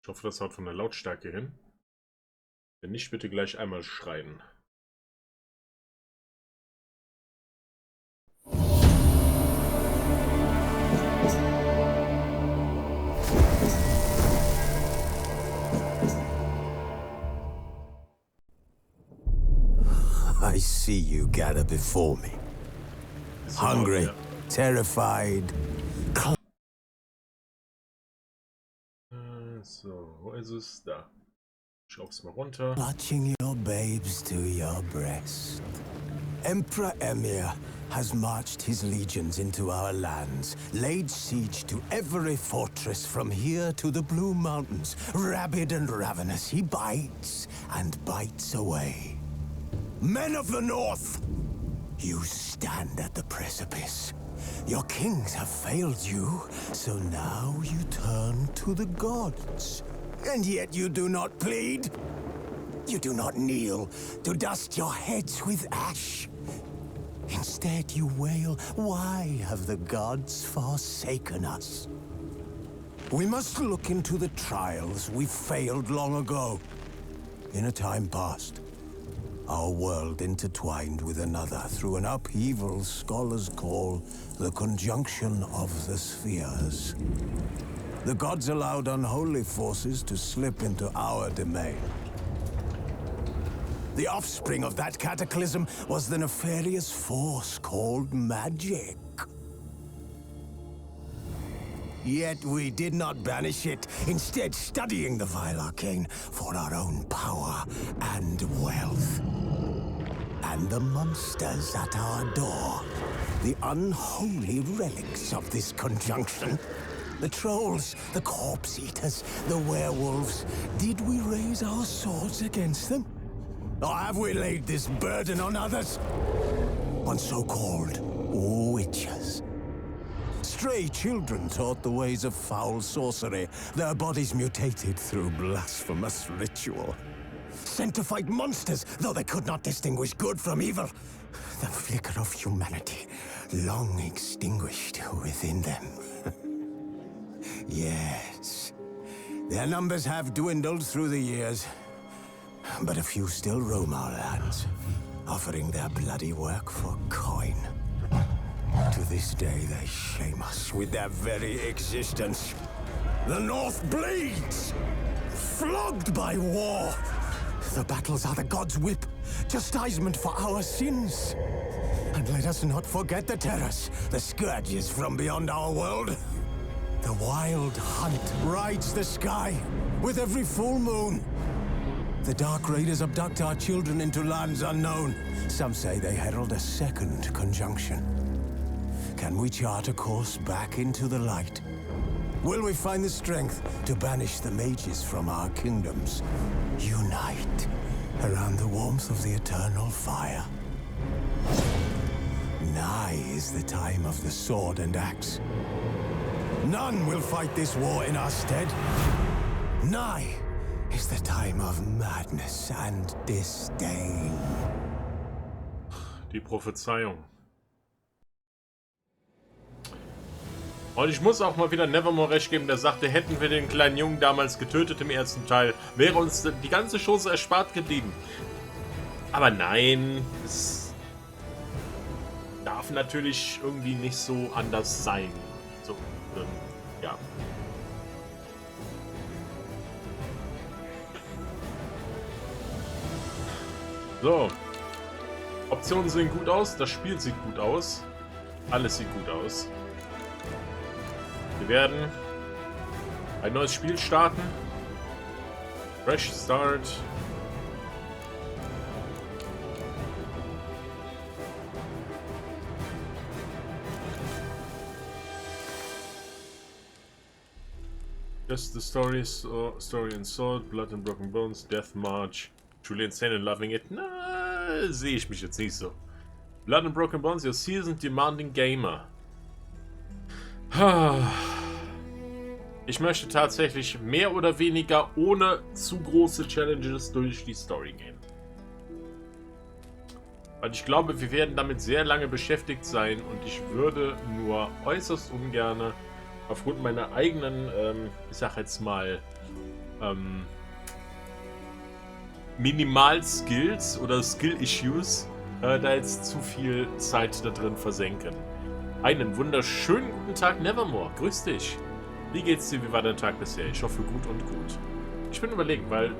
Ich hoffe, das haut von der Lautstärke hin. Wenn nicht, bitte gleich einmal schreien. I see you gather before me. Hungry, terrified. So, wo ist es? Da. Schraub's mal runter. Clutching your babes to your breast. Emperor Emir has marched his legions into our lands, laid siege to every fortress from here to the Blue Mountains. Rabid and ravenous, he bites and bites away. Men of the North, you stand at the precipice. Your kings have failed you, so now you turn to the gods. And yet you do not plead. You do not kneel to dust your heads with ash. Instead you wail, why have the gods forsaken us? We must look into the trials we failed long ago. In a time past, our world intertwined with another through an upheaval scholars call the conjunction of the spheres. The gods allowed unholy forces to slip into our domain. The offspring of that cataclysm was the nefarious force called magic. Yet we did not banish it, instead studying the vile arcane for our own power and wealth. And the monsters at our door, the unholy relics of this conjunction. The trolls, the corpse eaters, the werewolves. Did we raise our swords against them? Or have we laid this burden on others? On so-called witches. Stray children taught the ways of foul sorcery, their bodies mutated through blasphemous ritual. Sent to fight monsters, though they could not distinguish good from evil. The flicker of humanity, long extinguished within them. Yes, their numbers have dwindled through the years, but a few still roam our lands, offering their bloody work for coin. To this day, they shame us with their very existence. The North bleeds, flogged by war. The battles are the gods' whip, chastisement for our sins. And let us not forget the terrors, the scourges from beyond our world. The wild hunt rides the sky with every full moon. The Dark Raiders abduct our children into lands unknown. Some say they herald a second conjunction. Can we chart a course back into the light? Will we find the strength to banish the mages from our kingdoms? Unite around the warmth of the eternal fire. Nigh is the time of the sword and axe. None will fight this war in our stead. Nigh is the time of madness and disdain. Die Prophezeiung. Und ich muss auch mal wieder Nevermore recht geben, der sagte, hätten wir den kleinen Jungen damals getötet im ersten Teil, wäre uns die ganze Chose erspart geblieben. Aber nein, es darf natürlich irgendwie nicht so anders sein. So, ja. So. Optionen sehen gut aus, das Spiel sieht gut aus. Alles sieht gut aus. Wir werden ein neues Spiel starten. Fresh Start. Just the story and Sword, Blood and Broken Bones, Death March, Truly Insane and Loving It. Na, sehe ich mich jetzt nicht so. Blood and Broken Bones, your seasoned demanding gamer. Ich möchte tatsächlich mehr oder weniger ohne zu große Challenges durch die Story gehen. Weil ich glaube, wir werden damit sehr lange beschäftigt sein und ich würde nur äußerst ungern aufgrund meiner eigenen, ich sag jetzt mal, Minimal-Skills oder Skill-Issues da jetzt zu viel Zeit da drin versenken. Einen wunderschönen guten Tag, Nevermore. Grüß dich. Wie geht's dir? Wie war dein Tag bisher? Ich hoffe gut und gut. Ich bin überlegen, weil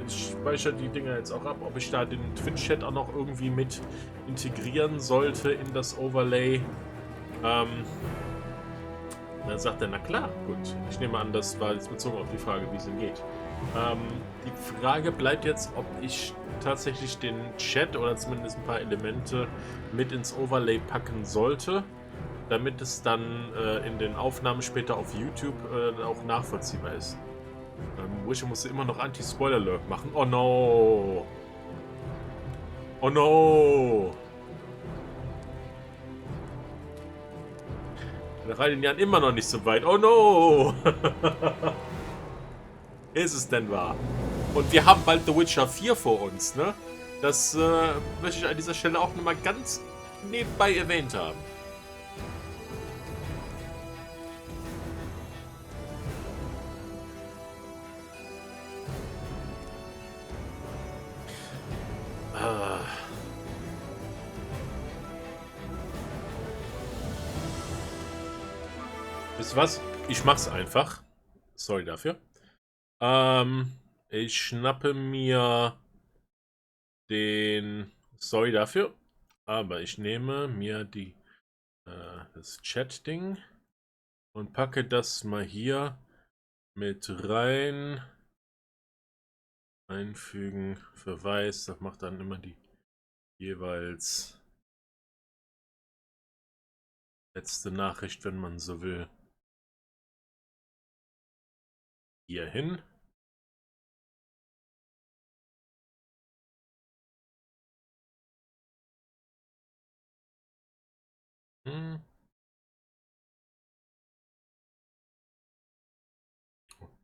ich speichere die Dinger jetzt auch ab, ob ich da den Twitch-Chat auch noch irgendwie mit integrieren sollte in das Overlay. Dann sagt er, na klar, gut. Ich nehme an, das war jetzt bezogen auf die Frage, wie es ihm geht. Die Frage bleibt jetzt, ob ich tatsächlich den Chat oder zumindest ein paar Elemente mit ins Overlay packen sollte, damit es dann in den Aufnahmen später auf YouTube auch nachvollziehbar ist. Ich musste immer noch Anti-Spoiler-Alert machen. Oh no! Oh no! Wir reiten ja immer noch nicht so weit. Oh no! Ist es denn wahr? Und wir haben bald The Witcher 4 vor uns, ne? Das möchte ich an dieser Stelle auch nochmal ganz nebenbei erwähnt haben. Wisst ihr was? Ich mach's einfach. Sorry dafür. Ich schnappe mir den... Sorry dafür. Aber ich nehme mir das Chat-Ding und packe das mal hier mit rein. Einfügen, Verweis. Das macht dann immer die jeweils letzte Nachricht, wenn man so will. Hier hin.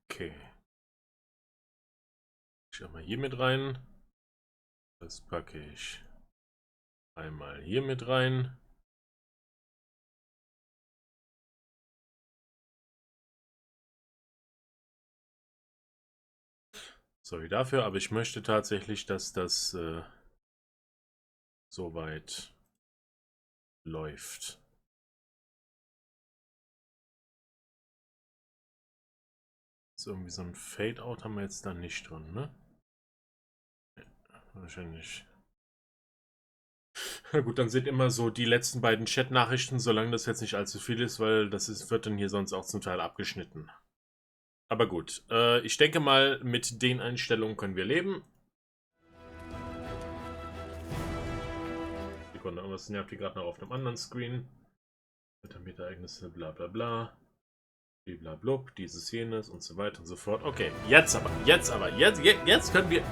Okay. Ich schau mal hier mit rein. Das packe ich einmal hier mit rein. Sorry dafür, aber ich möchte tatsächlich, dass das soweit läuft. So, irgendwie so ein Fade-Out haben wir jetzt da nicht drin, ne? Wahrscheinlich. Na gut, dann sind immer so die letzten beiden Chat-Nachrichten, solange das jetzt nicht allzu viel ist, weil wird dann hier sonst auch zum Teil abgeschnitten. Aber gut, ich denke mal, mit den Einstellungen können wir leben. Sekunde, irgendwas nervt hier gerade noch auf einem anderen Screen. Meta-Ereignisse, bla bla bla. Blablablub, dieses, jenes und so weiter und so fort. Okay, jetzt können wir,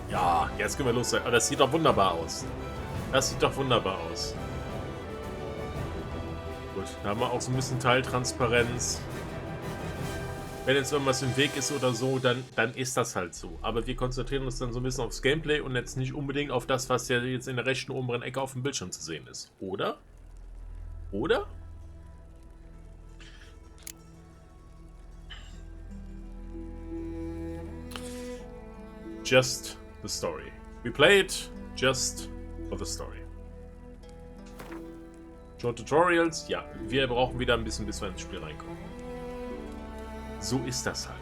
ja, jetzt können wir los sein. Oh, das sieht doch wunderbar aus. Das sieht doch wunderbar aus. Gut, da haben wir auch so ein bisschen Teiltransparenz. Wenn jetzt irgendwas im Weg ist oder so, dann ist das halt so. Aber wir konzentrieren uns dann so ein bisschen aufs Gameplay und jetzt nicht unbedingt auf das, was ja jetzt in der rechten oberen Ecke auf dem Bildschirm zu sehen ist. Oder? Oder? Just the story. We play it just for the story. Schon Tutorials? Ja, wir brauchen wieder ein bisschen, bis wir ins Spiel reinkommen. So ist das halt.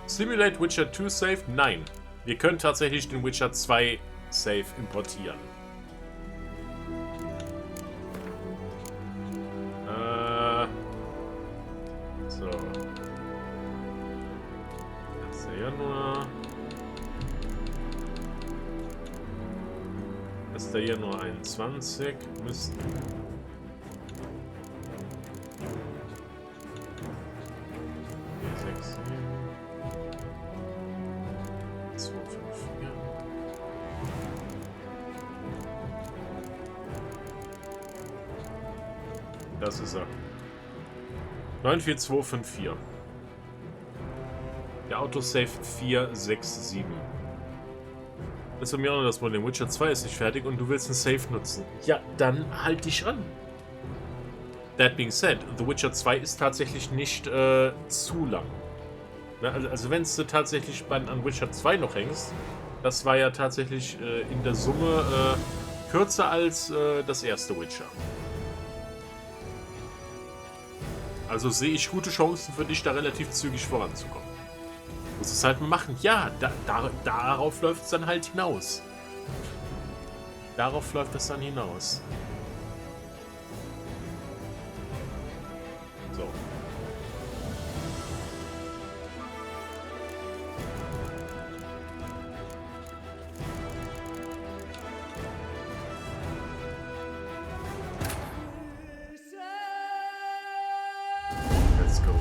Simulate Witcher 2 Save? Nein. Wir können tatsächlich den Witcher 2 Save importieren. So. 1. Januar. 1. Januar 21 müssten. Das ist er. 94254. Der Autosave 467. Das ist bei mir auch noch das Problem. Witcher 2 ist nicht fertig und du willst einen Save nutzen. Ja, dann halt dich ran. That being said, The Witcher 2 ist tatsächlich nicht zu lang. Also wenn du tatsächlich an Witcher 2 noch hängst, das war ja tatsächlich in der Summe kürzer als das erste Witcher. Also sehe ich gute Chancen für dich, da relativ zügig voranzukommen. Du musst es halt mal machen. Ja, darauf läuft es dann halt hinaus. Darauf läuft es dann hinaus. So. Let's go.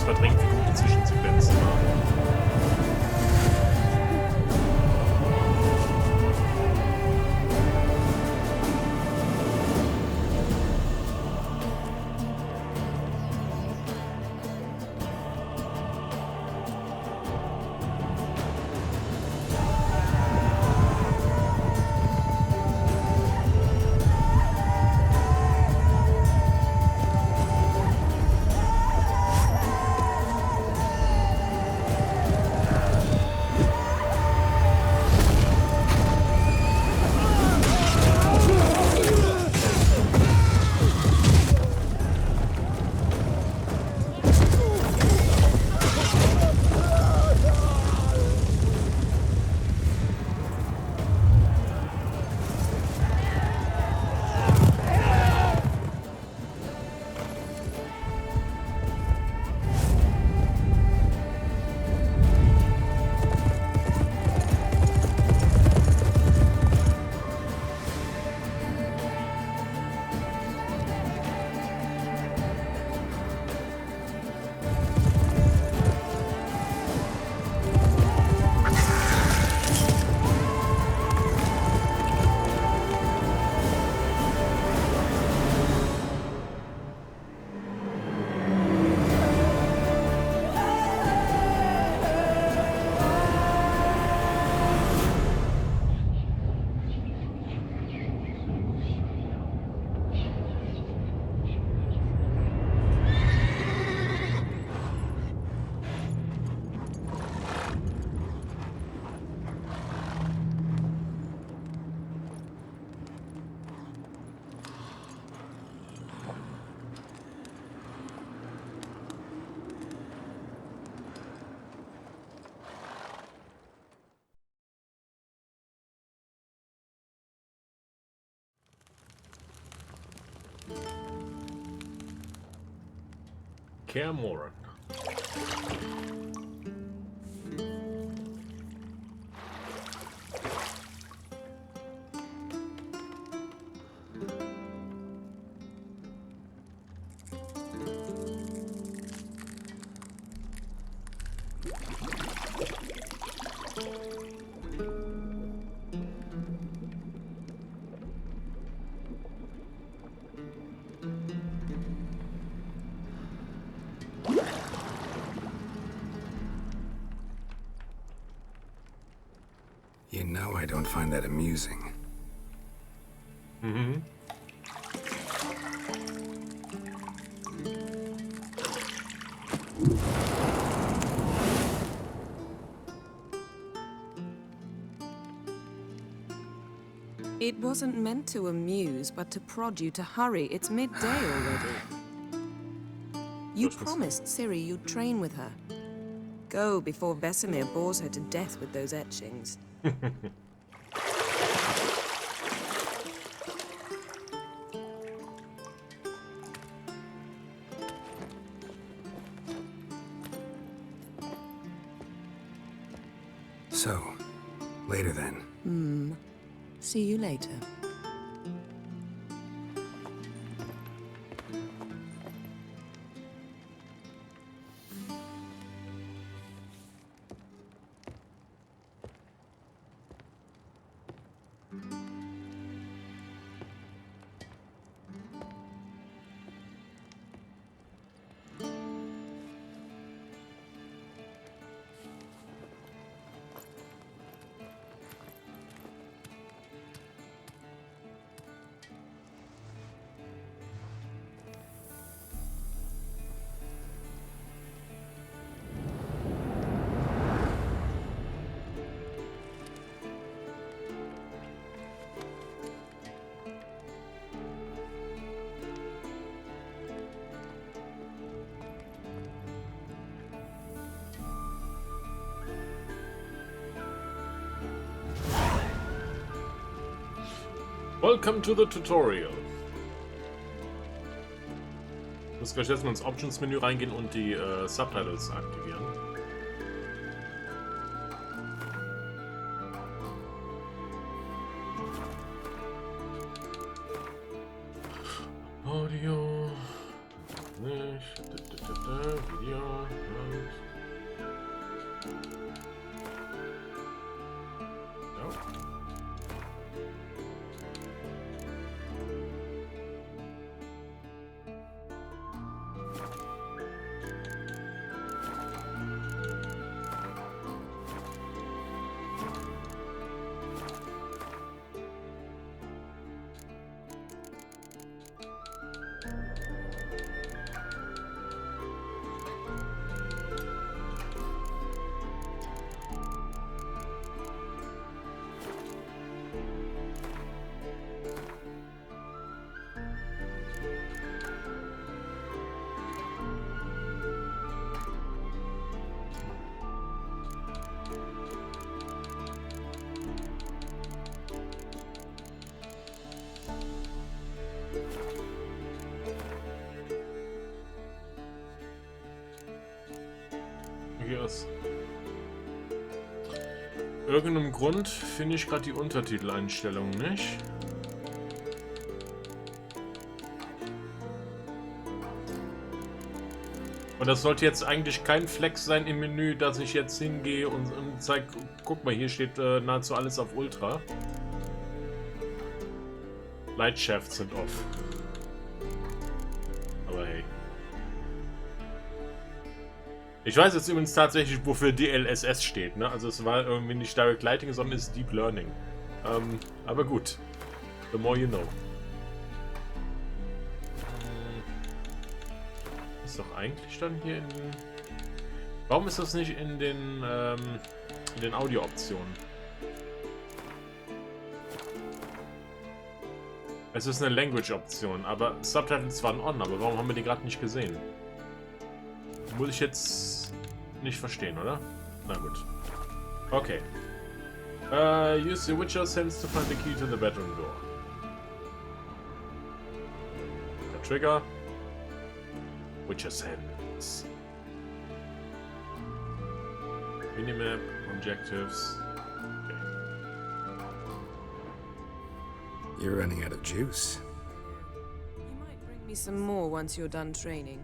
Verdrängt, wie gut die Zwischensequenzen waren. Kaer Morhen. You know I don't find that amusing. Mhm. It wasn't meant to amuse, but to prod you to hurry. It's midday already. You promised Ciri you'd train with her. Go before Vesemir bores her to death with those etchings. So, later then. See you later. Welcome to the tutorial. Ich muss gleich erstmal ins Options-Menü reingehen und die Subtitles aktivieren. Audio. Nicht. Video. Ja. Aus irgendeinem Grund finde ich gerade die Untertiteleinstellungen nicht. Und das sollte jetzt eigentlich kein Flex sein im Menü, dass ich jetzt hingehe und zeige, guck mal, hier steht nahezu alles auf Ultra. Light Shafts sind off. Aber hey. Ich weiß jetzt übrigens tatsächlich, wofür DLSS steht, ne? Also es war irgendwie nicht Direct Lighting, sondern ist Deep Learning. Aber gut. The more you know. Ist doch eigentlich dann hier in den... Warum ist das nicht in den Audio-Optionen? Es ist eine Language-Option, aber Subtitles waren on, aber warum haben wir die gerade nicht gesehen? Muss ich jetzt nicht verstehen, oder? Na gut. Okay. Use the Witcher sense to find the key to the bedroom door. Der Trigger. Witcher sense. Minimap, objectives. Okay. You're running out of juice. You might bring me some more once you're done training.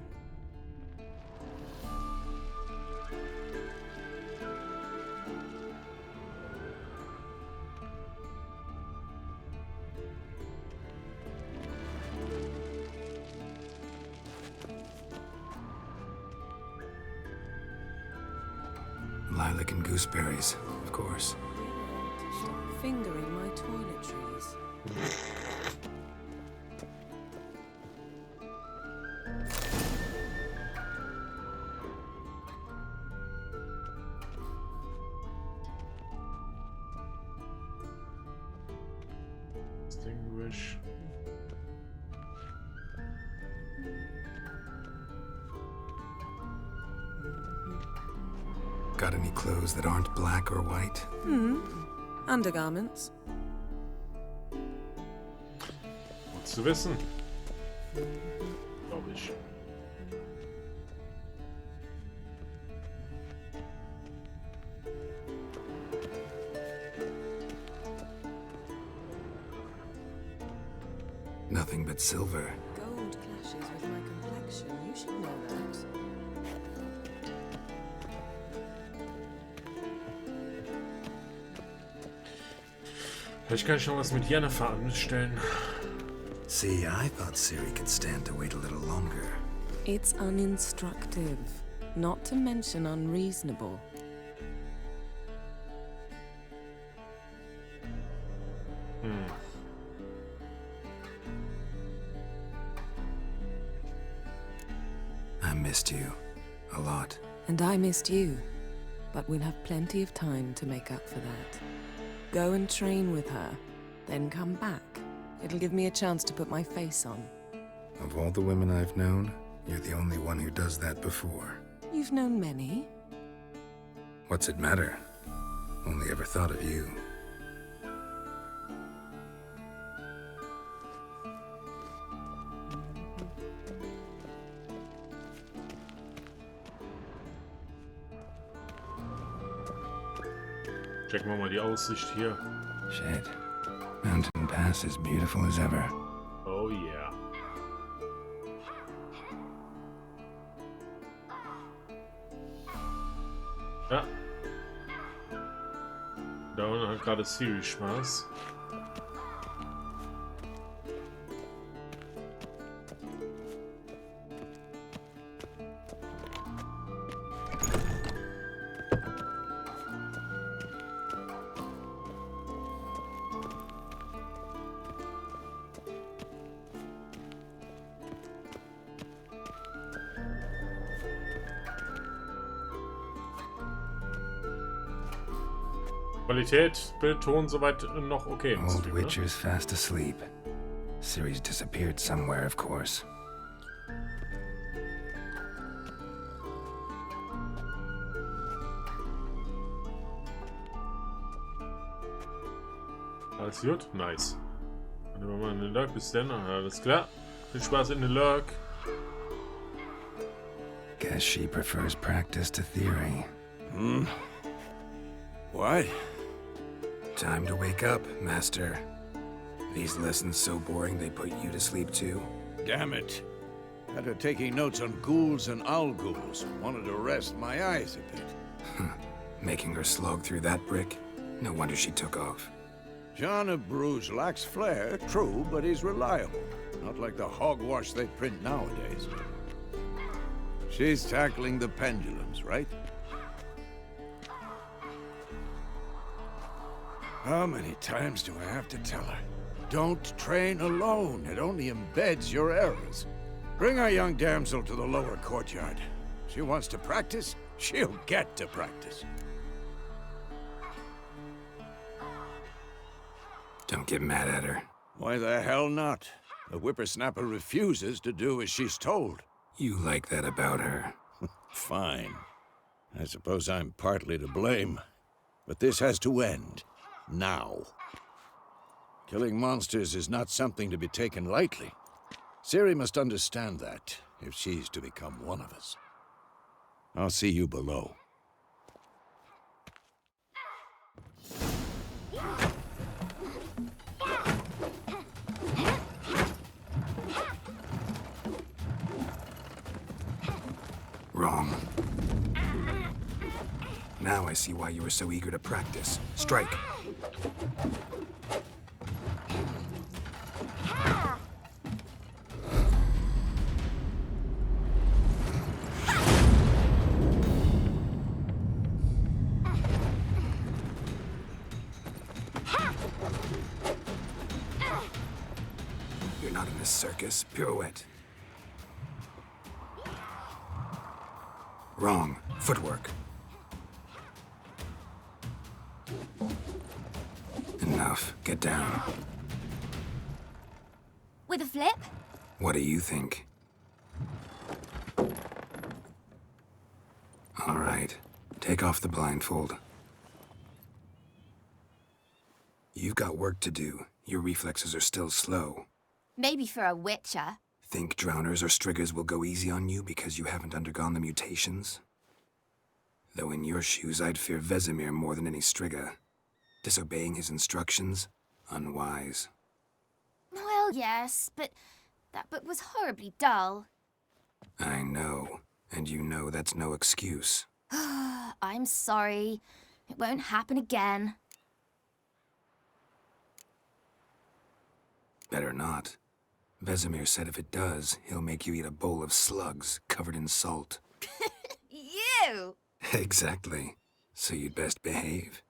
Lilac and gooseberries, of course. Stop fingering my toiletries. Distinguish. Got any clothes that aren't black or white? Undergarments. Gut zu wissen. Glaube ich. Nothing but silver. Gold clashes with my complexion. You should know that. Vielleicht kann ich noch was mit Yennefer anstellen. See, I thought Ciri could stand to wait a little longer. It's uninstructive, not to mention unreasonable. I missed you. A lot. And I missed you, but we'll have plenty of time to make up for that. Go and train with her, then come back. It'll give me a chance to put my face on. Of all the women I've known, you're the only one who does that before. You've known many. What's it matter? Only ever thought of you. Checken wir mal die Aussicht hier. Shit. Mountain Pass is beautiful as ever. Oh yeah. Ja. Da unten hat gerade Ciri Spaß. Qualität, Bildton soweit noch okay. im Old Stream, ne? Witcher's fast asleep. Ciri's disappeared somewhere, of course. Alles gut? Nice. Dann nehmen wir mal in den Lurk. Bis dann. Alles klar. Viel Spaß in den Lurk. Guess she prefers practice to theory. What? Time to wake up, Master. These lessons so boring they put you to sleep too? Damn it. Had her taking notes on ghouls and owl ghouls. Wanted to rest my eyes a bit. Making her slog through that brick? No wonder she took off. John of Bruges lacks flair, true, but he's reliable. Not like the hogwash they print nowadays. She's tackling the pendulums, right? How many times do I have to tell her? Don't train alone. It only embeds your errors. Bring our young damsel to the lower courtyard. She wants to practice, she'll get to practice. Don't get mad at her. Why the hell not? The whippersnapper refuses to do as she's told. You like that about her. Fine. I suppose I'm partly to blame. But this has to end. Now. Killing monsters is not something to be taken lightly. Ciri must understand that, if she's to become one of us. I'll see you below. Wrong. Now I see why you were so eager to practice. Strike. You're not in a circus. Pirouette. Wrong. Footwork. Enough. Get down. with a flip? What do you think? All right, take off the blindfold. You've got work to do. Your reflexes are still slow. Maybe for a witcher. Think drowners or striggers will go easy on you because you haven't undergone the mutations? Though in your shoes, I'd fear Vesemir more than any strigger. Disobeying his instructions? Unwise. Well, yes, but that book was horribly dull. I know, and you know that's no excuse. I'm sorry. It won't happen again. Better not. Vesemir said if it does, he'll make you eat a bowl of slugs covered in salt. You! Exactly. So you'd best behave.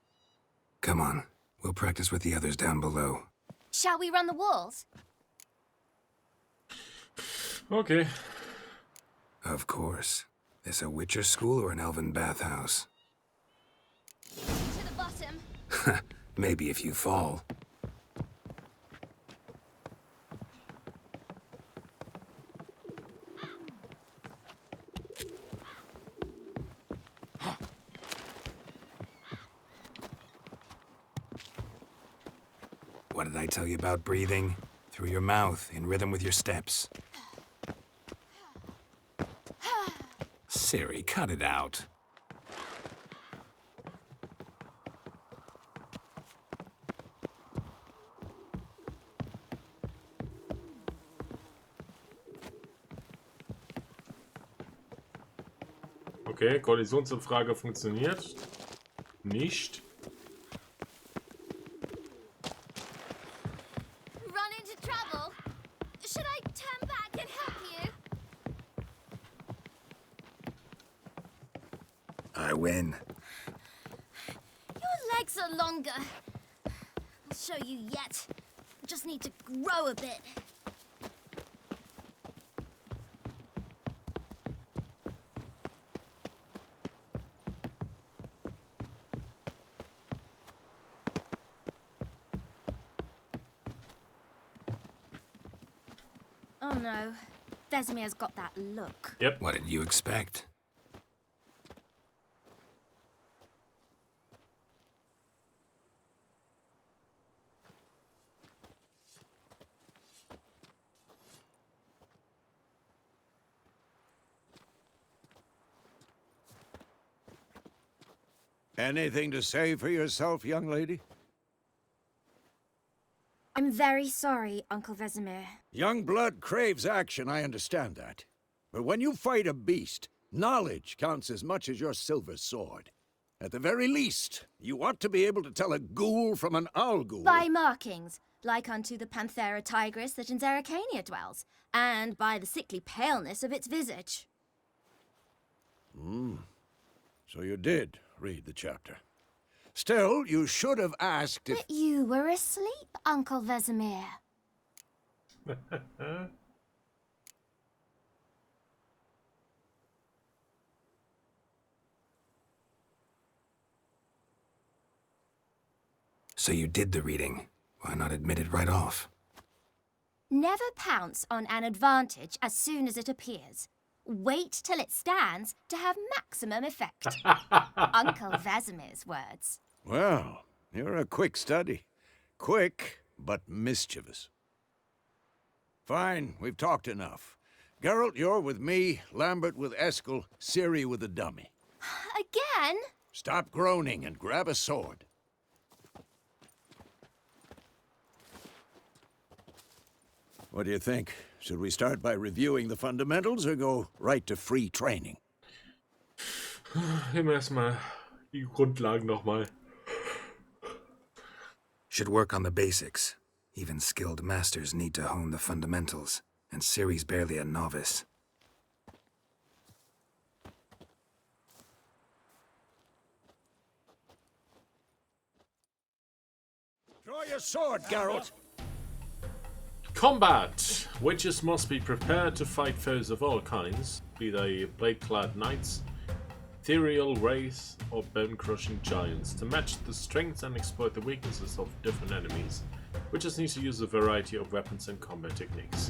Come on, we'll practice with the others down below. Shall we run the walls? Okay. Of course. This a Witcher school or an elven bathhouse? To the bottom. Maybe if you fall. What did I tell you about breathing? Through your mouth, in rhythm with your steps. Ciri, cut it out. Okay, Kollisionsumfrage funktioniert. Nicht. Run into trouble? Should I turn back and help you? I win. Your legs are longer. I'll show you yet. I just need to grow a bit. Oh no. Vesemir's got that look. Yep. What did you expect? Anything to say for yourself, young lady? I'm very sorry, Uncle Vesemir. Young blood craves action, I understand that. But when you fight a beast, knowledge counts as much as your silver sword. At the very least, you ought to be able to tell a ghoul from an owl ghoul. By markings, like unto the Panthera tigris that in Zerrikania dwells, and by the sickly paleness of its visage. So you did read the chapter. Still, you should have asked if... But you were asleep, Uncle Vesemir. So you did the reading. Why not admit it right off? Never pounce on an advantage as soon as it appears. Wait till it stands to have maximum effect. Uncle Vesemir's words. Well, you're a quick study. Quick, but mischievous. Fine, we've talked enough. Geralt, you're with me, Lambert with Eskel, Ciri with the dummy. Again? Stop groaning and grab a sword. What do you think? Should we start by reviewing the fundamentals or go right to free training? Nehmen wir erstmal die Grundlagen nochmal. Should work on the basics. Even skilled masters need to hone the fundamentals, and Ciri's barely a novice. Draw your sword, Geralt! Combat! Witches must be prepared to fight foes of all kinds, be they blade-clad knights, ethereal wraiths, or bone-crushing giants, to match the strengths and exploit the weaknesses of different enemies witches need to use a variety of weapons and combat techniques.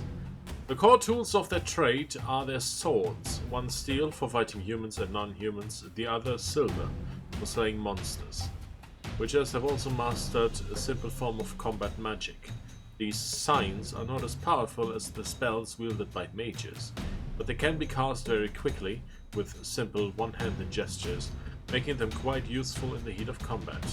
The core tools of their trade are their swords, one steel for fighting humans and non-humans, the other silver for slaying monsters. Witches have also mastered a simple form of combat magic. These signs are not as powerful as the spells wielded by mages, but they can be cast very quickly with simple one-handed gestures, making them quite useful in the heat of combat.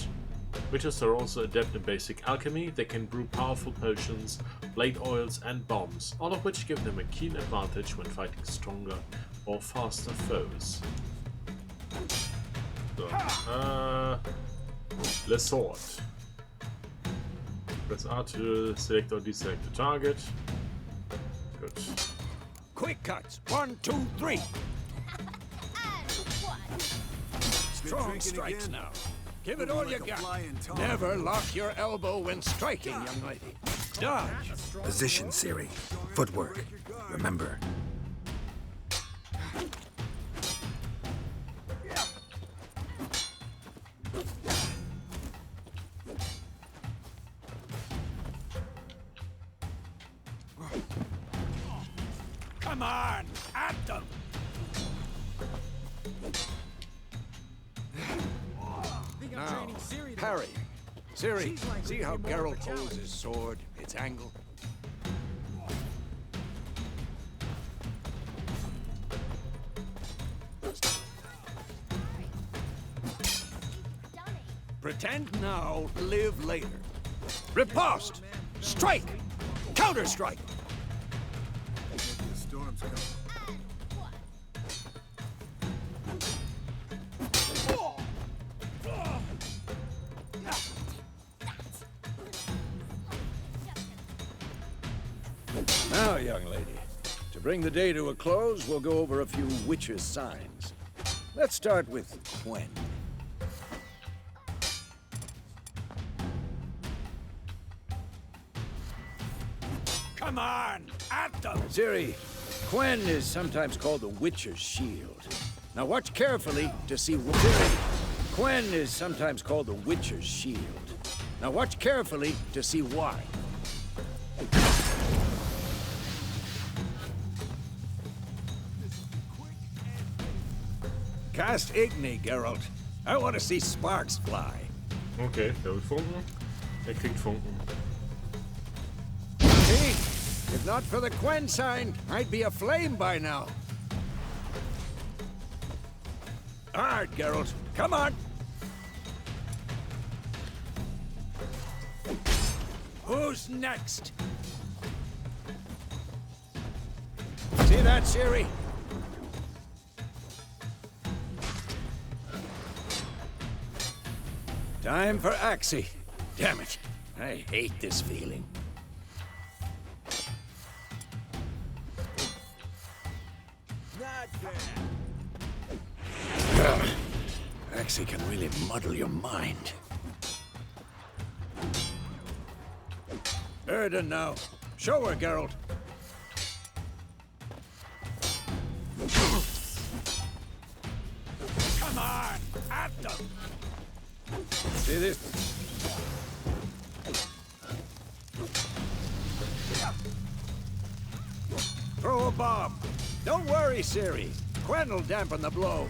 Witches are also adept in basic alchemy. They can brew powerful potions, blade oils and bombs, all of which give them a keen advantage when fighting stronger or faster foes. So, the sword. Press R to select or deselect the target. Good. Quick cuts. 1, 2, 3. Strong strikes now. Give it all you got. Never lock your elbow when striking, young lady. Dodge. Position, Ciri. Footwork. Remember. Come on, at them. Now, parrying. Ciri, see how Geralt holds his sword, its angle? Pretend now, live later. Riposte! Strike! Counter-strike! The storm's coming. Now, young lady, to bring the day to a close, we'll go over a few witches' signs. Let's start with Quen. Come on, at them! Ciri, Quen is sometimes called the Witcher's Shield. Now watch carefully to see what... Ciri, Quen is sometimes called the Witcher's Shield. Now watch carefully to see why. Cast Igni, Geralt. I want to see sparks fly. Okay, der will Funken. Er kriegt Funken. See? If not for the Quen sign, I'd be aflame by now. Hard, Geralt. Come on. Who's next? See that, Ciri? Time for Axii. Damn it. I hate this feeling. Axii can really muddle your mind. Erden now. Show her, Geralt. Come on, at them. See this? Throw a bomb. Don't worry, Ciri. Quen will dampen the blow.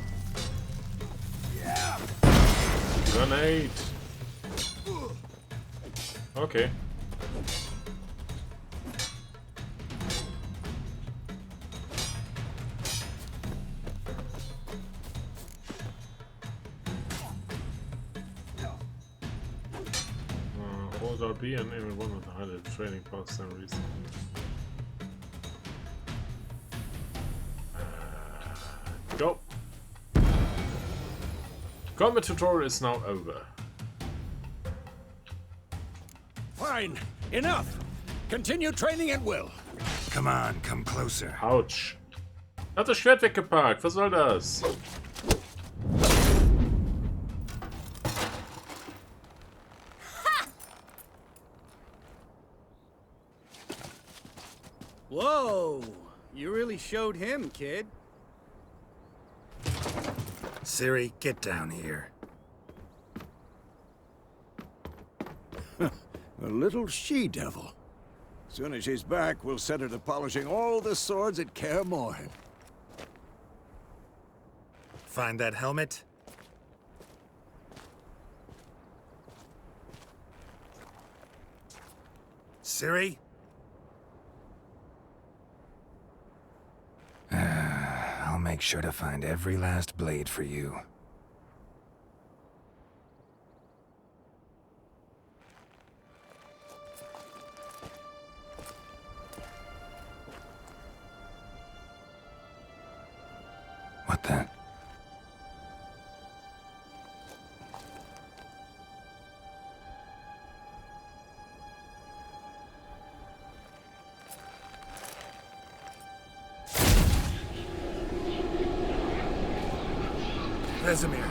Grenade. Okay. Hold RB and aim at one of the highlighted training paths and reason. Go. Combat tutorial is now over. Fine. Enough. Continue training at will. Come on, come closer. Autsch. Hat das Schwert weggepackt. Was soll das? Whoa! You really showed him, kid. Ciri, get down here. A little she-devil. Soon as she's back, we'll set her to polishing all the swords at Kaer Morhen. Find that helmet? Ciri? I'll make sure to find every last blade for you. What the? Vesemir.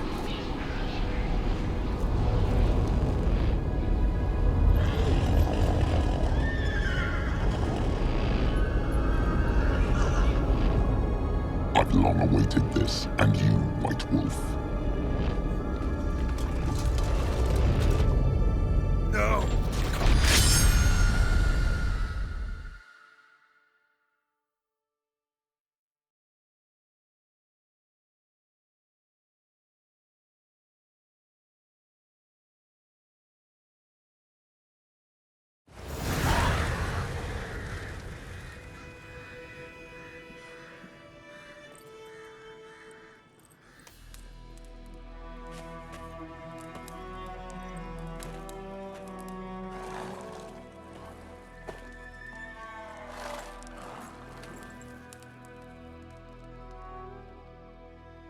I've long awaited this, and you, White Wolf. No!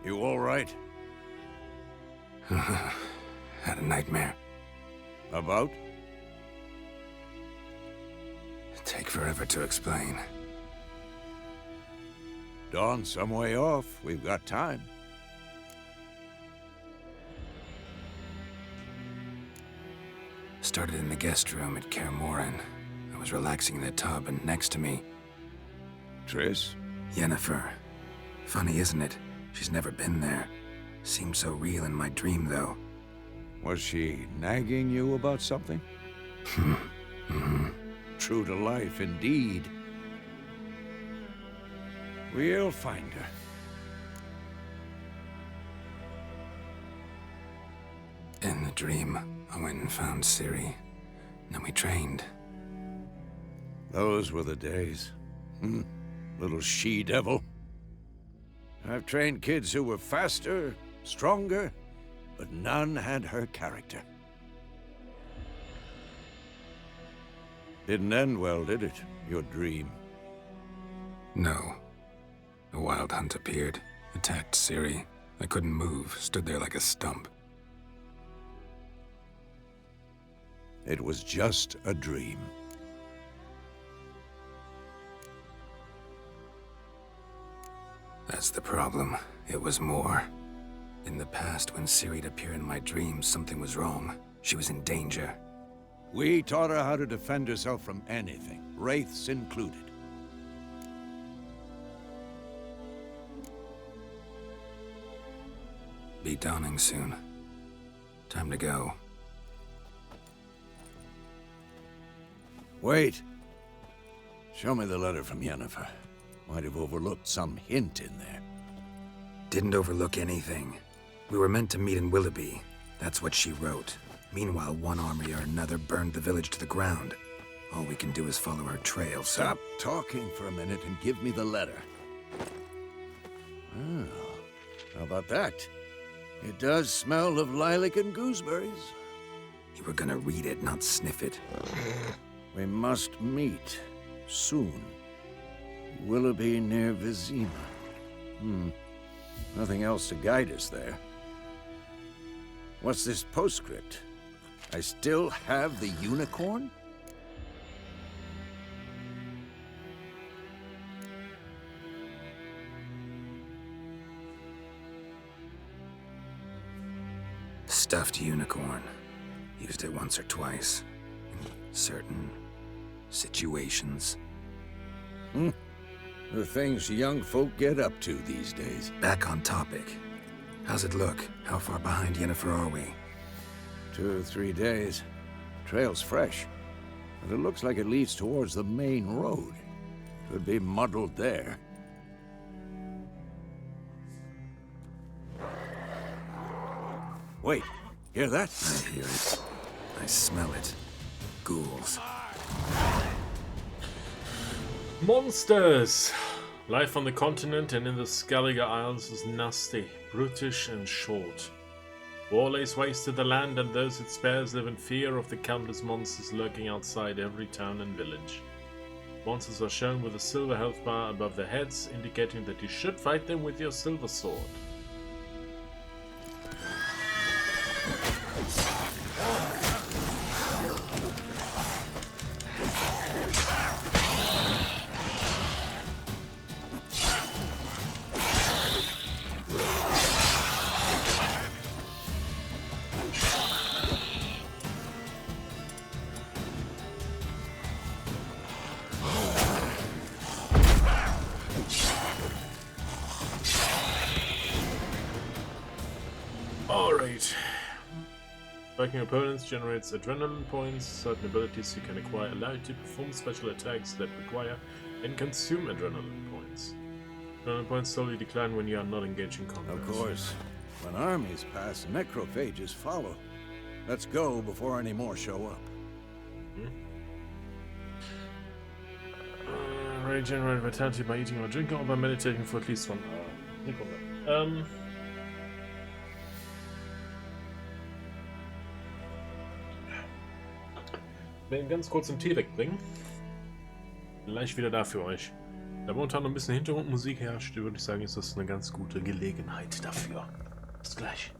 You all right? Had a nightmare. About? Take forever to explain. Dawn's some way off. We've got time. Started in the guest room at Kaer Morhen. I was relaxing in the tub, and next to me, Triss? Yennefer. Funny, isn't it? She's never been there. Seemed so real in my dream, though. Was she nagging you about something? True to life, indeed. We'll find her. In the dream, I went and found Ciri. Then we trained. Those were the days. Little she-devil. I've trained kids who were faster, stronger, but none had her character. Didn't end well, did it? Your dream? No. A wild hunt appeared, attacked Ciri. I couldn't move, stood there like a stump. It was just a dream. That's the problem. It was more. In the past, when Ciri'd appear in my dreams, something was wrong. She was in danger. We taught her how to defend herself from anything, wraiths included. Be dawning soon. Time to go. Wait. Show me the letter from Yennefer. Might have overlooked some hint in there. Didn't overlook anything. We were meant to meet in Willoughby. That's what she wrote. Meanwhile, one army or another burned the village to the ground. All we can do is follow her trail, so... Stop talking for a minute and give me the letter. Oh, how about that? It does smell of lilac and gooseberries. You were gonna read it, not sniff it. We must meet. Soon. Willoughby near Vizima. Nothing else to guide us there. What's this postscript? I still have the unicorn? Stuffed unicorn. Used it once or twice. In certain situations. The things young folk get up to these days. Back on topic. How's it look? How far behind Yennefer are we? 2 or 3 days. Trail's fresh. But it looks like it leads towards the main road. Could be muddled there. Wait, hear that? I hear it. I smell it. Ghouls. Monsters! Life on the continent and in the Skellige Isles is nasty, brutish and short. War lays waste to the land, and those it spares live in fear of the countless monsters lurking outside every town and village. Monsters are shown with a silver health bar above their heads, indicating that you should fight them with your silver sword. Alright. Striking opponents generates adrenaline points. Certain abilities you can acquire allow you to perform special attacks that require and consume adrenaline points. Adrenaline points slowly decline when you are not engaged in combat. Of course. When armies pass, necrophages follow. Let's go before any more show up. Regenerate vitality by eating or drinking or by meditating for at least 1 hour. Ich will ganz kurz den Tee wegbringen. Gleich wieder da für euch. Da momentan noch ein bisschen Hintergrundmusik herrscht, würde ich sagen, ist das eine ganz gute Gelegenheit dafür. Bis gleich.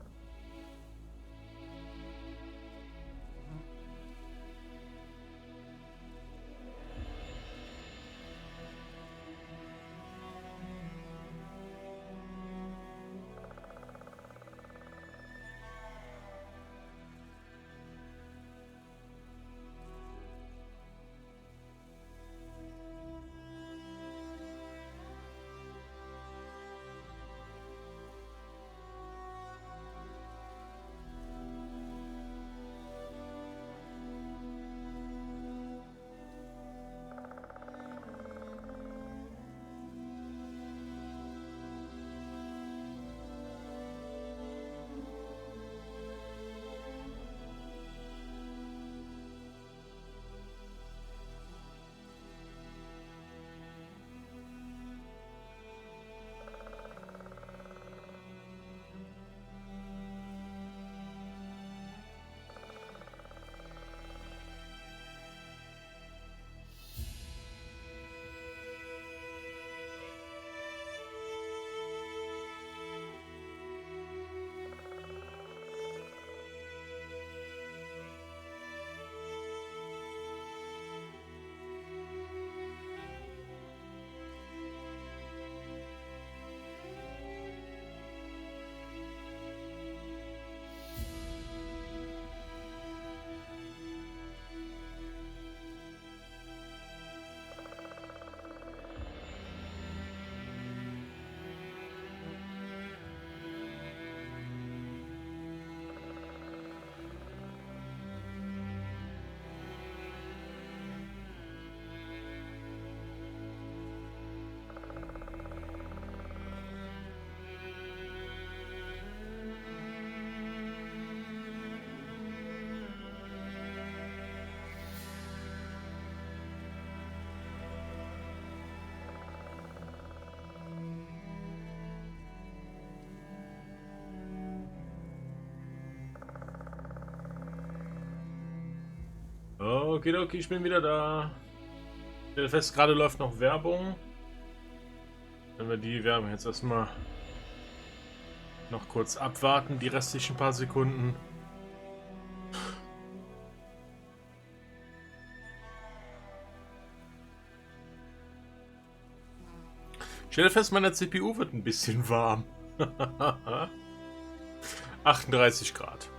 Okay, ich bin wieder da. Ich stelle fest, gerade läuft noch Werbung. Wenn wir die Werbung jetzt erstmal noch kurz abwarten, die restlichen paar Sekunden. Ich stelle fest, meine CPU wird ein bisschen warm. 38 Grad.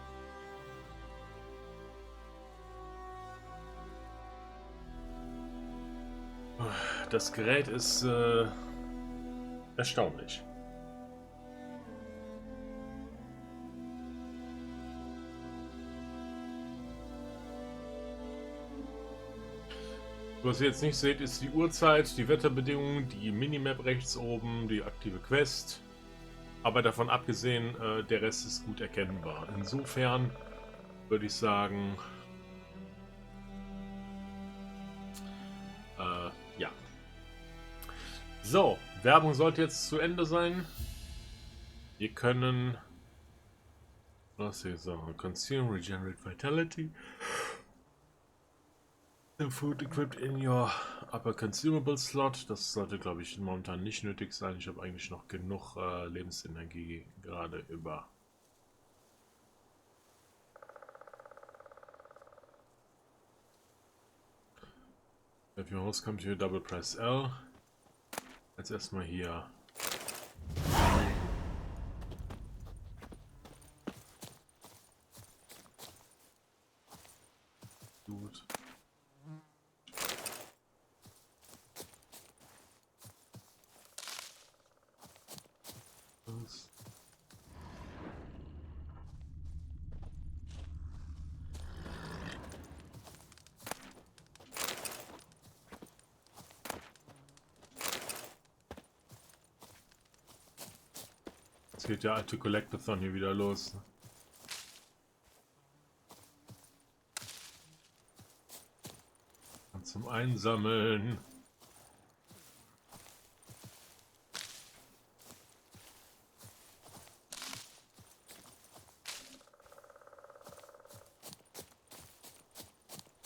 Das Gerät ist erstaunlich. Was ihr jetzt nicht seht, ist die Uhrzeit, die Wetterbedingungen, die Minimap rechts oben, die aktive Quest. Aber davon abgesehen, der Rest ist gut erkennbar. Insofern würde ich sagen, ja. So, Werbung sollte jetzt zu Ende sein. Wir können, was hier so, Consume, Regenerate Vitality. The food equipped in your upper consumable slot. Das sollte, glaube ich, momentan nicht nötig sein. Ich habe eigentlich noch genug Lebensenergie gerade über. If your host comes here, double press L. Jetzt erstmal hier. Gut. Jetzt geht der alte Collectathon hier wieder los. Und zum Einsammeln.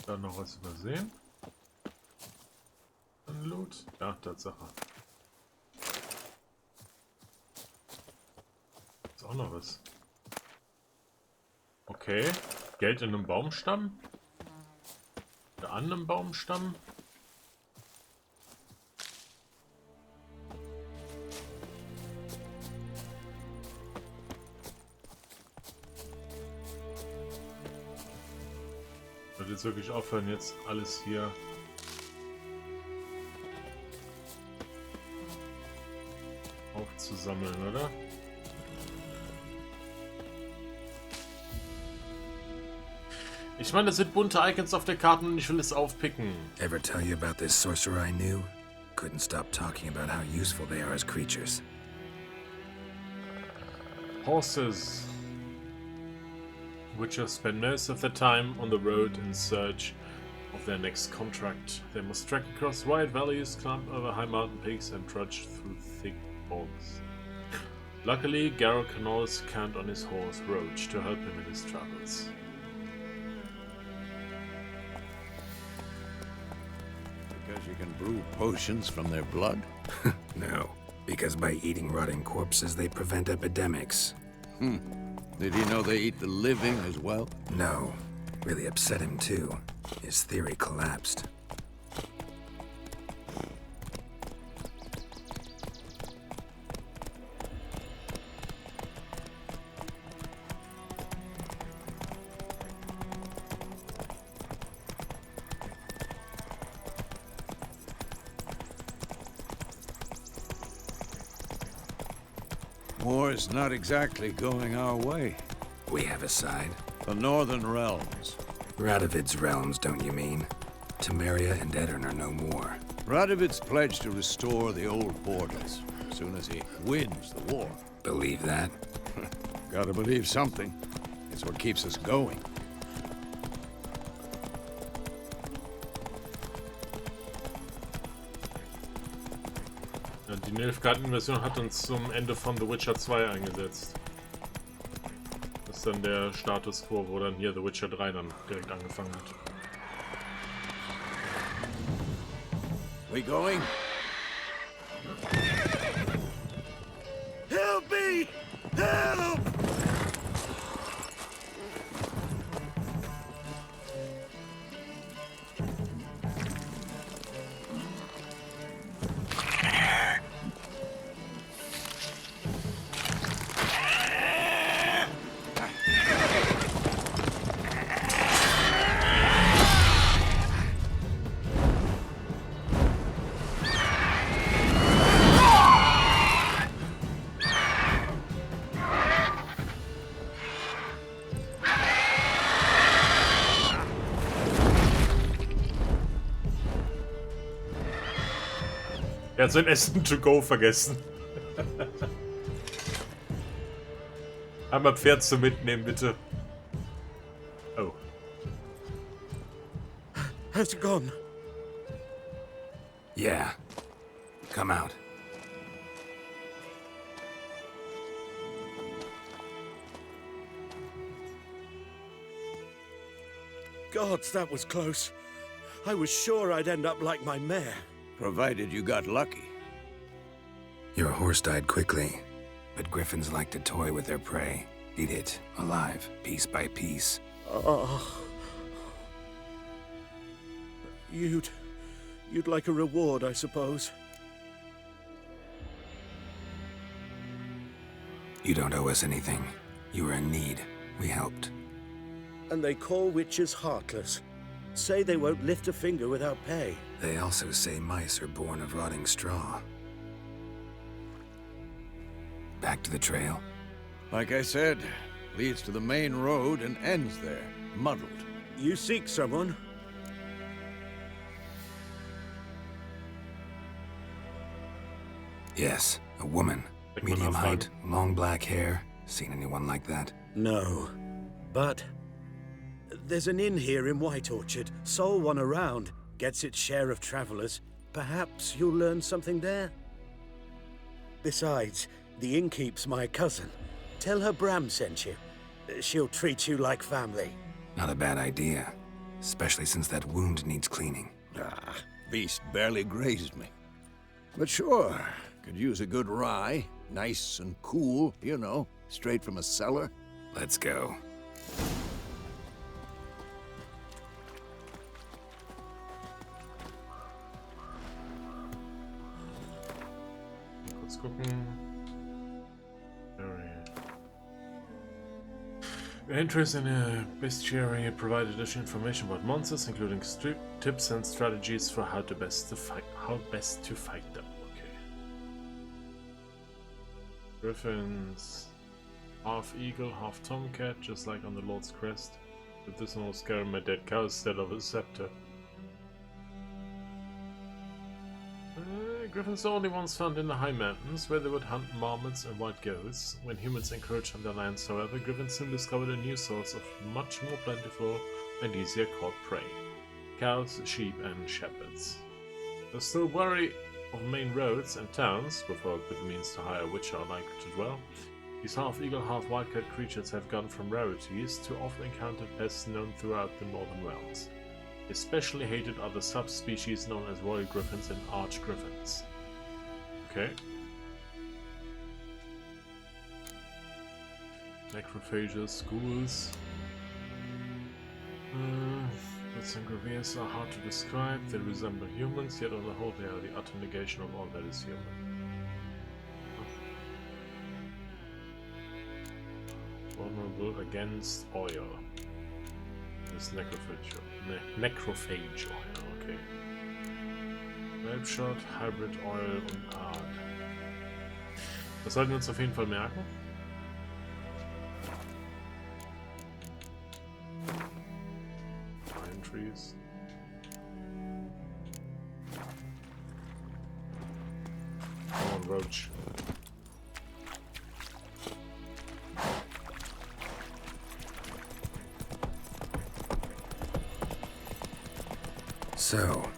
Da noch was übersehen? Ein Loot? Ja, Tatsache. Ist auch noch was. Okay. Geld in einem Baumstamm? Oder an einem Baumstamm? Ich würde jetzt wirklich aufhören, jetzt alles hier aufzusammeln, oder? Ich meine, das sind bunte Icons auf der Karte und ich will es aufpicken. Ever tell you about this sorcerer I knew? Couldn't stop talking about how useful they are as creatures. Horses. Witchers spend most of their time on the road in search of their next contract. They must trek across wide valleys, climb over high mountain peaks, and trudge through thick bogs. Luckily, Garrett can always count on his horse, Roach, to help him in his travels. Because you can brew potions from their blood? No, because by eating rotting corpses, they prevent epidemics. Did he know they eat the living as well? No, really upset him too. His theory collapsed. War is not exactly going our way. We have a side. The Northern Realms. Radovid's realms, don't you mean? Temeria and Edirn are no more. Radovid's pledged to restore the old borders as soon as he wins the war. Believe that? Gotta believe something. It's what keeps us going. Ja, die Nilfgaard-Invasion hat uns zum Ende von The Witcher 2 eingesetzt. Das ist dann der Status quo, wo dann hier The Witcher 3 dann direkt angefangen hat. We going? Help me! Help! Er hat sein Essen to go vergessen. Einmal Pferd zum Mitnehmen, bitte. Oh. Has it gone? Yeah. Come out. Gods, that was close. I was sure I'd end up like my mare. Provided you got lucky. Your horse died quickly, but griffins like to toy with their prey. Eat it, alive, piece by piece. Oh. You'd like a reward, I suppose. You don't owe us anything. You were in need. We helped. And they call witches heartless. Say they won't lift a finger without pay. They also say mice are born of rotting straw. Back to the trail? Like I said, leads to the main road and ends there, muddled. You seek someone? Yes, a woman. Medium height, long black hair. Seen anyone like that? No. But there's an inn here in White Orchard. Sole one around. Gets its share of travelers. Perhaps you'll learn something there? Besides, the innkeep's my cousin. Tell her Bram sent you. She'll treat you like family. Not a bad idea. Especially since that wound needs cleaning. Ah, beast barely grazed me. But sure, could use a good rye. Nice and cool, you know, straight from a cellar. Let's go. Kurz gucken. Interest in a bestiary provide additional information about monsters, including tips and strategies for how best to fight them. Okay. Griffins, half eagle, half tomcat, just like on the Lord's Crest. But this one was carrying my dead cow instead of a scepter. Griffins are only ones found in the high mountains, where they would hunt marmots and wild goats. When humans encroached on their lands, however, griffins soon discovered a new source of much more plentiful and easier caught prey: cows, sheep, and shepherds. They're still wary of main roads and towns, where folk with the means to hire which are likely to dwell. These half-eagle, half-wildcat creatures have gone from rarities to often-encountered pests known throughout the northern realms. Especially hated are the subspecies known as royal griffins and arch griffins. Okay. Necrophages, ghouls. The Sangravias are hard to describe. They resemble humans, yet on the whole they are the utter negation of all that is human. Vulnerable against oil. This necrophage oil, okay. Webshot, Hybrid Oil und Art. Das sollten wir uns auf jeden Fall merken. Pine Trees. Come on, Roach. So,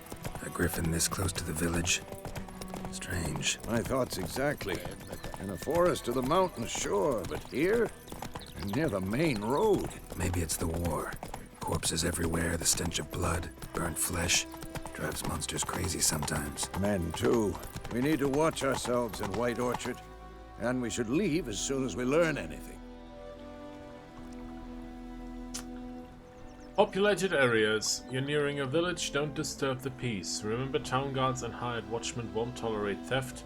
a griffin this close to the village? Strange. My thoughts exactly. In a forest to the mountains, sure, but here? Near the main road. Maybe it's the war. Corpses everywhere, the stench of blood, burnt flesh. Drives monsters crazy sometimes. Men, too. We need to watch ourselves in White Orchard. And we should leave as soon as we learn anything. Populated areas. You're nearing a village, don't disturb the peace. Remember, town guards and hired watchmen won't tolerate theft.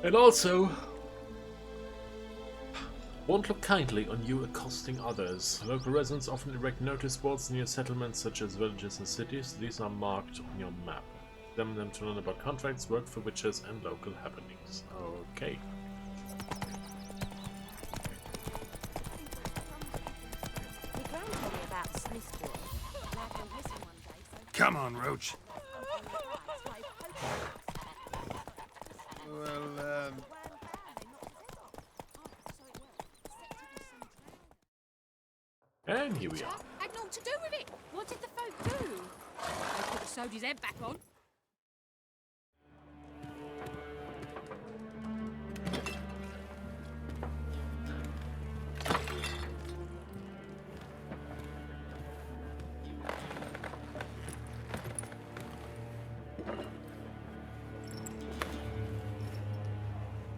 And also, won't look kindly on you accosting others. Local residents often erect notice boards near settlements such as villages and cities. These are marked on your map. Examine them to learn about contracts, work for witches, and local happenings. Okay. Come on, Roach. And here we are. Had naught to do with it. What did the folk do? They could have sewed his head back on.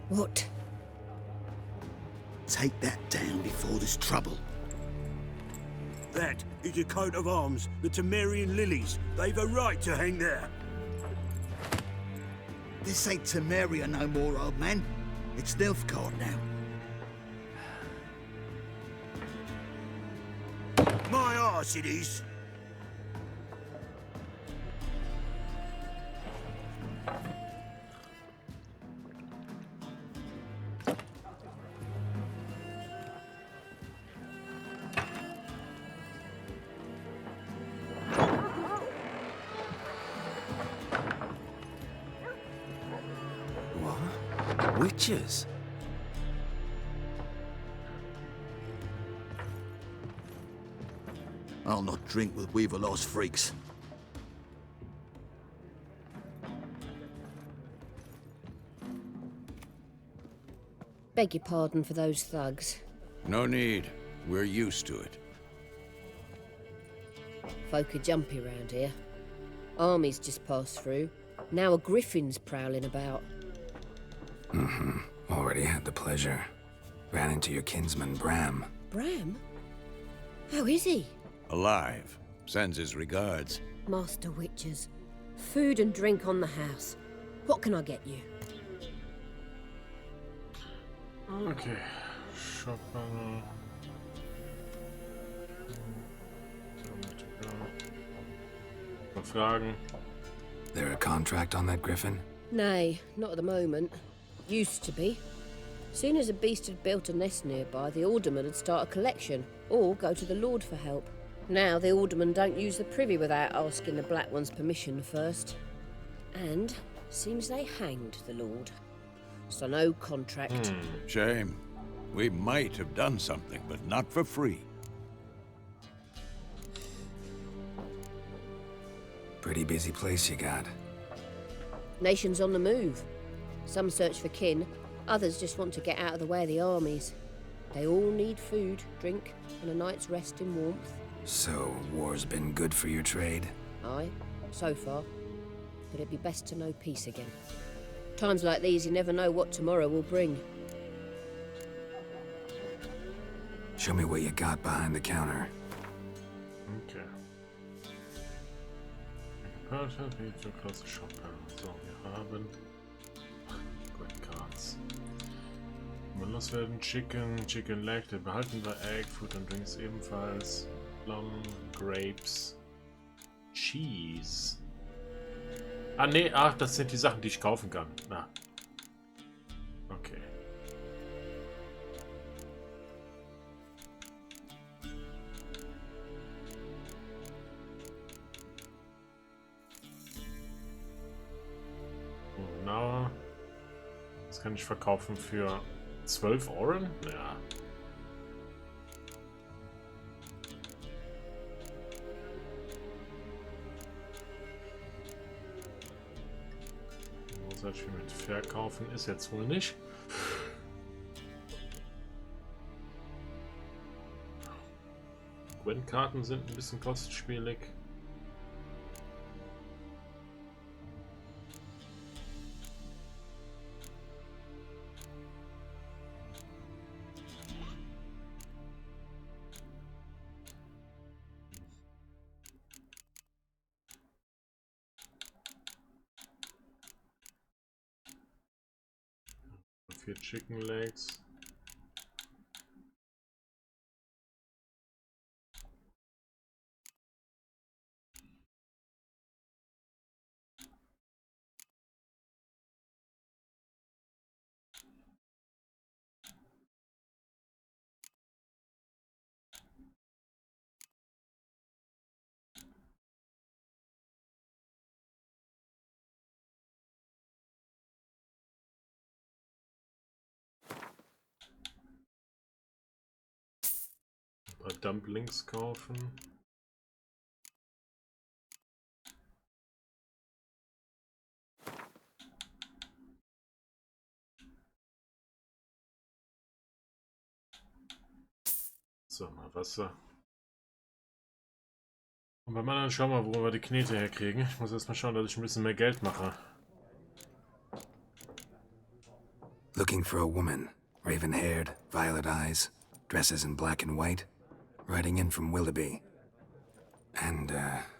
What? Take that down before there's trouble. That is a coat of arms, the Temerian lilies. They've a right to hang there. This ain't Temeria no more, old man. It's Nilfgaard now. My arse it is. Witches? I'll not drink with Weaverlaw's freaks. Beg your pardon for those thugs. No need. We're used to it. Folk are jumpy round here. Armies just passed through. Now a griffin's prowling about. Already had the pleasure. Ran into your kinsman, Bram. Bram? How is he? Alive. Sends his regards. Master Witches. Food and drink on the house. What can I get you? Okay. Shoppen. Mal fragen. There a contract on that griffin? Nay, not at the moment. Used to be. Soon as a beast had built a nest nearby, the alderman would start a collection, or go to the Lord for help. Now the aldermen don't use the privy without asking the Black One's permission first. And seems they hanged the Lord. So no contract. Shame. We might have done something, but not for free. Pretty busy place you got. Nations on the move. Some search for kin, others just want to get out of the way of the armies. They all need food, drink, and a night's rest in warmth. So, war's been good for your trade? Aye, so far. But it'd be best to know peace again. Times like these, you never know what tomorrow will bring. Show me what you got behind the counter. Okay. Warte, wie zur Klasse Shoppen. So, wir haben Great Cards. Mal loswerden, Chicken Leg, den behalten wir, Egg, Food and Drinks ebenfalls, Plum, Grapes, Cheese. Ah nee, ach, das sind die Sachen, die ich kaufen kann. Na. Okay. Na, das kann ich verkaufen für 12 Oren? Ja. Großartig viel mit verkaufen ist jetzt wohl nicht. Gwent-Karten sind ein bisschen kostspielig. Für Chicken Legs. paar Dumplings kaufen. So, mal Wasser. Und beim anderen schauen wir, wo wir die Knete herkriegen. Ich muss erstmal schauen, dass ich ein bisschen mehr Geld mache. Looking for a woman. Raven-haired, violet eyes, dresses in black and white. Riding in from Willoughby. And,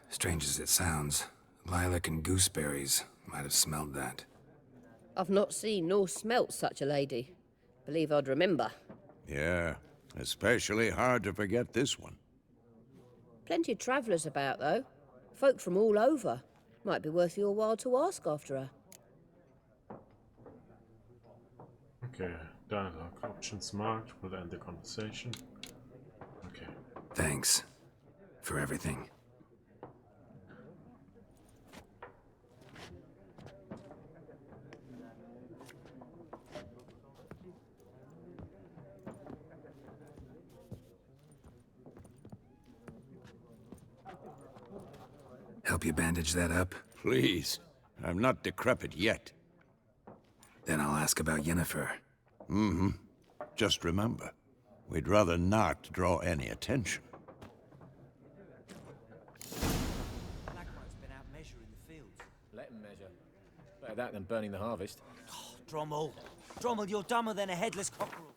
strange as it sounds, lilac and gooseberries might have smelled that. I've not seen nor smelt such a lady. Believe I'd remember. Yeah, especially hard to forget this one. Plenty of travellers about, though. Folk from all over. Might be worth your while to ask after her. Okay, dialogue options marked. Will end the conversation. Okay. Thanks for everything. Help you bandage that up? Please. I'm not decrepit yet. Then I'll ask about Yennefer. Mm-hmm. Just remember, we'd rather not draw any attention. Blackrock's been out measuring the fields. Let him measure. Better that than burning the harvest. Oh, Drommel. Drommel, you're dumber than a headless cockerel.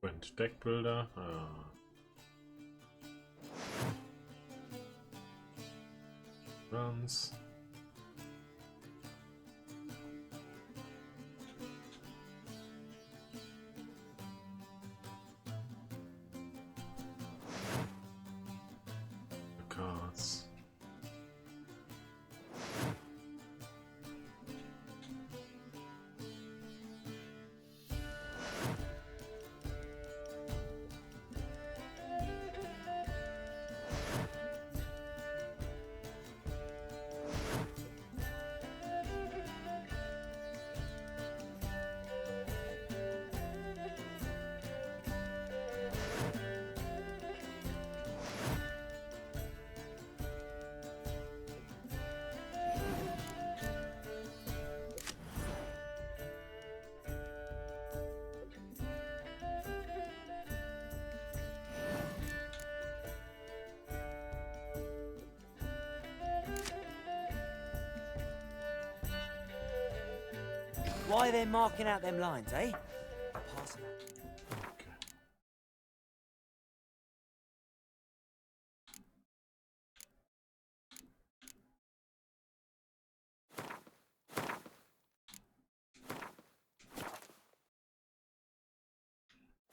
Went deck builder. Runs. The cards. Why are they marking out them lines, eh? Pass 'em out. Okay.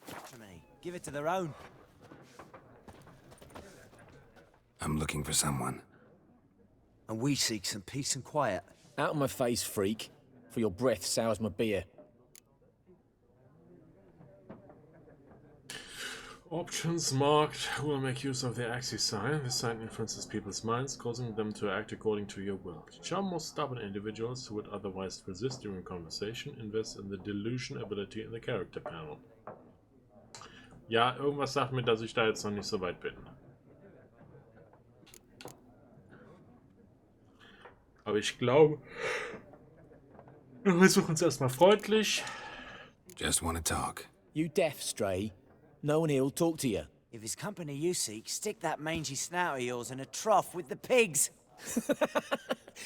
Patrimony. Give it to their own. I'm looking for someone. And we seek some peace and quiet. Out of my face, freak. For your breath sours my beer. Options marked. Who will make use of the Axis sign? This sign influences people's minds, causing them to act according to your will. Charm more stubborn individuals who would otherwise resist during conversation. Invest in the delusion ability in the character panel. Ja, irgendwas sagt mir, dass ich da jetzt noch nicht so weit bin. Aber ich glaube, wir versuchen es erstmal freundlich. Just want to talk. You deaf, Stray? No one here'll talk to you. If it's company you seek, stick that mangy snout of yours in a trough with the pigs.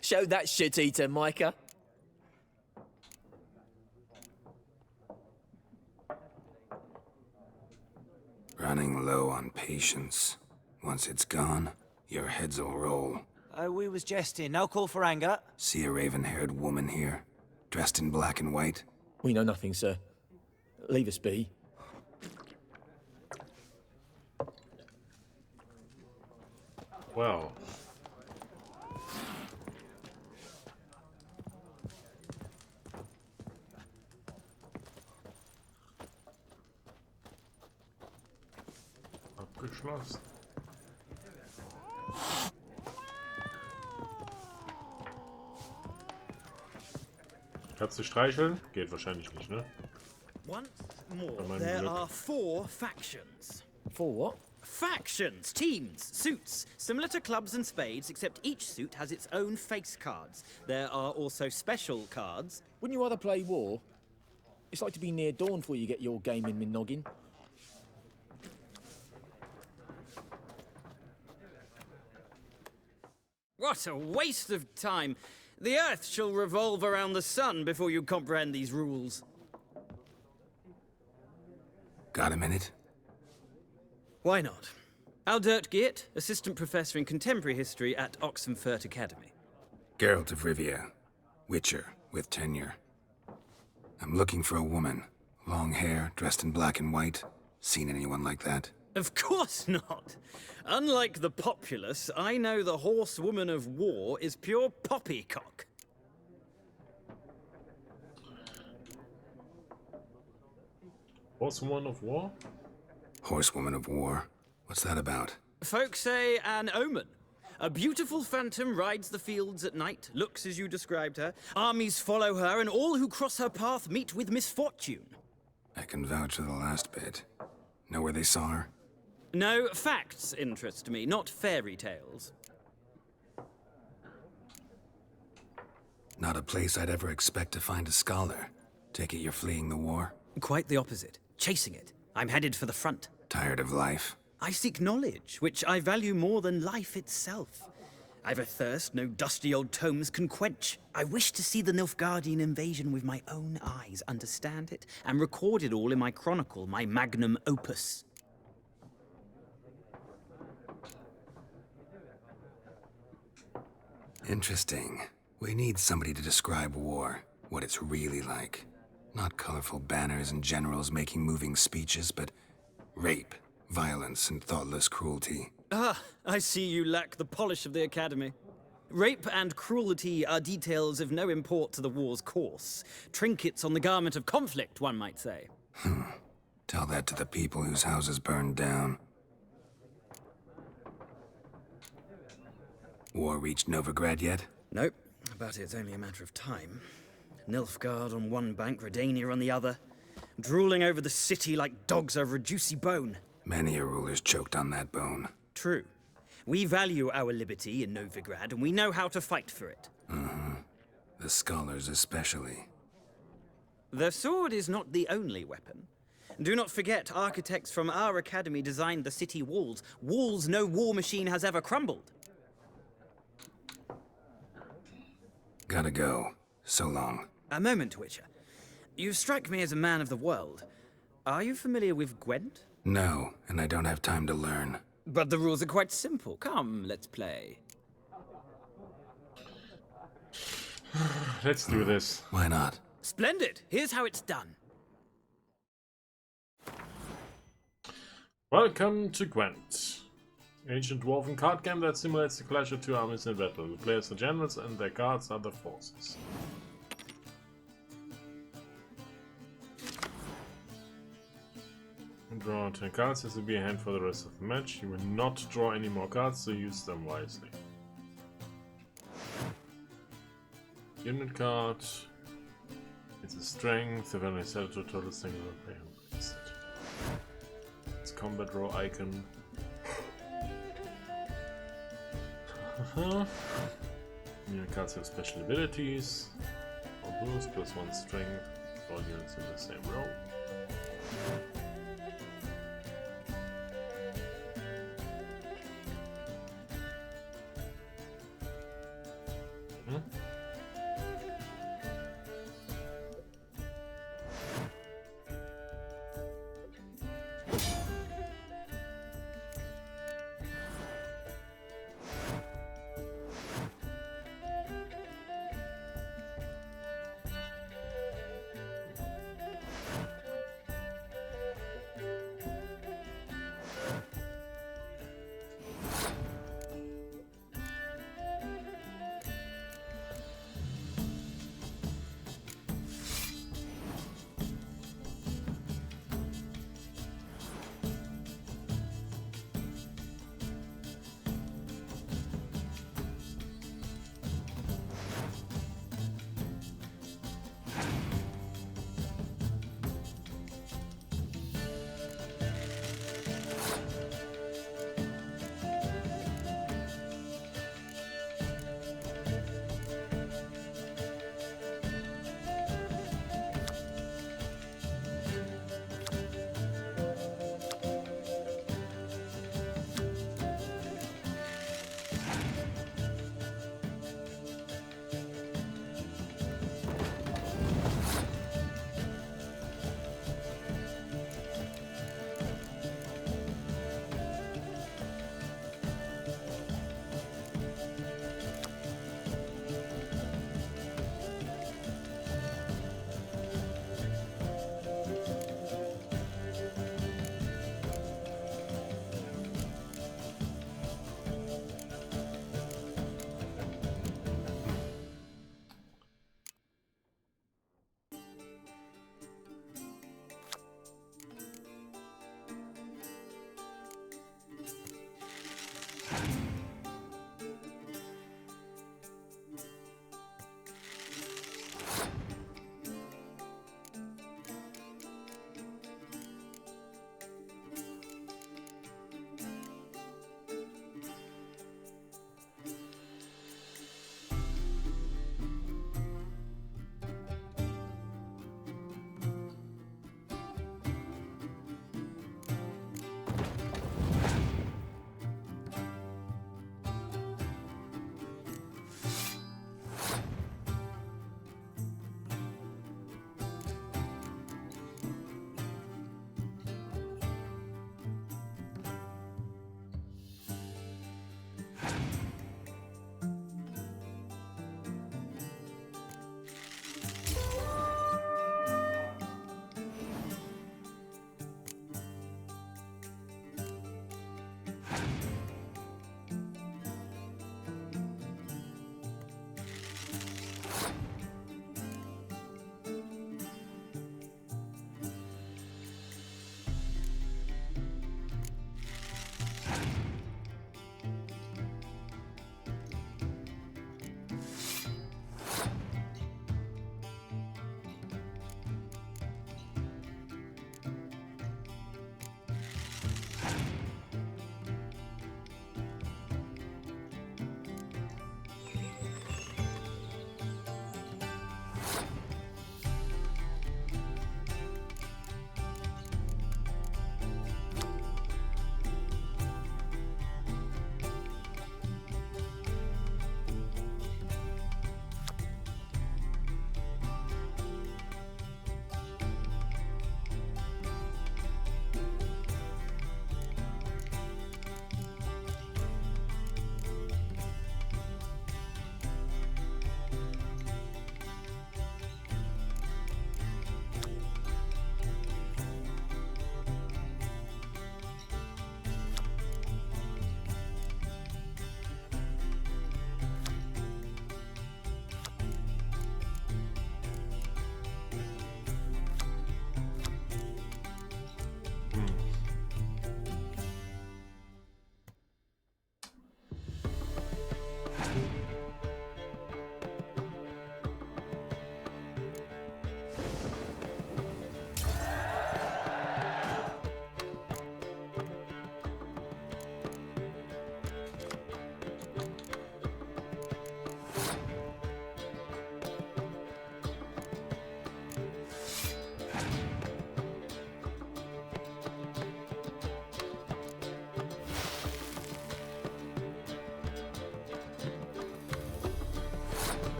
Show that shit-eater, Micah. Running low on patience. Once it's gone, your heads'll roll. We was jesting. No call for anger. See a raven-haired woman here, dressed in black and white? We know nothing, sir. Leave us be. Well. Geschlossen. Katze streicheln? Geht wahrscheinlich nicht, ne? Once more, Bei meinem there Glück. are 4 factions. 4 what? Factions, teams, suits, similar to clubs and spades, except each suit has its own face cards. There are also special cards. Wouldn't you rather play war? It's like to be near dawn before you get your game in my noggin. What a waste of time. The Earth shall revolve around the sun before you comprehend these rules. Got a minute? Why not? Aldert Geert, Assistant Professor in Contemporary History at Oxenfurt Academy. Geralt of Rivia. Witcher, with tenure. I'm looking for a woman. Long hair, dressed in black and white. Seen anyone like that? Of course not. Unlike the populace, I know the horsewoman of war is pure poppycock. Horsewoman of War? Horsewoman of War? What's that about? Folks say an omen. A beautiful phantom rides the fields at night, looks as you described her. Armies follow her, and all who cross her path meet with misfortune. I can vouch for the last bit. Know where they saw her? No, facts interest me, not fairy tales. Not a place I'd ever expect to find a scholar. Take it you're fleeing the war? Quite the opposite. Chasing it. I'm headed for the front. Tired of life? I seek knowledge, which I value more than life itself. I've a thirst no dusty old tomes can quench. I wish to see the Nilfgaardian invasion with my own eyes, understand it, and record it all in my chronicle, my magnum opus. Interesting. We need somebody to describe war, what it's really like. Not colorful banners and generals making moving speeches, but rape, violence, and thoughtless cruelty. Ah, I see you lack the polish of the Academy. Rape and cruelty are details of no import to the war's course. Trinkets on the garment of conflict, one might say. Tell that to the people whose houses burned down. War reached Novigrad yet? Nope, but it's only a matter of time. Nilfgaard on one bank, Redania on the other. Drooling over the city like dogs over a juicy bone. Many a ruler's choked on that bone. True. We value our liberty in Novigrad, and we know how to fight for it. The scholars especially. The sword is not the only weapon. Do not forget, architects from our academy designed the city walls. Walls no war machine has ever crumbled. Gotta go. So long. A moment, Witcher. You strike me as a man of the world. Are you familiar with Gwent? No, and I don't have time to learn. But the rules are quite simple. Come, let's play. Let's do this. Why not? Splendid. Here's how it's done. Welcome to Gwent. Ancient dwarven card game that simulates the clash of two armies in battle. The players are generals and their guards are the forces. Draw 10 cards. This will be a hand for the rest of the match. You will not draw any more cards, so use them wisely. Unit card. It's a strength. The value is set to total single player. It's combat row icon. Unit cards have special abilities. All boost +1 strength. All units in the same row.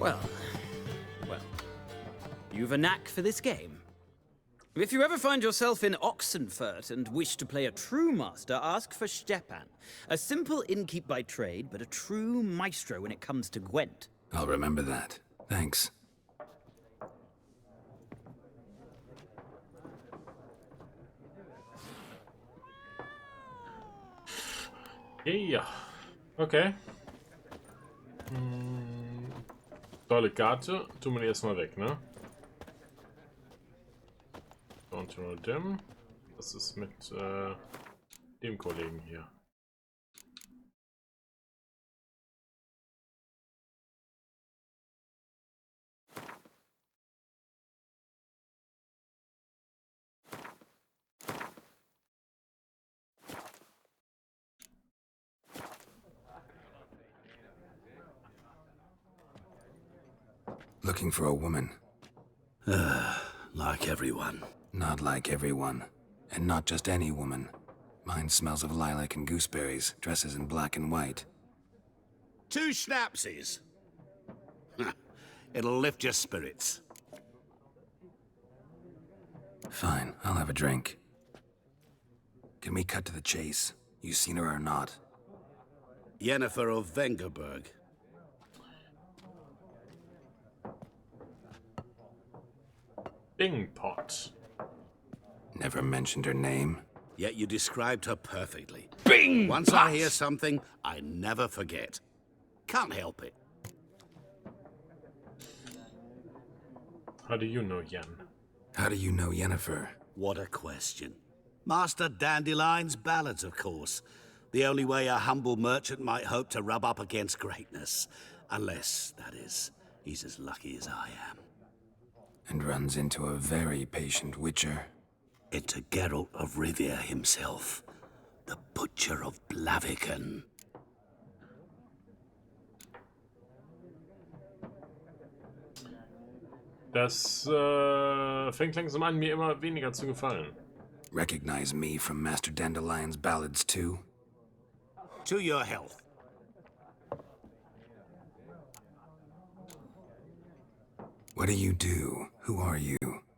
Well, you've a knack for this game. If you ever find yourself in Oxenfurt and wish to play a true master, ask for Stepan. A simple innkeep by trade, but a true maestro when it comes to Gwent. I'll remember that. Thanks. Ja. Okay. Tolle Karte. Tun wir die erstmal weg, ne? Don't know them. Das ist mit dem Kollegen hier. Looking for a woman. Like everyone. Not like everyone. And not just any woman. Mine smells of lilac and gooseberries, dresses in black and white. 2 schnapsies. It'll lift your spirits. Fine, I'll have a drink. Can we cut to the chase? You seen her or not? Yennefer of Vengerberg. Bing Pot. Never mentioned her name. Yet you described her perfectly. Bing Once Pot! I hear something, I never forget. Can't help it. How do you know Jan? How do you know Yennefer? What a question. Master Dandelion's ballads, of course. The only way a humble merchant might hope to rub up against greatness. Unless, that is, he's as lucky as I am. And runs into a very patient witcher. Into Geralt of Rivia himself. The Butcher of Blaviken. Das fängt langsam an, mir immer weniger zu gefallen. Recognize me from Master Dandelion's ballads too? To your health. What do you do? Who are you?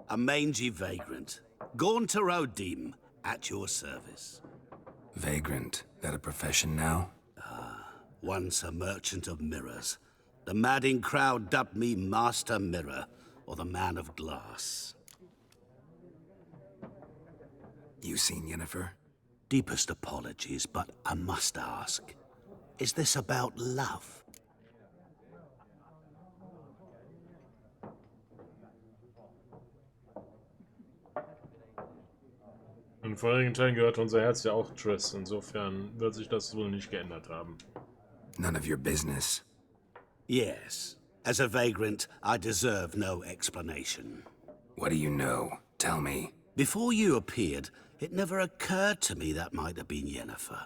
A mangy vagrant. Gaunter O'Dim, at your service. Vagrant. That a profession now? Once a merchant of mirrors. The madding crowd dubbed me Master Mirror, or the Man of Glass. You seen Yennefer? Deepest apologies, but I must ask. Is this about love? In vorigen Teilen gehört unser Herz ja auch Triss. Insofern wird sich das wohl nicht geändert haben. None of your business. Yes. As a vagrant, I deserve no explanation. What do you know? Tell me. Before you appeared, it never occurred to me that might have been Yennefer.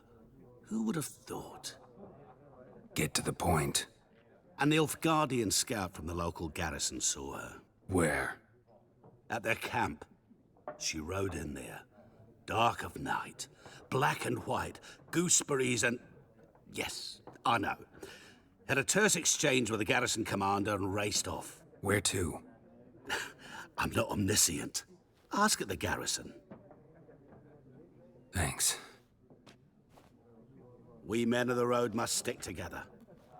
Who would have thought? Get to the point. An Nilfgaardian scout from the local garrison saw her. Where? At their camp. She rode in there. Dark of night. Black and white. Gooseberries and... Yes, I know. Had a terse exchange with the garrison commander and raced off. Where to? I'm not omniscient. Ask at the garrison. Thanks. We men of the road must stick together.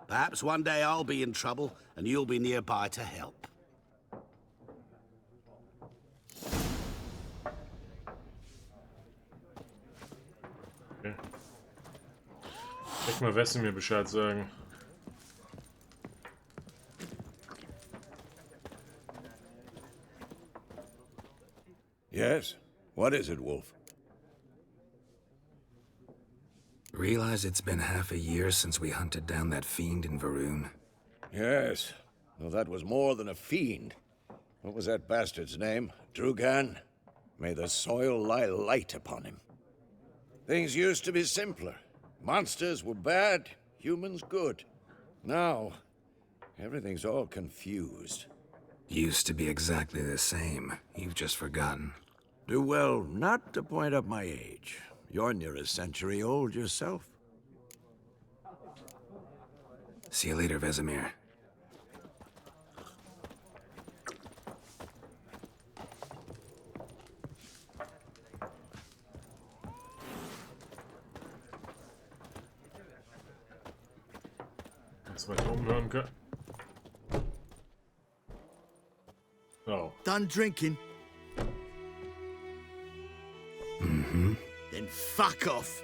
Perhaps one day I'll be in trouble and you'll be nearby to help. Okay. Vielleicht mal Wesemir Bescheid sagen. Yes? What is it, Wolf? Realize it's been half a year since we hunted down that fiend in Varun? Yes. Well, that was more than a fiend. What was that bastard's name? Drugan? May the soil lie light upon him. Things used to be simpler. Monsters were bad, humans good. Now, everything's all confused. Used to be exactly the same. You've just forgotten. Do well not to point up my age. You're near a century old yourself. See you later, Vesemir. Das weiter umhören können. Oh. Done drinking? Mm-hmm. Then fuck off.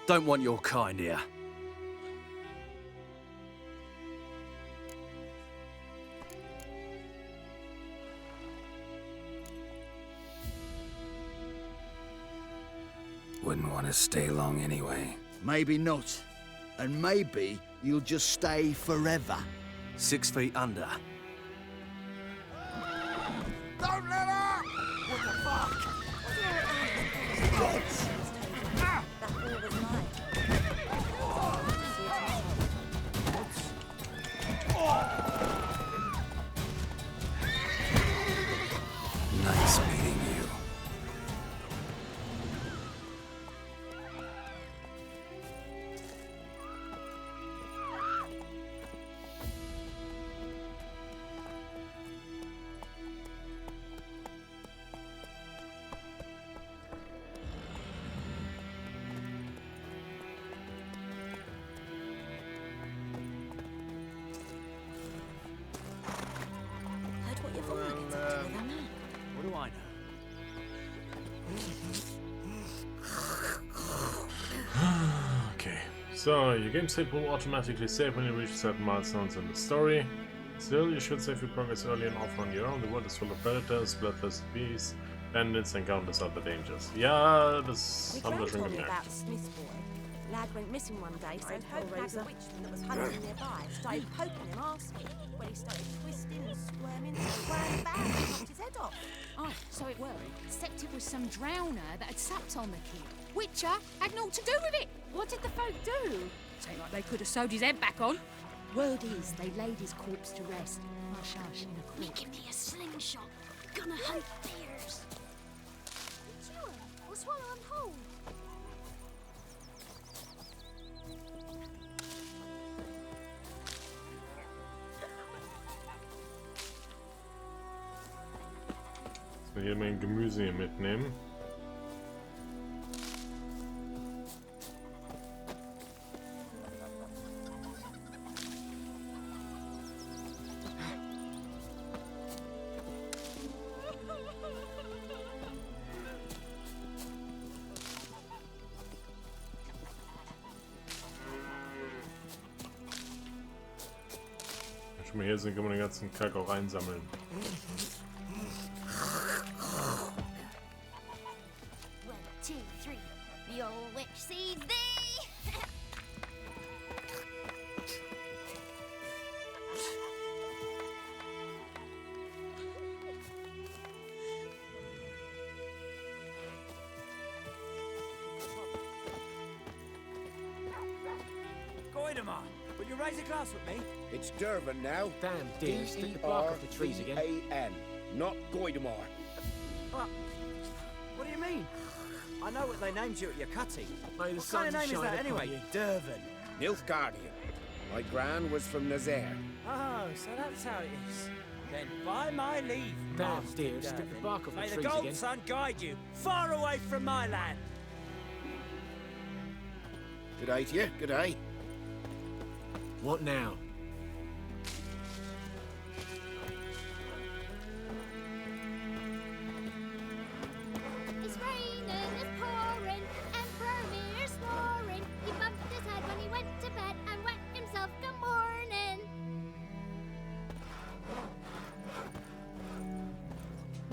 Don't want your kind here. Wouldn't want to stay long anyway. Maybe not. And maybe you'll just stay forever. 6 feet under. Don't let up! What the fuck? Nice meeting you. What do I know? Okay, so your game state will automatically save when you reach certain milestones in the story. Still, you should save your progress early and often on your own. The world is full of predators, bloodless beasts, bandits, and countless other dangers. Ja, das haben wir schon gemerkt. Lad went missing one day, so Hope had a witchman that was hunting nearby. Started poking him, asking. When he started twisting and squirming, ran back and knocked his head off. Oh, so it were. Except it was some drowner that had supped on the kid. Witcher had naught to do with it. What did the folk do? Seemed like they could have sewed his head back on. Word is, they laid his corpse to rest. Hush, hush, in a court. Make me a slingshot. Gonna hunt bears. Sure, we'll swallow them whole. So, hier mein Gemüse hier mitnehmen. Wenn wir schon mal hier sind, können wir den ganzen Kack auch einsammeln. 1, 2, 3. The old witch sees thee. Goidemar, will you raise a glass with me? It's Dervan now. Damn dear, stick the bark off the trees again. D-E-R-V-A-N, not Goidemar. What do you mean? I know what they named you at your cutting. May the What sun kind of name is shine that upon anyway? you. Dervan. Nilfgaardian. My gran was from Nazaire. Oh, so that's how it is. Then by my leave, Damn Master dear, stick the Dervan. bark off the May the trees gold again. sun guide you far away from my land. Good day to you, good day. What now? It's raining, it's pouring, and Vermeer's snoring. He bumped his head when he went to bed and wet himself good morning.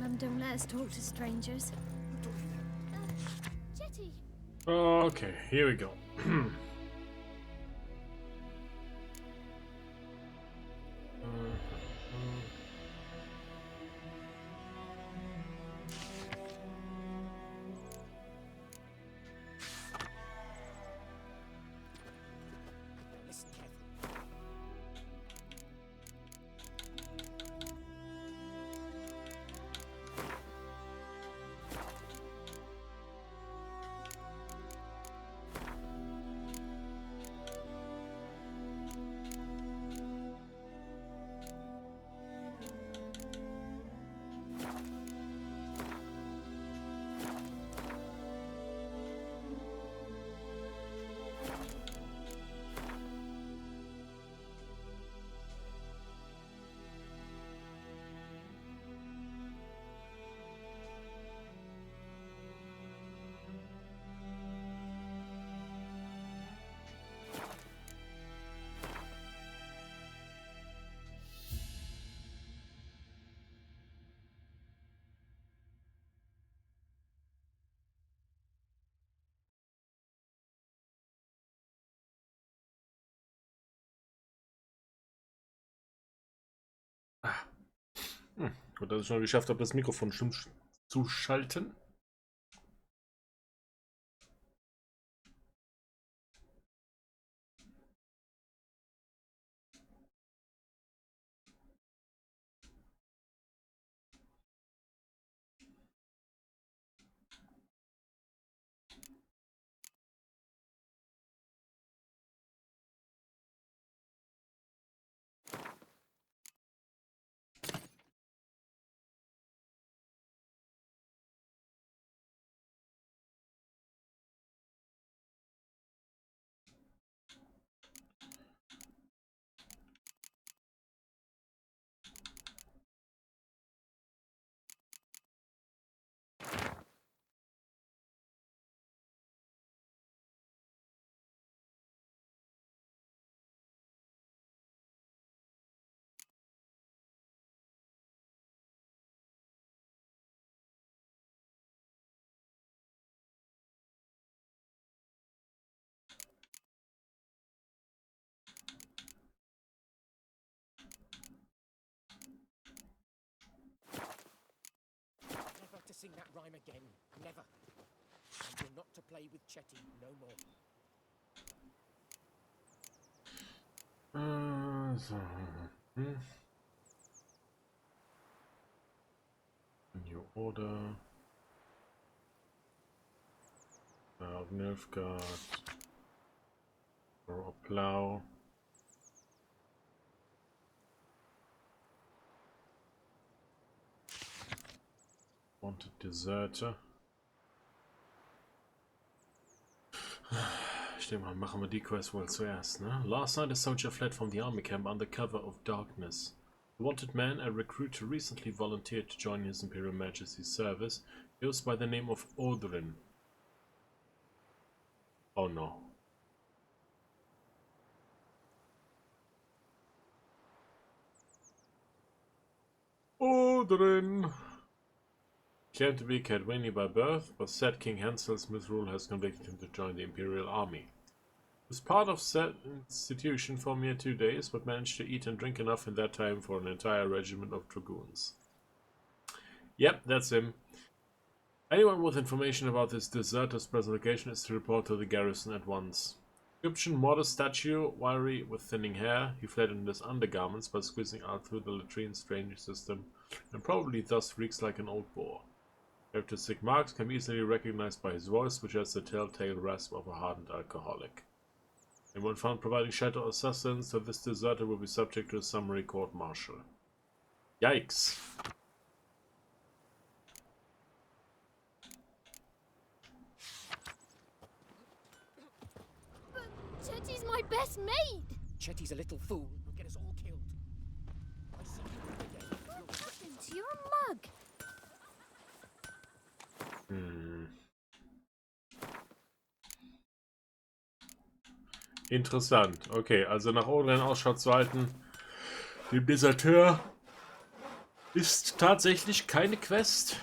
Mum, don't let us talk to strangers. Jetty. Okay, here we go. Gut, dass ich noch geschafft habe, das Mikrofon stumm zu schalten. Never to sing that rhyme again. Never. And you're not to play with Chetty no more. New order. Nilfgaard. Or a plow. Wanted deserter. Ich denke mal, machen wir die Quest wohl zuerst, ne? Last night a soldier fled from the army camp under cover of darkness. The wanted man, a recruit who recently volunteered to join His Imperial Majesty's service, goes by the name of Odrin. Oh no. Odrin! Claimed to be Cadwini by birth, but said King Hansel's misrule has convicted him to join the Imperial Army. He was part of said institution for mere 2 days, but managed to eat and drink enough in that time for an entire regiment of dragoons. Yep, that's him. Anyone with information about this deserter's present location is to report to the garrison at once. Egyptian modest statue, wiry with thinning hair, he fled in his undergarments by squeezing out through the latrine's drainage system, and probably thus reeks like an old boar. Characteristic marks can be easily recognized by his voice, which has the telltale rasp of a hardened alcoholic. Anyone found providing shelter or sustenance to this deserter will be subject to a summary court-martial. Yikes! But Chetty's my best mate! Chetty's a little fool. He'll get us all killed. I see you again. What happened to your mug? Interessant. Okay, also nach Odrin Ausschau zu halten, dem Deserteur, ist tatsächlich keine Quest.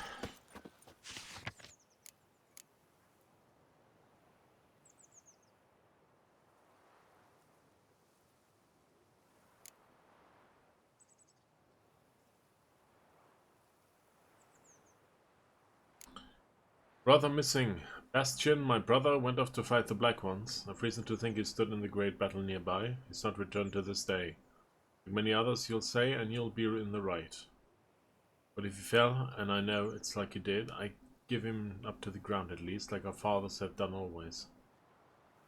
Brother missing. Bastion, my brother, went off to fight the Black Ones. I've reason to think he stood in the great battle nearby. He's not returned to this day. Like many others, you'll say, and you'll be in the right. But if he fell, and I know it's like he did, I give him up to the ground at least, like our fathers have done always.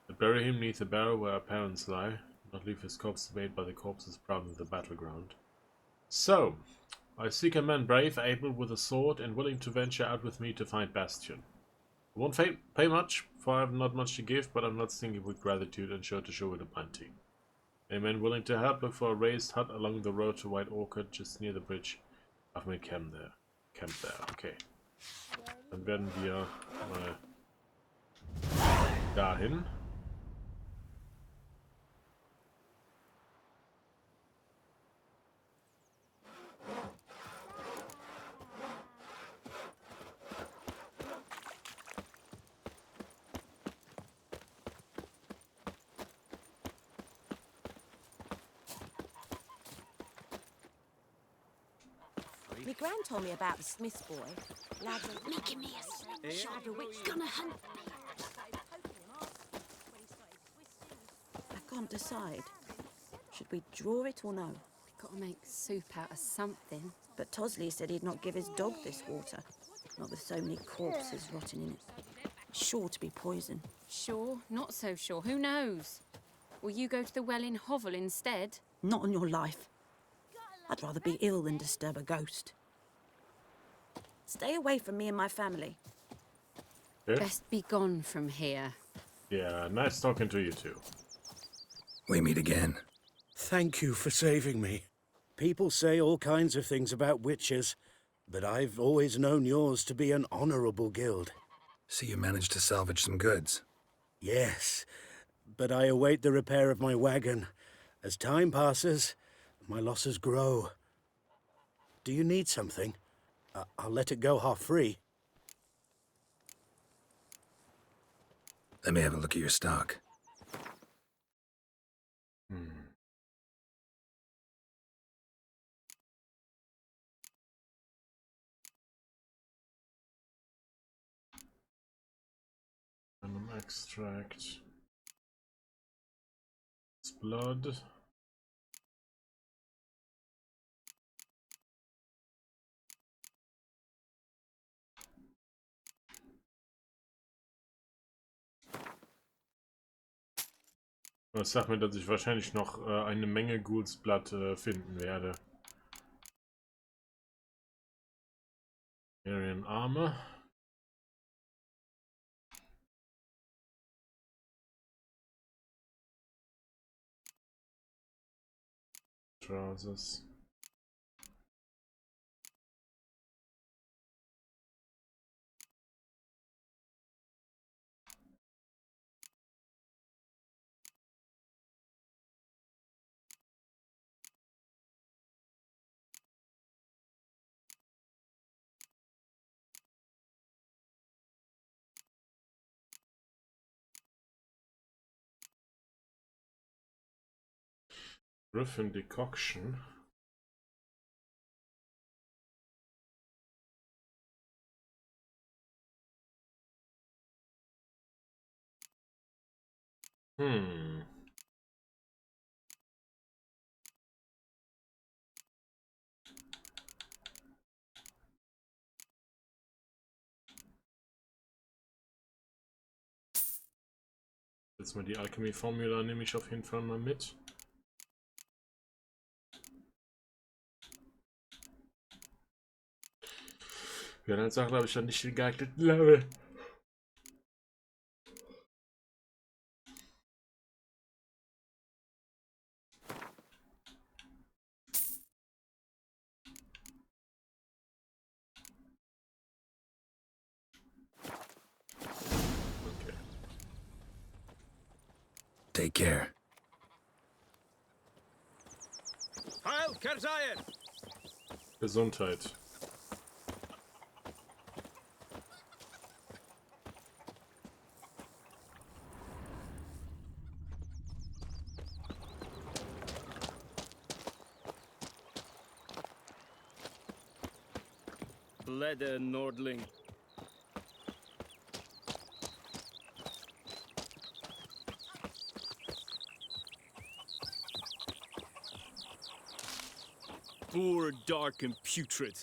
But bury him neath the barrow where our parents lie, not leave his corpse made by the corpses prowling the battleground. So, I seek a man brave, able with a sword, and willing to venture out with me to find Bastion. I won't pay much, for I have not much to give, but I'm not stingy with gratitude and sure to show it a plenty. A man willing to help, look for a raised hut along the road to White Orchard, just near the bridge. I've made camp there. Okay. Dann werden wir mal dahin. Gran told me about the Smith's boy. Lads are making me a shadow witch gonna hunt me. I can't decide. Should we draw it or no? We've got to make soup out of something. But Tosley said he'd not give his dog this water. Not with so many corpses rotting in it. Sure to be poison. Sure, not so sure. Who knows? Will you go to the well in Hovel instead? Not on your life. I'd rather be ill than disturb a ghost. Stay away from me and my family. Yeah. Best be gone from here. Yeah, nice talking to you too. We meet again. Thank you for saving me. People say all kinds of things about witches, but I've always known yours to be an honorable guild. So you managed to salvage some goods? Yes, but I await the repair of my wagon. As time passes, my losses grow. Do you need something? I'll let it go half-free. Let me have a look at your stock. Venom extract. It's blood. Das sagt mir, dass ich wahrscheinlich noch eine Menge Ghouls-Blatt finden werde. Arian Armor. Trousers. Griffin Decoction. Jetzt mal die Alchemy Formula nehme ich auf jeden Fall mal mit. Ja, dann sagt, glaube ich, dann nicht den geeigneten Level. Okay. Take care. Heil Kerzayen! Gesundheit. Leder Nordling. Poor, dark, and putrid.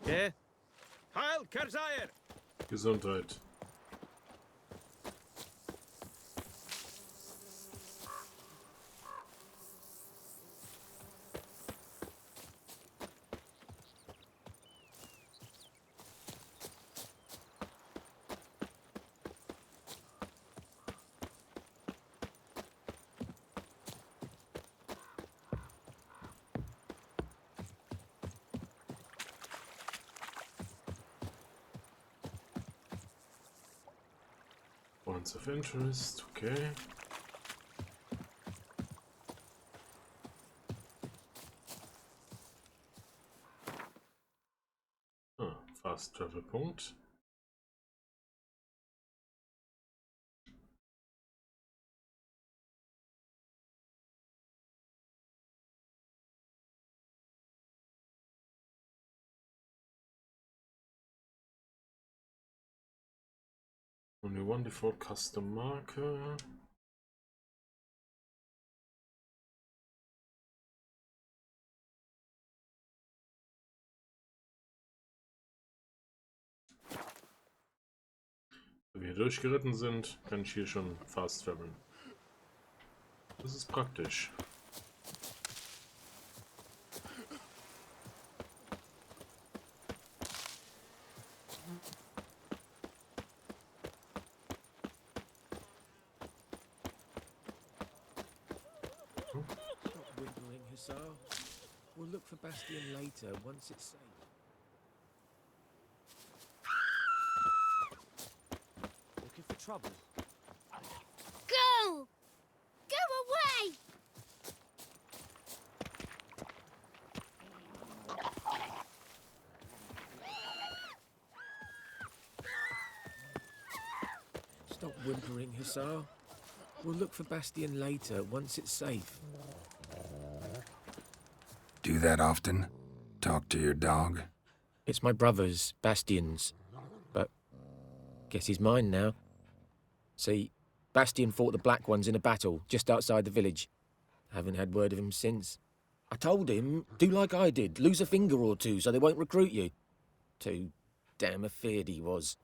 Yeah? Heil Kerzayen! Gesundheit. Points of interest, okay. Fast Travel Punkt. Only one default custom marker. Wenn wir durchgeritten sind, kann ich hier schon fast traveln. Das ist praktisch. Stop whimpering, Hussar. We'll look for Bastion later, once it's safe. Looking for trouble? Go! Go away! Stop whimpering, Hussar. We'll look for Bastion later, once it's safe. Do that often? Talk to your dog? It's my brother's, Bastion's. But guess he's mine now. See, Bastion fought the Black Ones in a battle just outside the village. Haven't had word of him since. I told him, do like I did, lose a finger or two so they won't recruit you. Too damn afeard he was.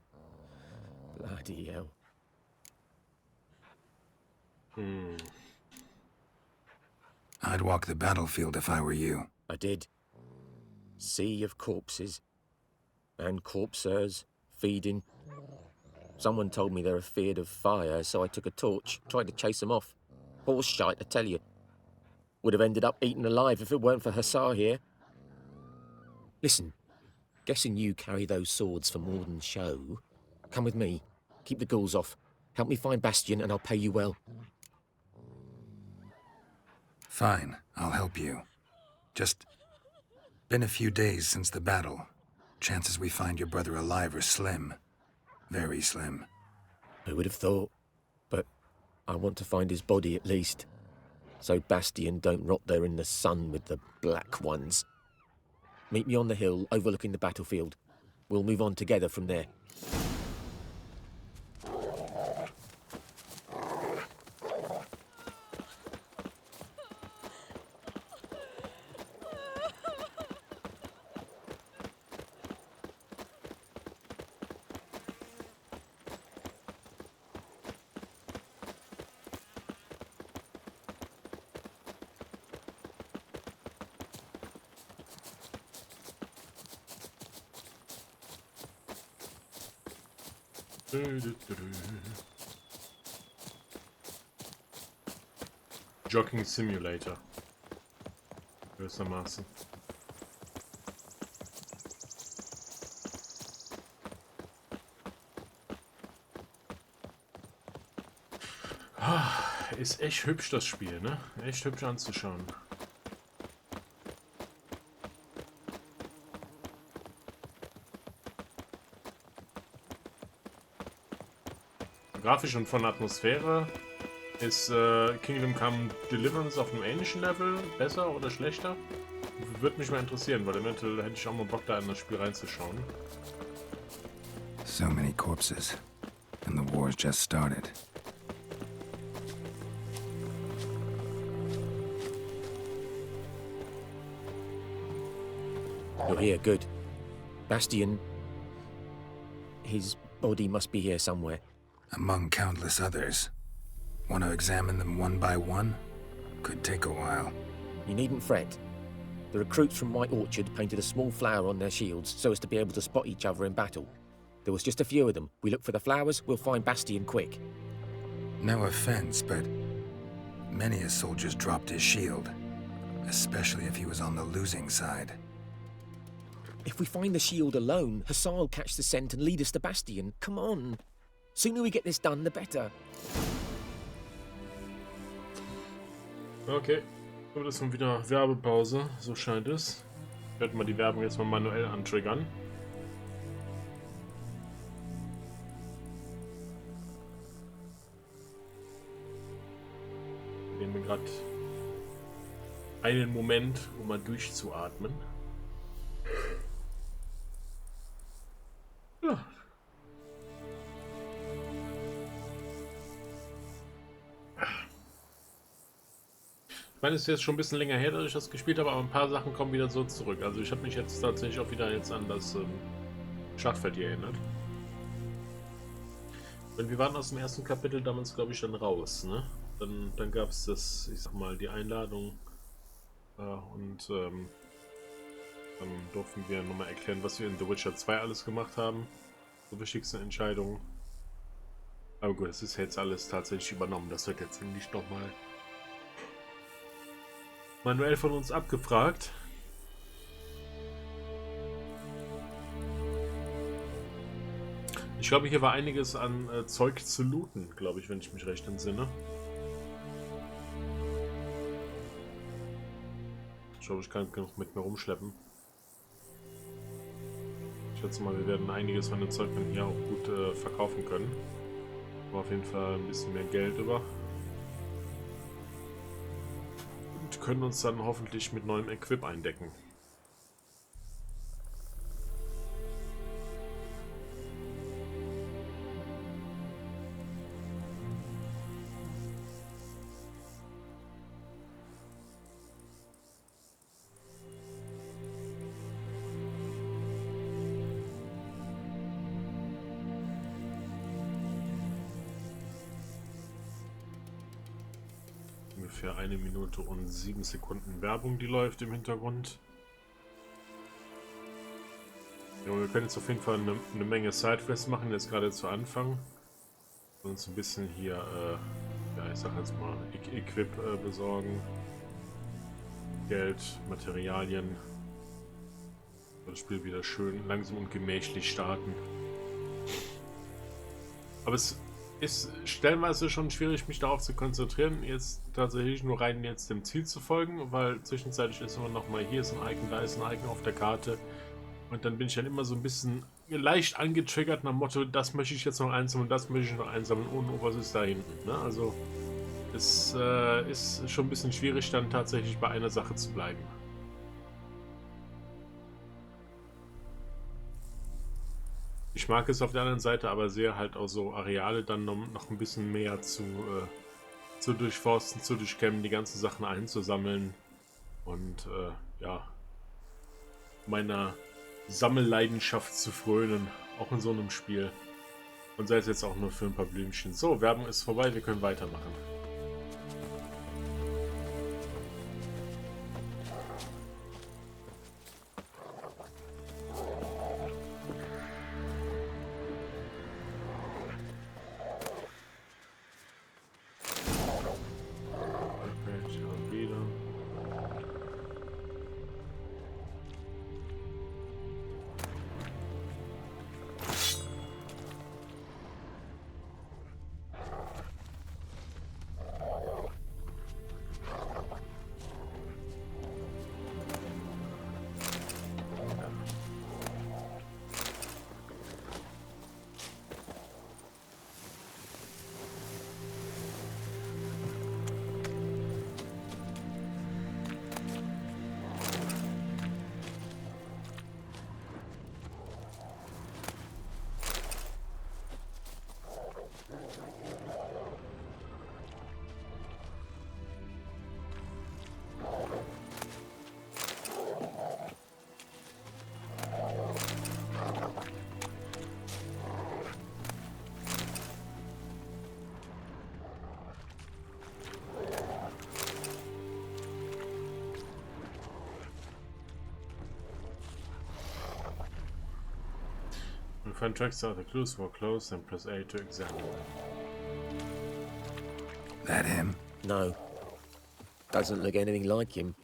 Bloody hell. I'd walk the battlefield if I were you. I did. Sea of corpses. And corpsers, feeding. Someone told me they're afeard of fire, so I took a torch, tried to chase them off. Horse shite, I tell you. Would have ended up eaten alive if it weren't for Hussar here. Listen, guessing you carry those swords for more than show. Come with me. Keep the ghouls off. Help me find Bastion and I'll pay you well. Fine, I'll help you. Just been a few days since the battle. Chances we find your brother alive are slim. Very slim. Who would have thought? But I want to find his body at least. So Bastion don't rot there in the sun with the Black Ones. Meet me on the hill overlooking the battlefield. We'll move on together from there. Jogging Simulator. Gewissermaßen. Ist echt hübsch, das Spiel, ne? Echt hübsch anzuschauen. Grafisch und von der Atmosphäre ist Kingdom Come Deliverance auf einem ähnlichen Level besser oder schlechter? Würde mich mal interessieren, weil eventuell hätte ich auch mal Bock, da in das Spiel reinzuschauen. So many corpses. And the war's just started. You're here, good. Bastion... His body must be here somewhere. Among countless others. Want to examine them one by one? Could take a while. You needn't fret. The recruits from White Orchard painted a small flower on their shields so as to be able to spot each other in battle. There was just a few of them. We look for the flowers, we'll find Bastion quick. No offense, but many a soldier's dropped his shield. Especially if he was on the losing side. If we find the shield alone, Hussar will catch the scent and lead us to Bastion. Come on. Sooner we get this done, the better. Okay, so, das ist wieder Werbepause, so scheint es. Ich werde mal die Werbung jetzt mal manuell antriggern. Ich nehme mir gerade einen Moment, um mal durchzuatmen. Ja. Ich meine, es ist jetzt schon ein bisschen länger her, dass ich das gespielt habe, aber ein paar Sachen kommen wieder so zurück. Also ich habe mich jetzt tatsächlich auch wieder jetzt an das Schlachtfeld hier erinnert. Und wir waren aus dem ersten Kapitel damals, glaube ich, dann raus, ne? Dann gab es das, ich sag mal, die Einladung und dann durften wir nochmal erklären, was wir in The Witcher 2 alles gemacht haben. Die wichtigsten Entscheidungen. Aber gut, das ist jetzt alles tatsächlich übernommen. Das wird jetzt nicht nochmal manuell von uns abgefragt. Ich glaube, hier war einiges an Zeug zu looten, glaube ich, wenn ich mich recht entsinne. Ich glaube, ich kann genug mit mir rumschleppen. Ich schätze mal, wir werden einiges von dem Zeug dann hier auch gut verkaufen können. Aber auf jeden Fall ein bisschen mehr Geld über. Und können uns dann hoffentlich mit neuem Equip eindecken. Ungefähr 1 Minute und 7 Sekunden Werbung, die läuft im Hintergrund. Ja, wir können jetzt auf jeden Fall eine Menge Sidequests machen, jetzt gerade zu Anfang. Und uns ein bisschen hier, ja, ich sag jetzt mal, Equip besorgen. Geld, Materialien. Das Spiel wieder schön langsam und gemächlich starten. Aber es ist stellenweise schon schwierig, mich darauf zu konzentrieren, jetzt tatsächlich nur rein jetzt dem Ziel zu folgen, weil zwischenzeitlich ist immer noch mal, hier ist ein Icon, da ist ein Icon auf der Karte und dann bin ich dann immer so ein bisschen leicht angetriggert nach dem Motto, das möchte ich jetzt noch einsammeln, das möchte ich noch einsammeln und was ist da hinten, ne? Also es ist schon ein bisschen schwierig dann tatsächlich bei einer Sache zu bleiben. Ich mag es auf der anderen Seite aber sehr, halt auch so Areale dann noch ein bisschen mehr zu durchforsten, zu durchkämmen, die ganzen Sachen einzusammeln und ja, meiner Sammelleidenschaft zu frönen, auch in so einem Spiel. Und sei es jetzt auch nur für ein paar Blümchen. So, Werbung ist vorbei, wir können weitermachen. When find tracks out the clues were close, then press A to examine. That him? No. Doesn't look anything like him.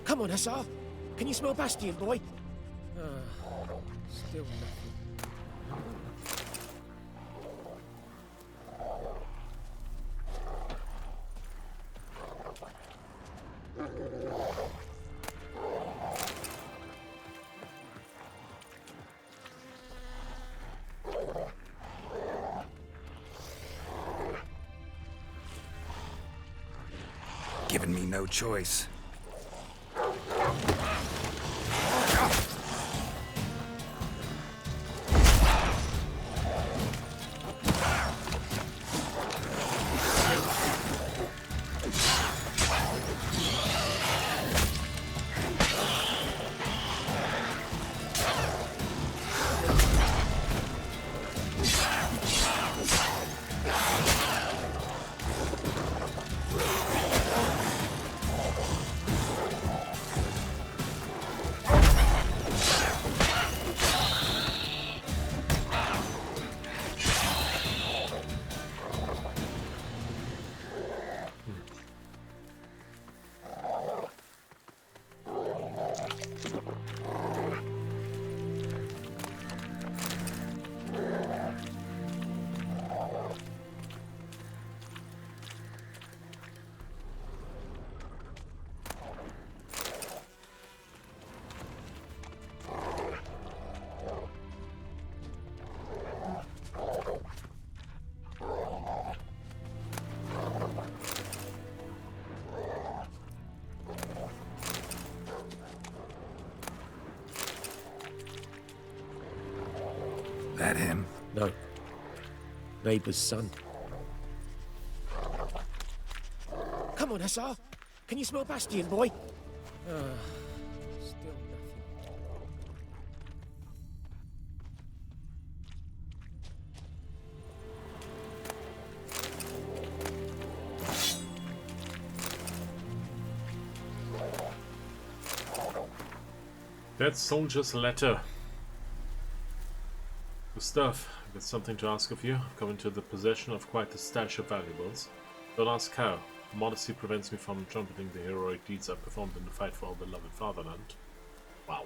Come on, Hussar! Can you smell Bastion, boy? Still nothing. Given me no choice. That him? No. Neighbour's son. Come on, Hussar. Can you smell Bastion, boy? Still nothing. That soldier's letter. Gustav, I've got something to ask of you. I've come into the possession of quite a stash of valuables. Don't ask how. Modesty prevents me from trumpeting the heroic deeds I performed in the fight for our beloved fatherland. Wow.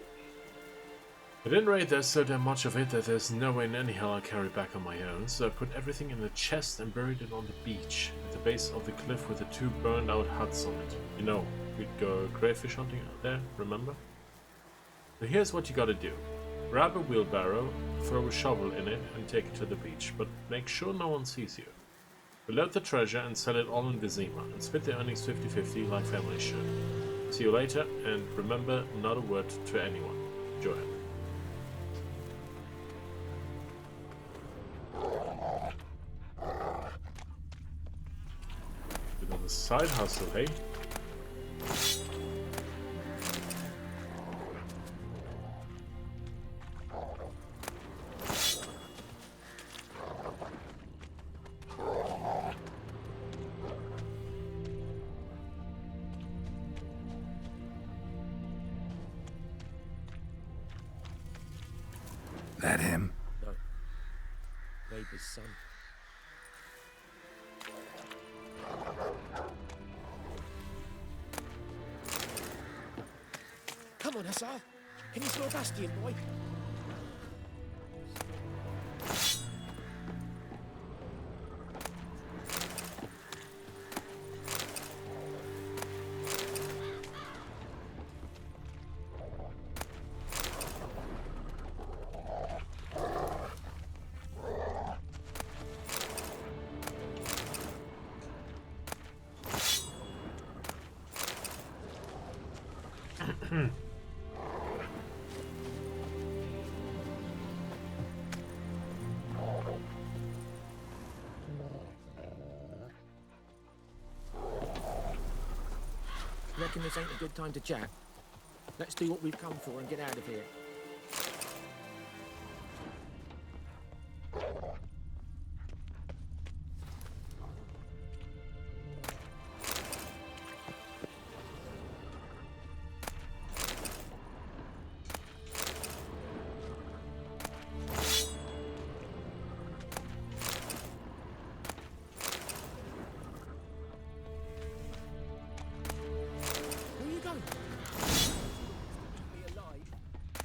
At any rate, there's so damn much of it that there's no way in any hell I'll carry back on my own, so I put everything in a chest and buried it on the beach, at the base of the cliff with the 2 burned out huts on it. You know, we'd go crayfish hunting out there, remember? So here's what you gotta do. Grab a wheelbarrow, throw a shovel in it, and take it to the beach, but make sure no one sees you. Reload the treasure and sell it all in Vizima, and split the earnings 50-50 like families should. See you later, and remember, not a word to anyone. Johan. Bit of a side hustle, hey? That him? No. Neighbour's son. Come on, Hussar. Can you smell Bastion, boy? Reckon this ain't a good time to chat? Let's do what we've come for and get out of here.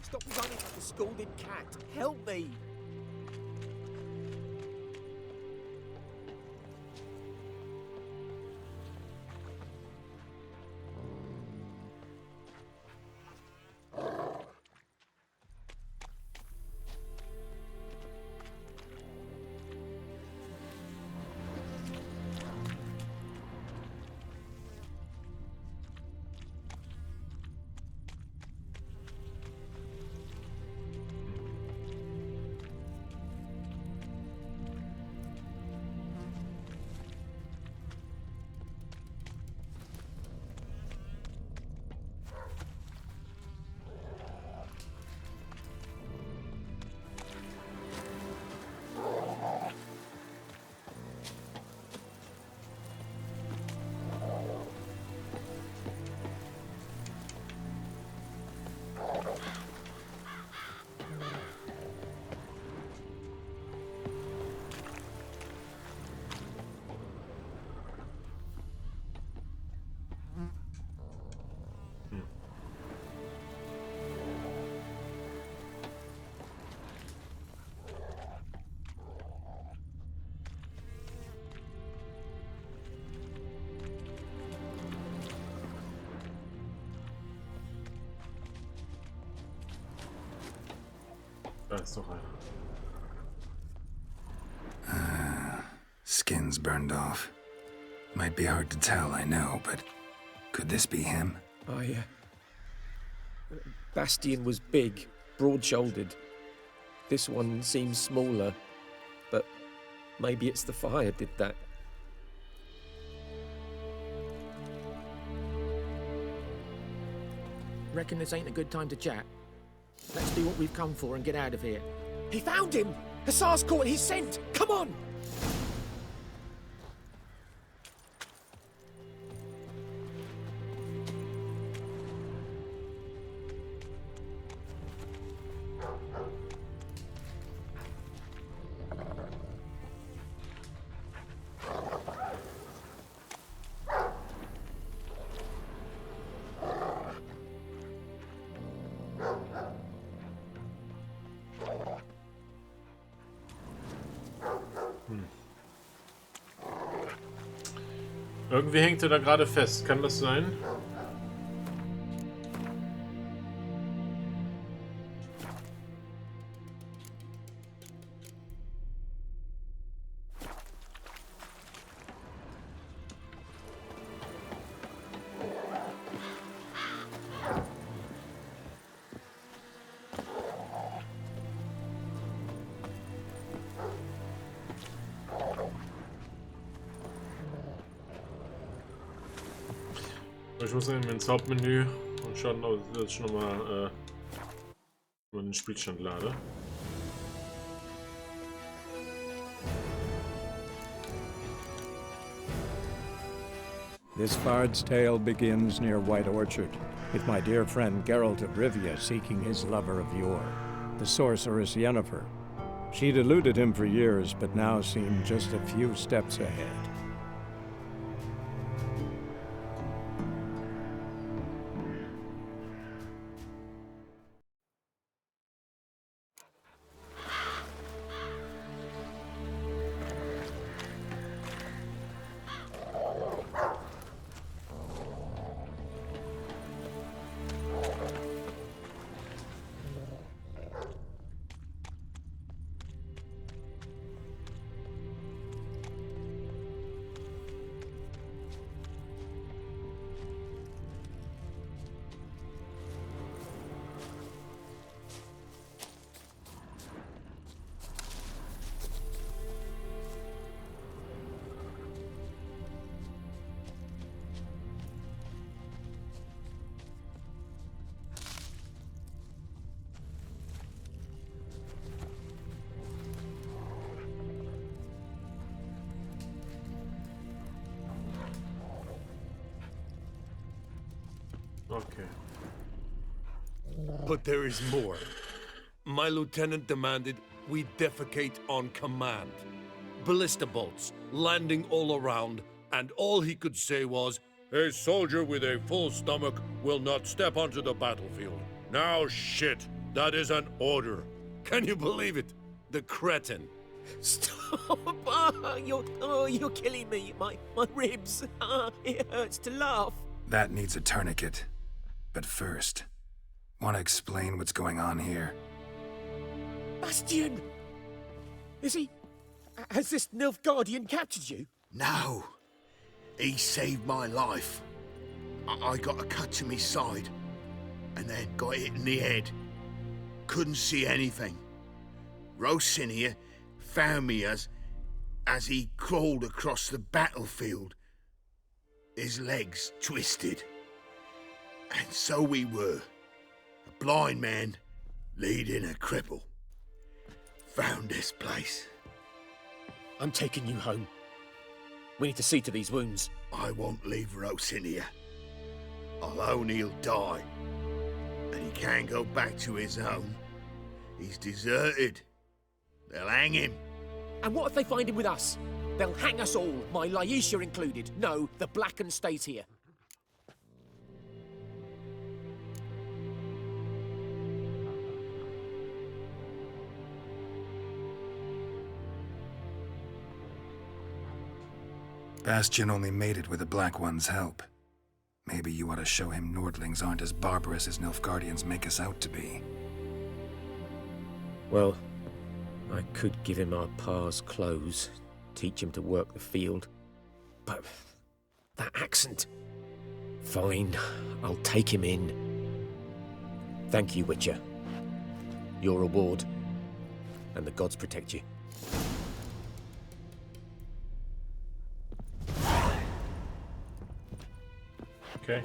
Stop running like a scalded cat. Help me! Da ist doch einer. Skin's burned off. Might be hard to tell, I know, but could this be him? Oh, yeah. Bastion was big, broad-shouldered. This one seems smaller, but maybe it's the fire did that. Reckon this ain't a good time to chat? Let's do what we've come for and get out of here. He found him! Hussar's caught his scent! Come on! Irgendwie hängt er da gerade fest. Kann das sein? Ich muss eben ins Hauptmenü und schauen, dass ich nochmal den Spielstand lade. This bard's tale begins near White Orchard, with my dear friend Geralt of Rivia seeking his lover of yore, the sorceress Yennefer. She'd eluded him for years, but now seemed just a few steps ahead. Okay. But there is more. My lieutenant demanded we defecate on command. Ballista bolts landing all around, and all he could say was, "A soldier with a full stomach will not step onto the battlefield." Now shit, that is an order. Can you believe it? The cretin. Stop! You're killing me. My ribs. It hurts to laugh. That needs a tourniquet. But first, want to explain what's going on here? Bastian! Has this Nilfgaardian captured you? No. He saved my life. I got a cut to my side, and then got hit in the head. Couldn't see anything. Rosinia found me as he crawled across the battlefield. His legs twisted. And so we were. A blind man leading a cripple. Found this place. I'm taking you home. We need to see to these wounds. I won't leave Rosinia. Alone he'll die. And he can't go back to his home. He's deserted. They'll hang him. And what if they find him with us? They'll hang us all, my Laisha included. No, the Blacken stays here. Bastian only made it with the Black One's help. Maybe you ought to show him Nordlings aren't as barbarous as Nilfgaardians make us out to be. Well, I could give him our pa's clothes, teach him to work the field. But that accent... Fine, I'll take him in. Thank you, Witcher. Your reward. and the gods protect you. Okay.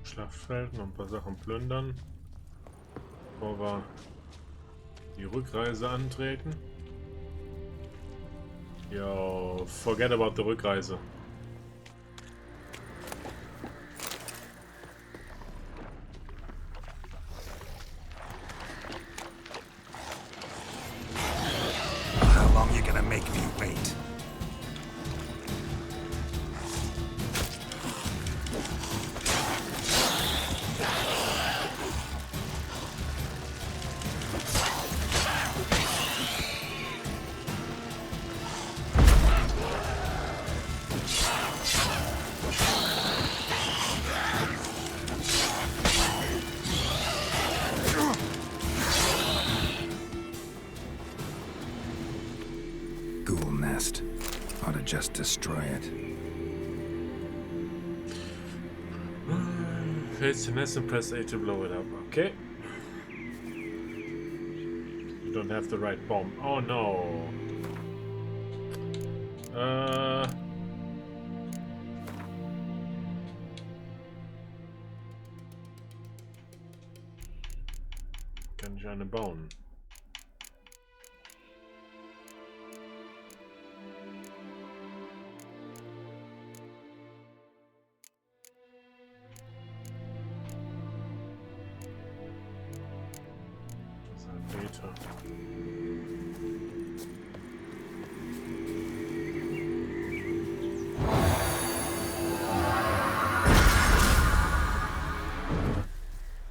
Schlachtfeld, noch ein paar Sachen plündern, bevor wir die Rückreise antreten. Yo, forget about the Rückreise. How long you gonna make me wait? Ghoul nest. Ought to just destroy it. Face the nest and press A to blow it up. Okay. You don't have the right bomb. Oh no. Kann ich eine bauen? Beta.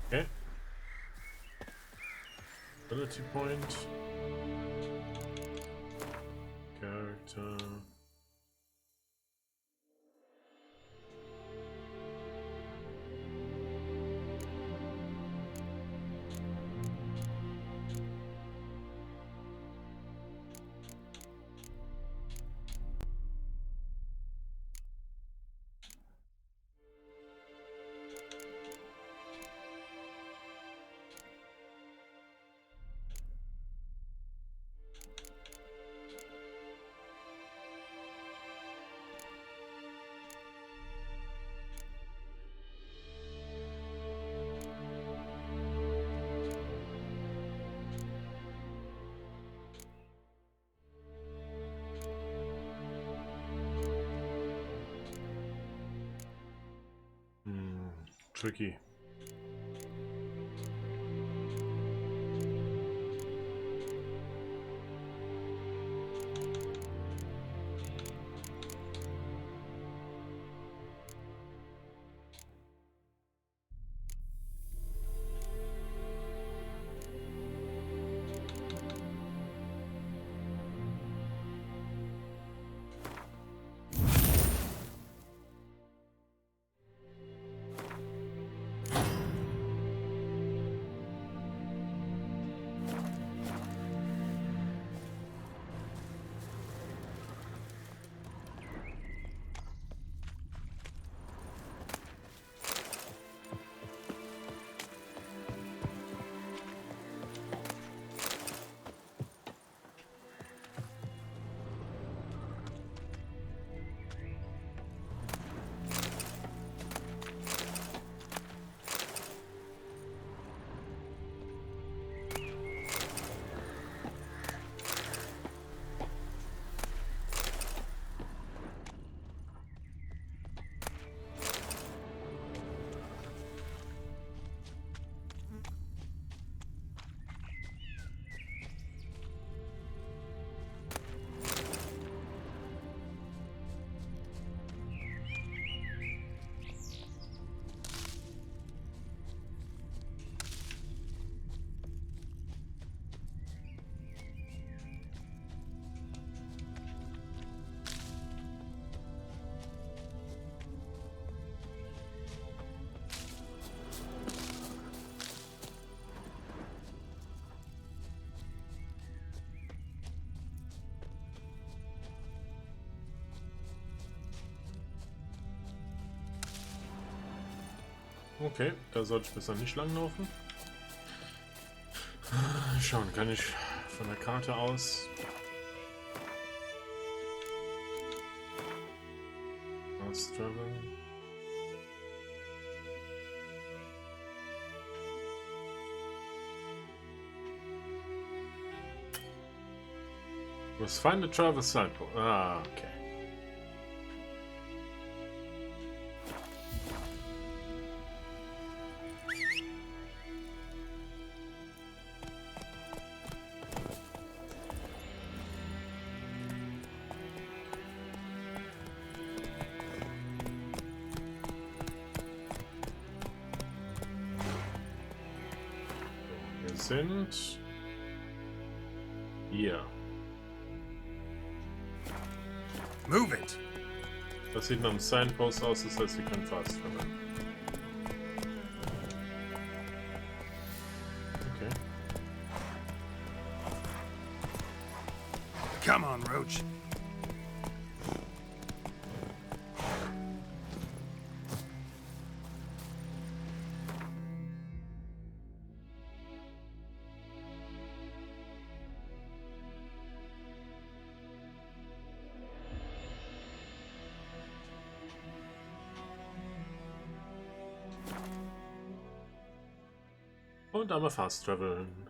Okay. Ability point. Character. Tricky. Okay, da sollte ich besser nicht langlaufen. Schauen, kann ich von der Karte aus... Fast Travel. Must find a travel signpost. Ah, okay. Wir sind hier. Move it! Das sieht nach einem Signpost aus, das heißt, wir können fast verwenden. Okay. Come on, Roach. Und einmal fast traveln.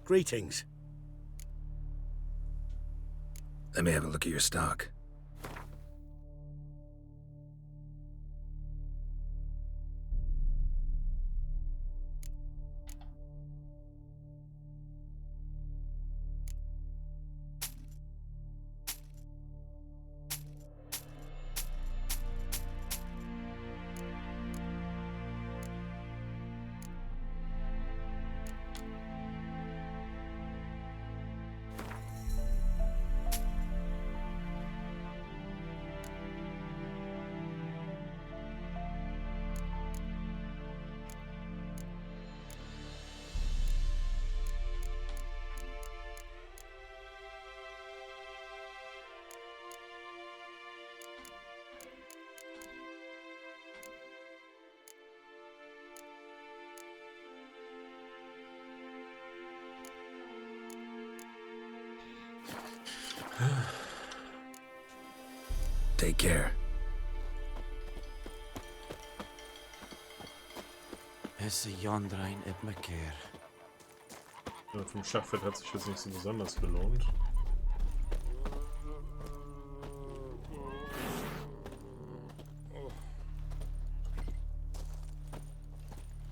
Greetings. Let me have a look at your stock. Take care. Es Jondrain et Maker. Ja, vom Schachfeld hat sich jetzt nicht so besonders gelohnt.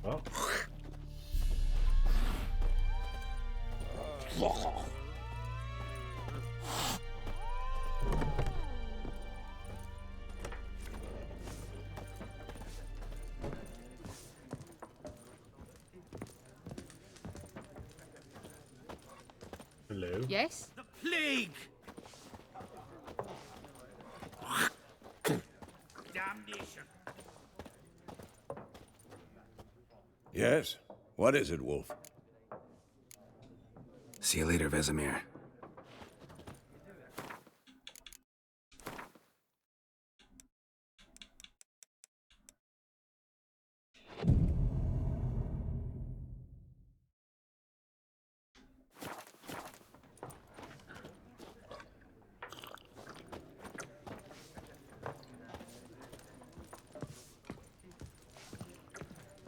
Ja. Hello. Yes? The plague! Damnation. Yes? What is it, Wolf? See you later, Vesemir.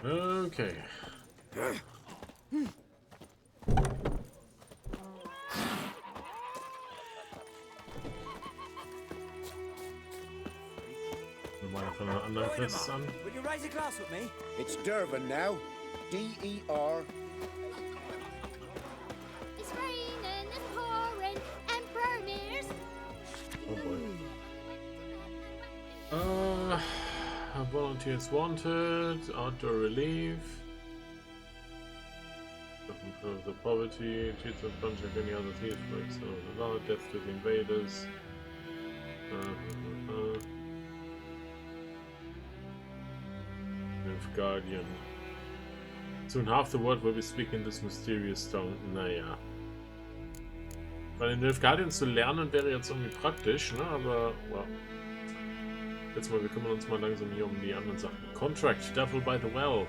Okay. Mal von einer anderen Quest an. Will you raise a glass with me? It's Durban now. D-E-R. It's raining and pouring and Vermeers. Oh boy. Volunteers wanted. Outdoor relief. Improve the poverty. Teach a bunch of any other thieves for example. Death to the invaders. Nymph Guardian. Soon half the world will be speaking this mysterious tongue. Naja. Bei den Nilfgaardiern zu lernen wäre jetzt irgendwie praktisch, ne? Aber, well. Jetzt mal, wir kümmern uns mal langsam hier um die anderen Sachen. Contract, Devil by the Well.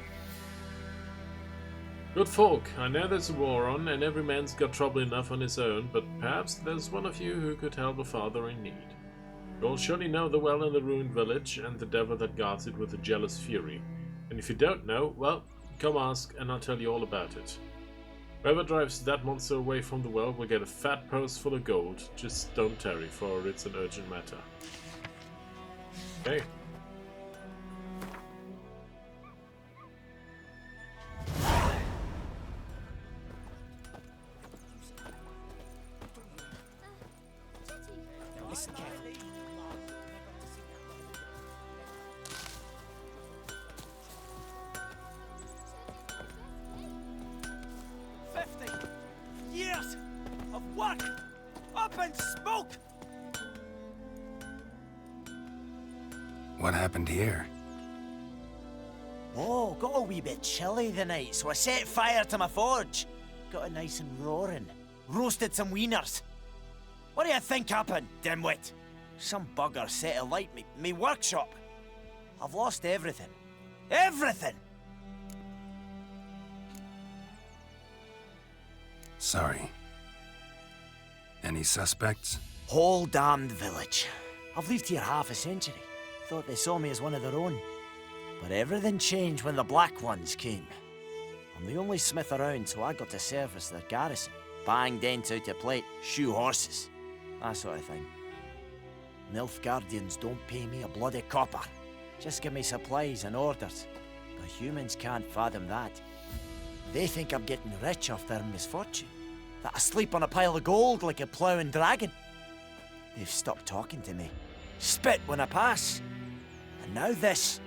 Good folk, I know there's a war on, and every man's got trouble enough on his own, but perhaps there's one of you who could help a father in need. You'll surely know the well in the ruined village, and the devil that guards it with a jealous fury. And if you don't know, well, come ask, and I'll tell you all about it. Whoever drives that monster away from the well will get a fat purse full of gold. Just don't tarry, for it's an urgent matter. Okay. Listen carefully. Years of work up in smoke. What happened here? Oh, got a wee bit chilly the night, so I set fire to my forge. Got it nice and roaring. Roasted some wieners. What do you think happened, dimwit? Some bugger set alight me workshop. I've lost everything. Everything! Sorry. Any suspects? Whole damned village. I've lived here half a century. Thought they saw me as one of their own. But everything changed when the Black Ones came. I'm the only smith around, so I got to service their garrison. Bang dents out of plate, shoe horses. That sort of thing. Nilfgaardians don't pay me a bloody copper. Just give me supplies and orders. But humans can't fathom that. They think I'm getting rich off their misfortune. That I sleep on a pile of gold like a ploughing dragon. They've stopped talking to me. Spit when I pass. And now this.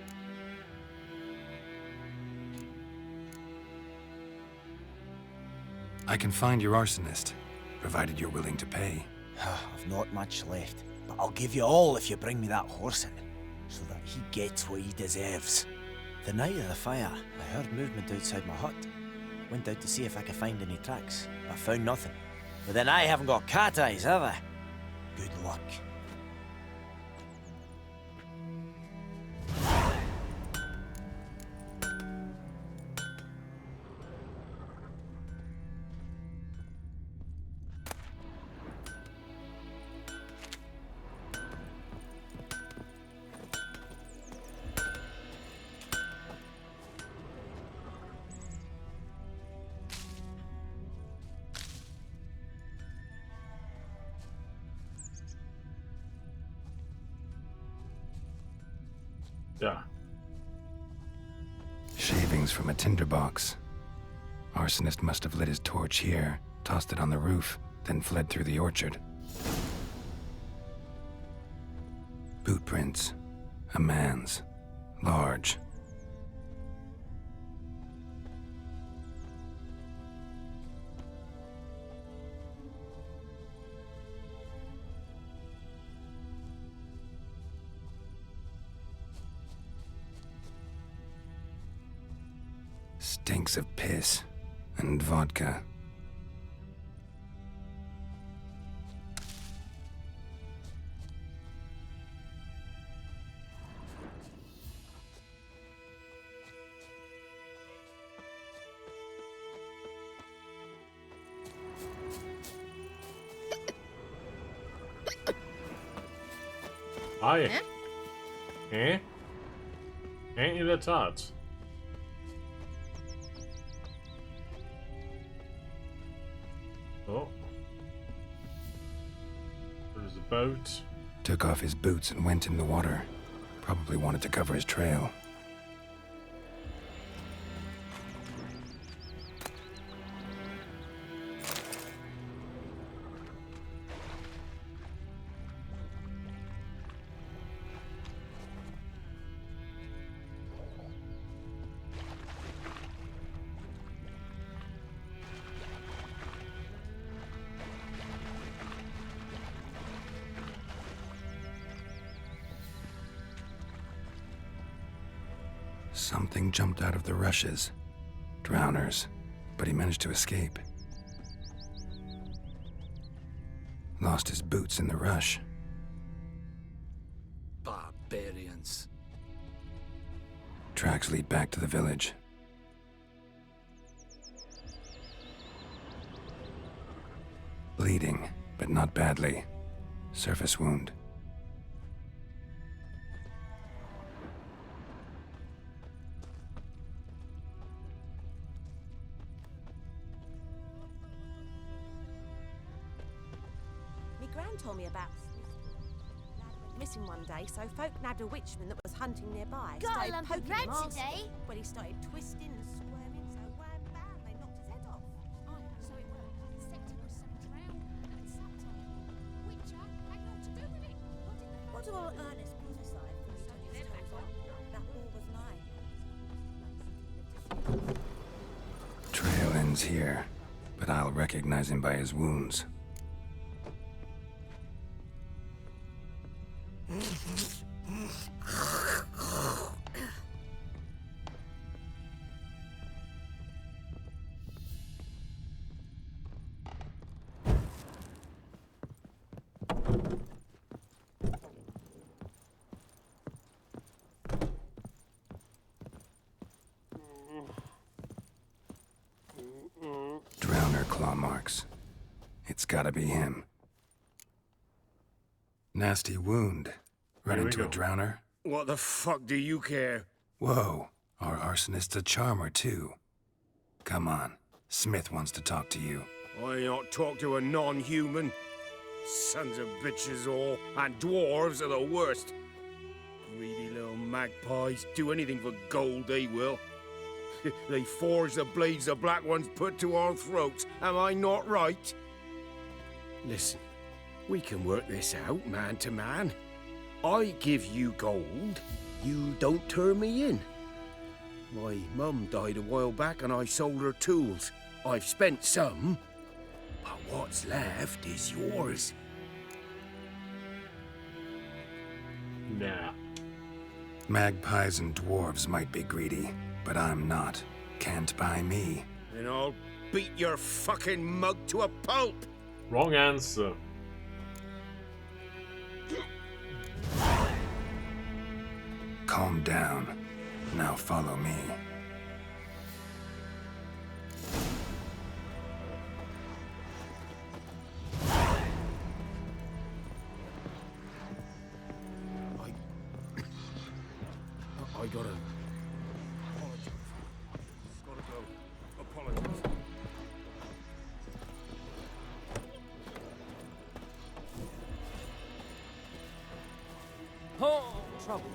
I can find your arsonist, provided you're willing to pay. I've not much left, but I'll give you all if you bring me that horse in, so that he gets what he deserves. The night of the fire, I heard movement outside my hut. Went out to see if I could find any tracks. I found nothing. But then I haven't got cat eyes, have I? Good luck. Yeah. Shavings from a tinderbox. Arsonist must have lit his torch here, tossed it on the roof, then fled through the orchard. Boot prints. A man's. Large. Stinks of piss and vodka. Hi. In der Tat. Oh. There's a boat. Took off his boots and went in the water. Probably wanted to cover his trail. Something jumped out of the rushes. Drowners, but he managed to escape. Lost his boots in the rush. Barbarians. Tracks lead back to the village. Bleeding, but not badly. Surface wound. Me gran told me about lad went missing one day, so folk nabbed a witchman that was hunting nearby. Got a Started lump of poking bread him arse. today. Well, he started twisting and squirming, so wham bam, they knocked his head off. So it was. Except it was some drowner that had sapped on the key. Witcher had naught to do with it. What do all Ernest prophesied when he turned his toes on? That all was lying. Trail ends here, but I'll recognize him by his wounds. Drowner claw marks. It's gotta be him. Nasty wound. Run Here we into a go. drowner? What the fuck do you care? Whoa, our arsonist's a charmer too. Come on, Smith wants to talk to you. I not talk to a non-human. Sons of bitches all, and dwarves are the worst. Greedy little magpies, do anything for gold, they will. They forge the blades the black ones put to our throats, am I not right? Listen, we can work this out man to man. I give you gold, you don't turn me in. My mum died a while back and I sold her tools. I've spent some, but what's left is yours. Nah. Magpies and dwarves might be greedy, but I'm not. Can't buy me. Then I'll beat your fucking mug to a pulp. Wrong answer. Calm down. Now follow me. I gotta... Apologize. Gotta go. Apologize. Oh, trouble.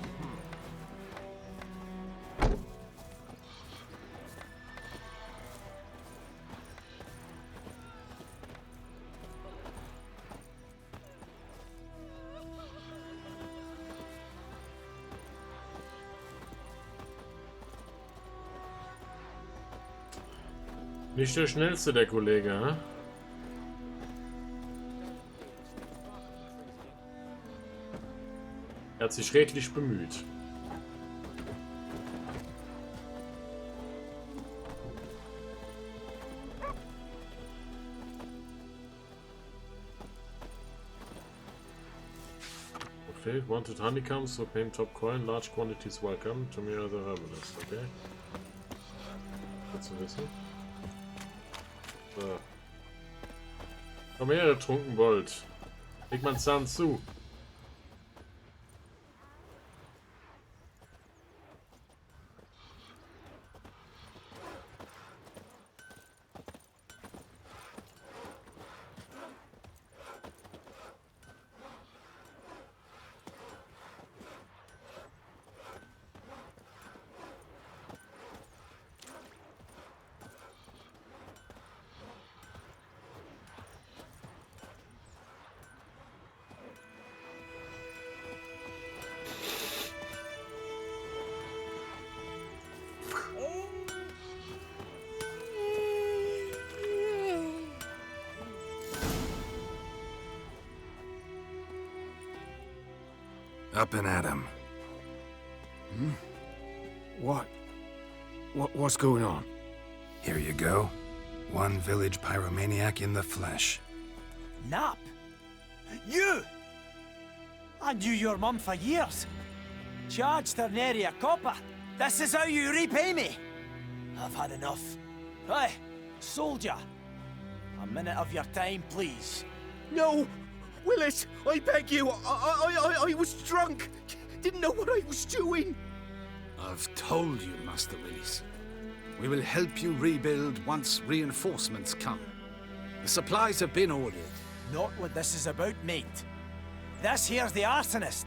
Nicht der schnellste, der Kollege, hä? Er hat sich redlich bemüht. Okay, wanted honeycombs, so paying top coin, large quantities welcome to me other herbalist, okay? Gut zu wissen. So. Komm her, ihr Trunkenbold. Leg mal einen Zahn zu. Up and at him. What's going on? Here you go. One village pyromaniac in the flesh. Nap? You? I knew your mum for years. Charged her nary a copper. This is how you repay me. I've had enough. Hey, soldier. A minute of your time, please. No! Willis, I beg you. I was drunk. Didn't know what I was doing. I've told you, Master Willis. We will help you rebuild once reinforcements come. The supplies have been ordered. Not what this is about, mate. This here's the arsonist.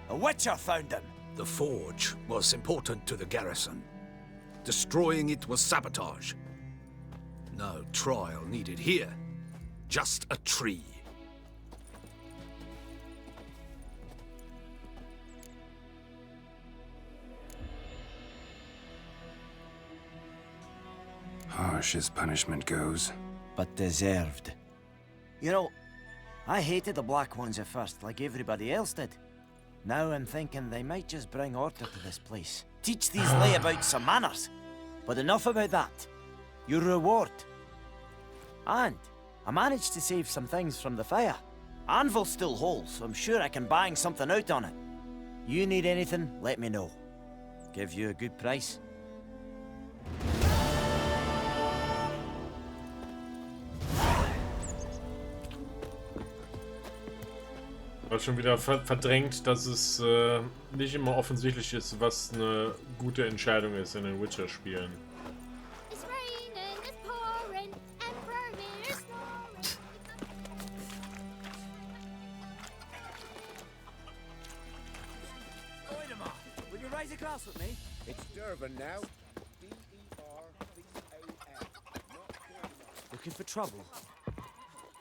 A witcher found him. The forge was important to the garrison. Destroying it was sabotage. No trial needed here. Just a tree. Harsh as punishment goes. But deserved. You know, I hated the Black Ones at first, like everybody else did. Now I'm thinking they might just bring order to this place. Teach these layabouts some manners. But enough about that. Your reward. And I managed to save some things from the fire. Anvil's still whole, so I'm sure I can bang something out on it. You need anything, let me know. Give you a good price. Weil schon wieder verdrängt, dass es nicht immer offensichtlich ist, was eine gute Entscheidung ist in den Witcher-Spielen. Will you raise a glass with me? It's Dervin now. D-E-R-V-A-N. Looking for trouble?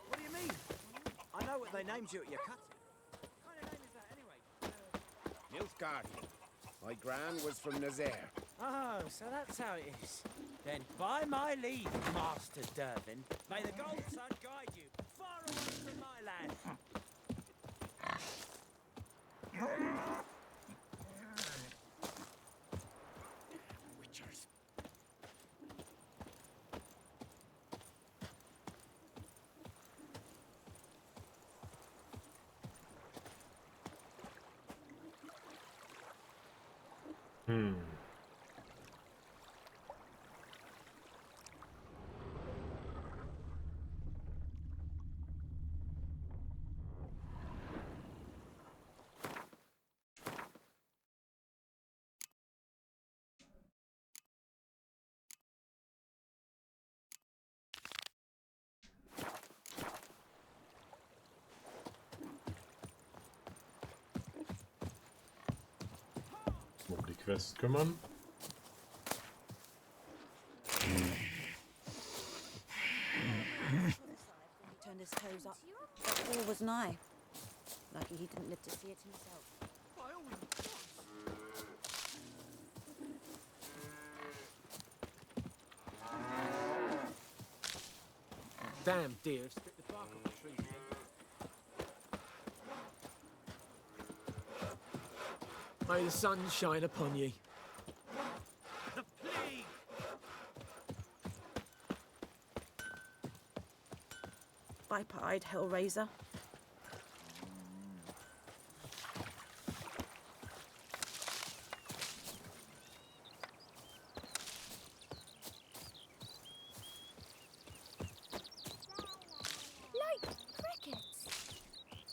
What do you mean? I know what they named you at your cut. What kind of name is that anyway? Nilfgaardi. My gran was from Nazaire. Oh, so that's how it is. Then by my leave, Master Dervin, may the Gold Sun guide you far away from my land. Witchers. Um die Quest kümmern. Turned his toes up. That wall was nigh. Lucky he didn't live to see it himself. Damn deer, stripped the bark off the trees again. May the sun shine upon ye. The plague! Viper-eyed Hellraiser. Like crickets.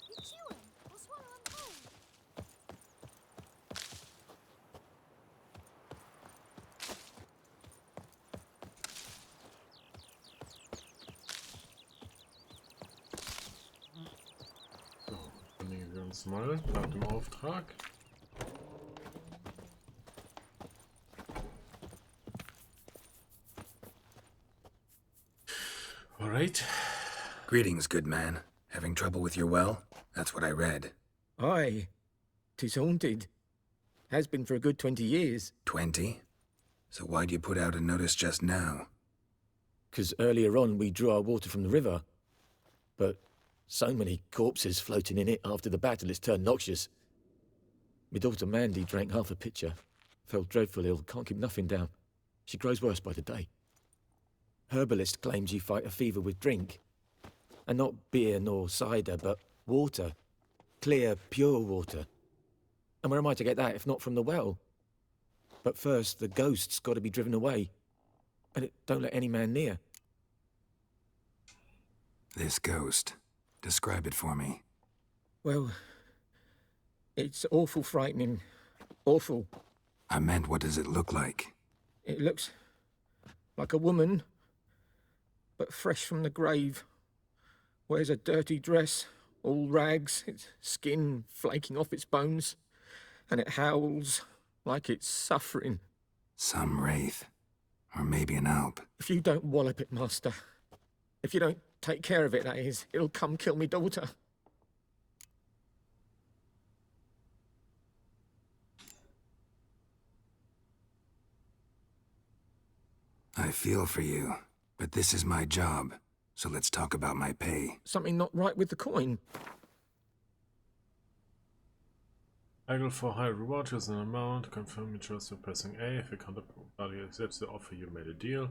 You chew 'em or swallow 'em whole. So, erledigen wir uns mal nach dem Auftrag. All right. Greetings, good man. Having trouble with your well? That's what I read. Aye. 'Tis haunted. Has been for a good 20 years. 20? So why'd you put out a notice just now? 'Cause earlier on we drew our water from the river. But so many corpses floating in it after the battle it's turned noxious. My daughter Mandy drank half a pitcher. Fell dreadful ill, can't keep nothing down. She grows worse by the day. herbalist claims you fight a fever with drink. And not beer nor cider, but water. Clear, pure water. And where am I to get that if not from the well? But first, the ghost's got to be driven away. And it don't let any man near. This ghost. Describe it for me. Well, it's awful frightening. Awful. I meant, what does it look like? It looks like a woman, but fresh from the grave. Wears a dirty dress, all rags, its skin flaking off its bones, and it howls like it's suffering. Some wraith. Or maybe an alp. If you don't wallop it, Master, if you don't take care of it, that is, it'll come kill me daughter. I feel for you, but this is my job, so let's talk about my pay. Something not right with the coin. Angle for high reward, choose an amount, confirm you trust by pressing A. If your counterparty accepts the offer, you made a deal.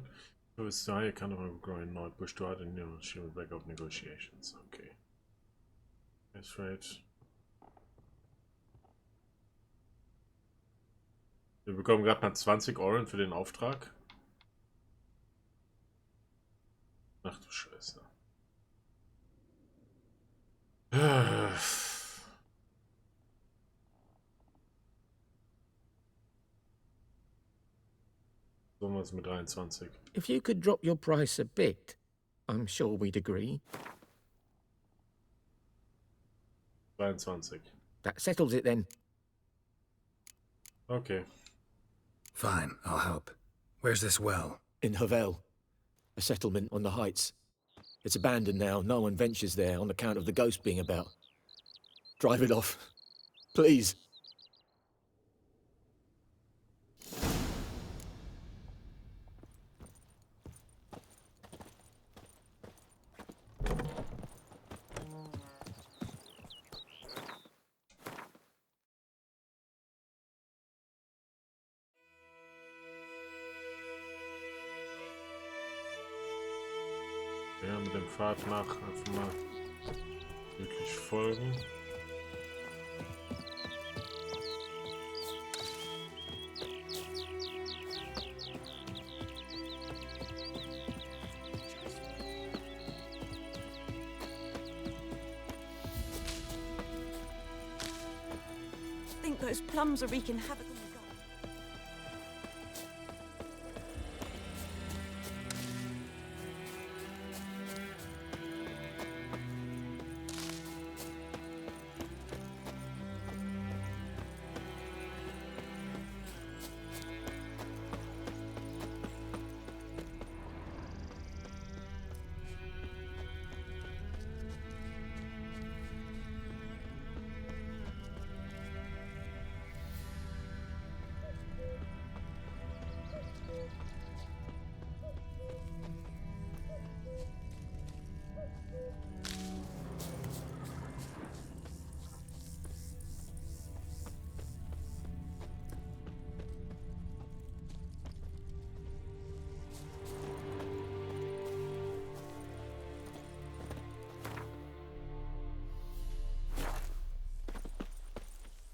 If it's the higher counterparty growing now, push to hard and she will back up negotiations. Okay. That's right. Wir bekommen gerade mal 20 Oren für den Auftrag. Ach du Scheiße. So was mit 23. If you could drop your price a bit, I'm sure we'd agree. 22. That settles it then. Okay. Fine, I'll help. Where's this well? In Havel. A settlement on the heights. It's abandoned now. No one ventures there on account of the ghost being about. Drive it off. Please. Ja, mit dem Pfad nach einfach mal wirklich folgen. I think those plums are wreaking havoc on the garden.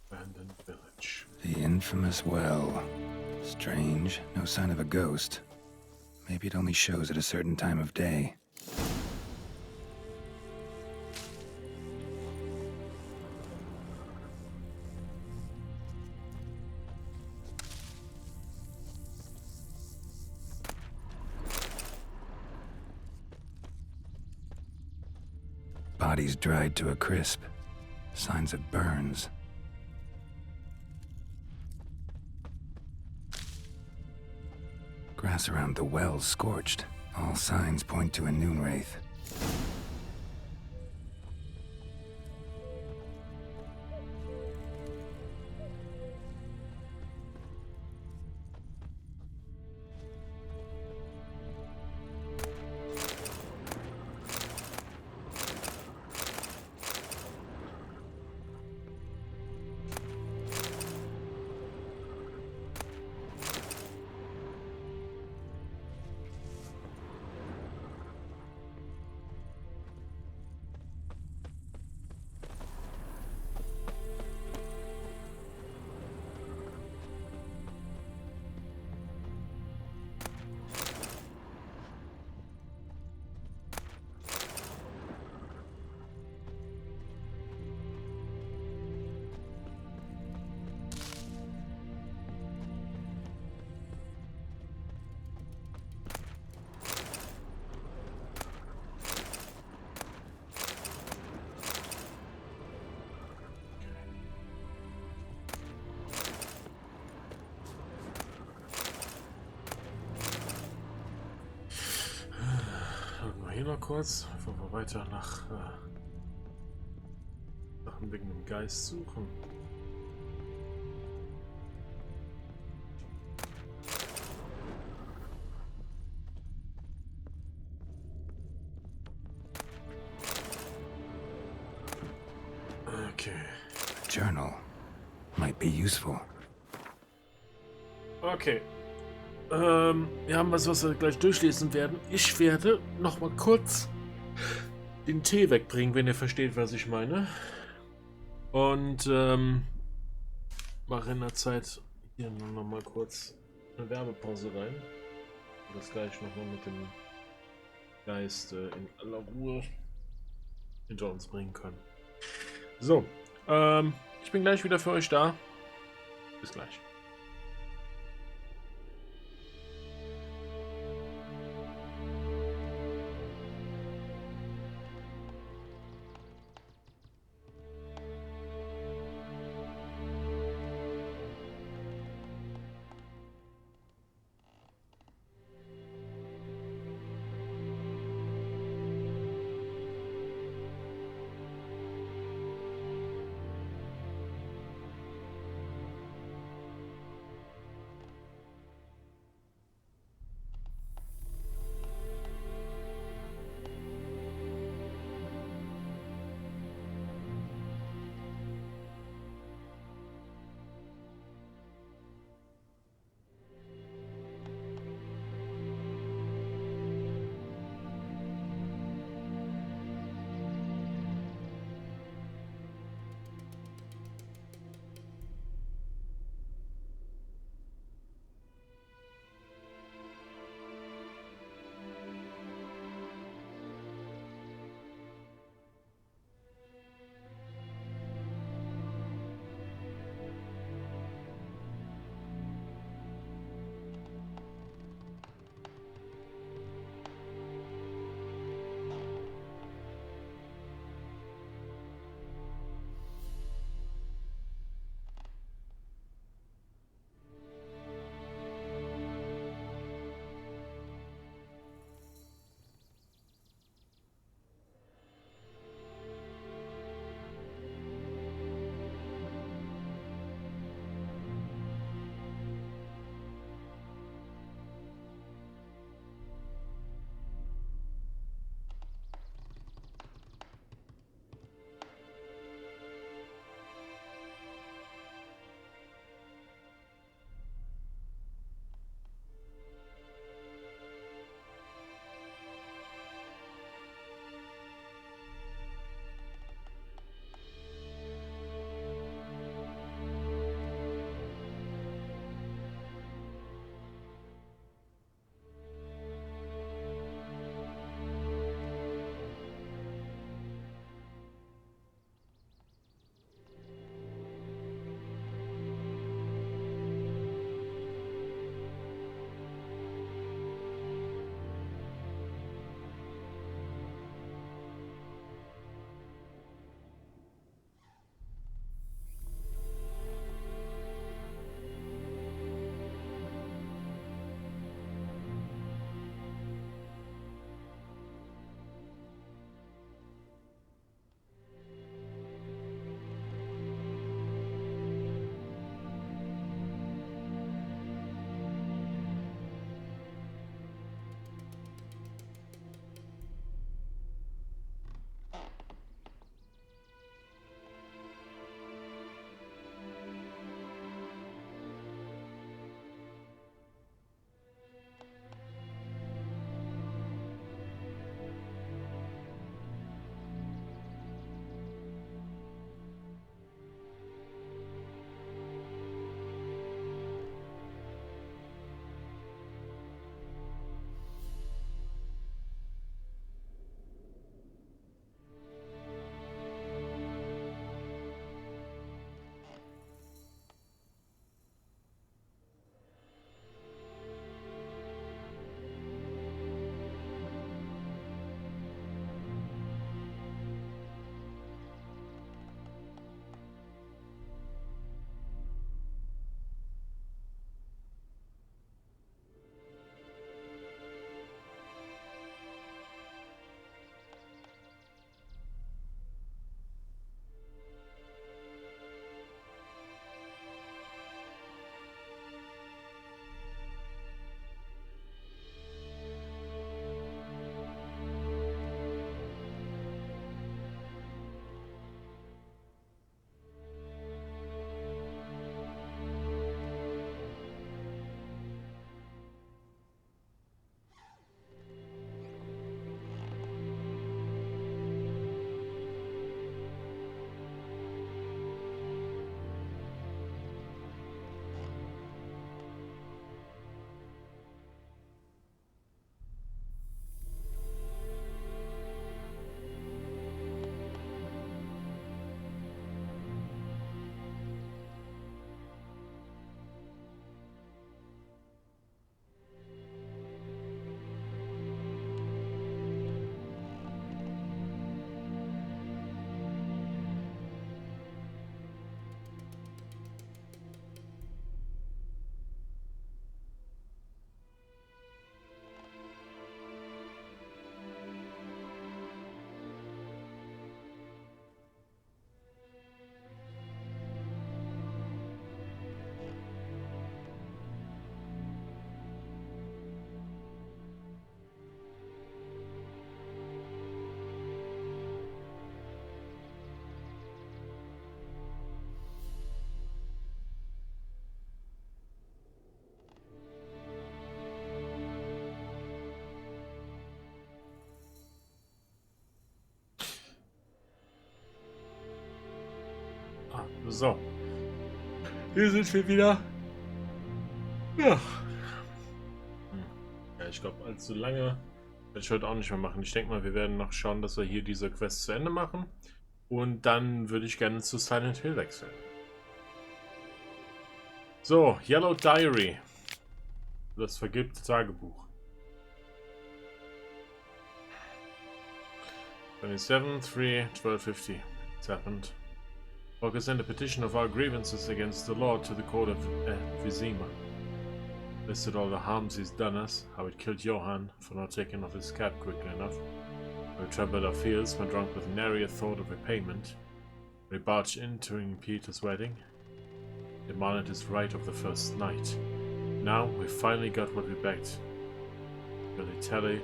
Abandoned village. The infamous well. Strange, no sign of a ghost. Maybe it only shows at a certain time of day. Bodies dried to a crisp. Signs of burns. Grass around the well scorched. All signs point to a noon wraith. hier noch kurz, bevor wir weiter nach Sachen wegen dem Geist suchen. Okay. A journal might be useful. Okay. Wir haben was wir gleich durchlesen werden. Ich werde noch mal kurz den Tee wegbringen, wenn ihr versteht, was ich meine. Und mache in der Zeit hier noch mal kurz eine Werbepause rein. Und das gleich noch mal mit dem Geist in aller Ruhe hinter uns bringen können. So, ich bin gleich wieder für euch da. Bis gleich. So. Hier sind wir wieder. Ja. Ja, ich glaube, allzu lange werde ich heute auch nicht mehr machen. Ich denke mal, wir werden noch schauen, dass wir hier diese Quest zu Ende machen. Und dann würde ich gerne zu Silent Hill wechseln. So, Yellow Diary. Das vergilbte Tagebuch. 27/3/1250. It's happened. Volker sent a petition of our grievances against the Lord to the court of Vizima. Listed all the harms he's done us, how it killed Johann for not taking off his cap quickly enough, how we trampled our fields when drunk with nary a thought of repayment, we barged in during Peter's wedding, demanded his right of the first night. Now we finally got what we begged. Melitelli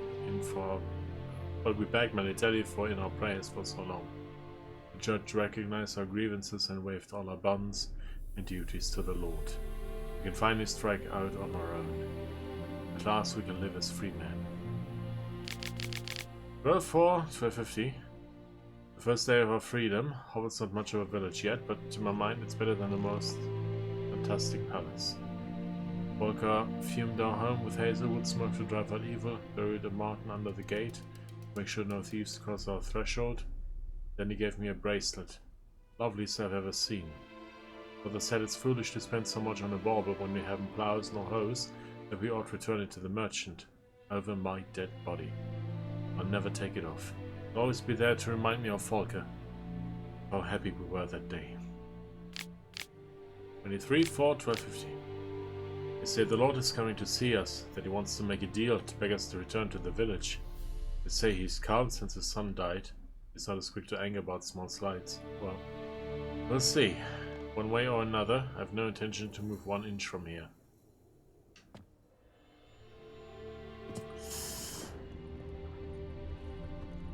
we begged Melitelli for in our prayers for so long. The judge recognized our grievances and waived all our bonds and duties to the Lord. We can finally strike out on our own. At last we can live as free men. 12/4/1250. The first day of our freedom. Hovel's not much of a village yet, but to my mind it's better than the most fantastic palace. Volker fumed our home with hazelwood smoke to drive out evil, buried a marten under the gate, make sure no thieves cross our threshold. Then he gave me a bracelet. Loveliest I've ever seen. Father said it's foolish to spend so much on a bauble when we haven't plows nor hoes, that we ought return it to the merchant, over my dead body. I'll never take it off. It'll always be there to remind me of Volker. How happy we were that day. 23/4/1250. They say the Lord is coming to see us, that he wants to make a deal to beg us to return to the village. They say he's calm since his son died. He's not as quick to anger about small slights. Well, we'll see. One way or another, I have no intention to move 1 inch from here.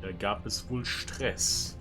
Da gab es wohl Stress.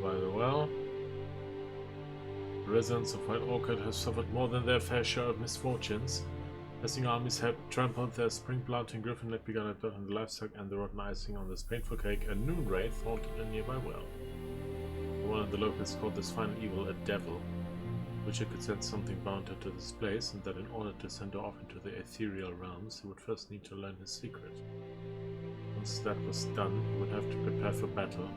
By the well. The residents of White Orchard have suffered more than their fair share of misfortunes. Passing armies have trampled their spring planting, griffin had begun at birth on the livestock, and the rotten icing on this painful cake, a noon wraith haunted a nearby well. One of the locals called this final evil a devil, which it could send something bound her to this place, and that in order to send her off into the ethereal realms, he would first need to learn his secret. Once that was done, he would have to prepare for battle.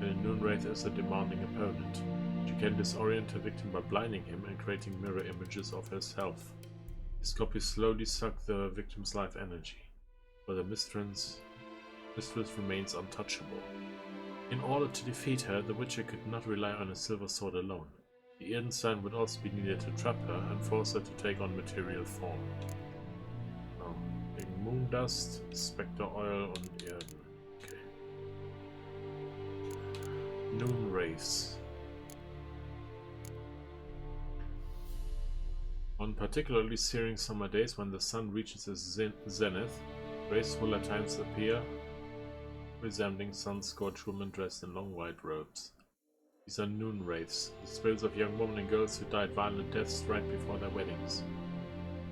And a Noonwraith is a demanding opponent. She can disorient her victim by blinding him and creating mirror images of herself. His copies slowly suck the victim's life energy, but the mistress remains untouchable. In order to defeat her, the Witcher could not rely on a silver sword alone. The Erdenstein would also be needed to trap her and force her to take on material form. Wegen Moondust, Spectre Oil und Erden. Noon Wraiths. On particularly searing summer days when the sun reaches its zenith, wraiths will at times appear, resembling sun-scorched women dressed in long white robes. These are Noon Wraiths, the spirits of young women and girls who died violent deaths right before their weddings.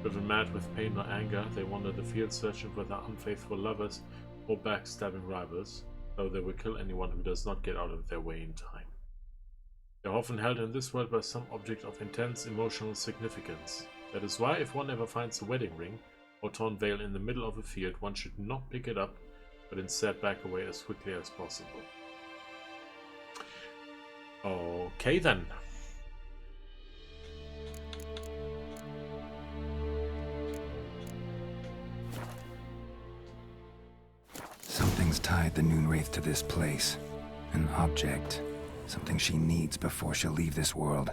Driven mad with pain or anger, they wander the field searching for their unfaithful lovers or backstabbing rivals, though they will kill anyone who does not get out of their way in time. They are often held in this world by some object of intense emotional significance. That is why if one ever finds a wedding ring or torn veil in the middle of a field, one should not pick it up, but instead back away as quickly as possible. Okay then. Something's tied the Noonwraith to this place. An object. Something she needs before she'll leave this world.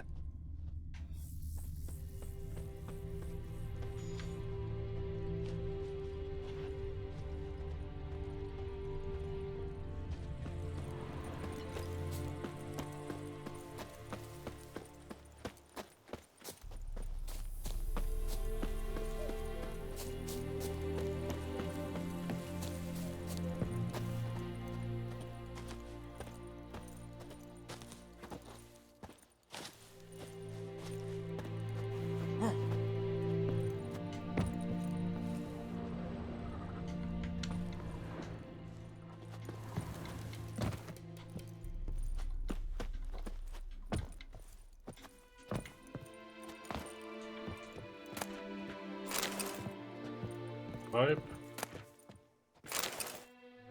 Treib.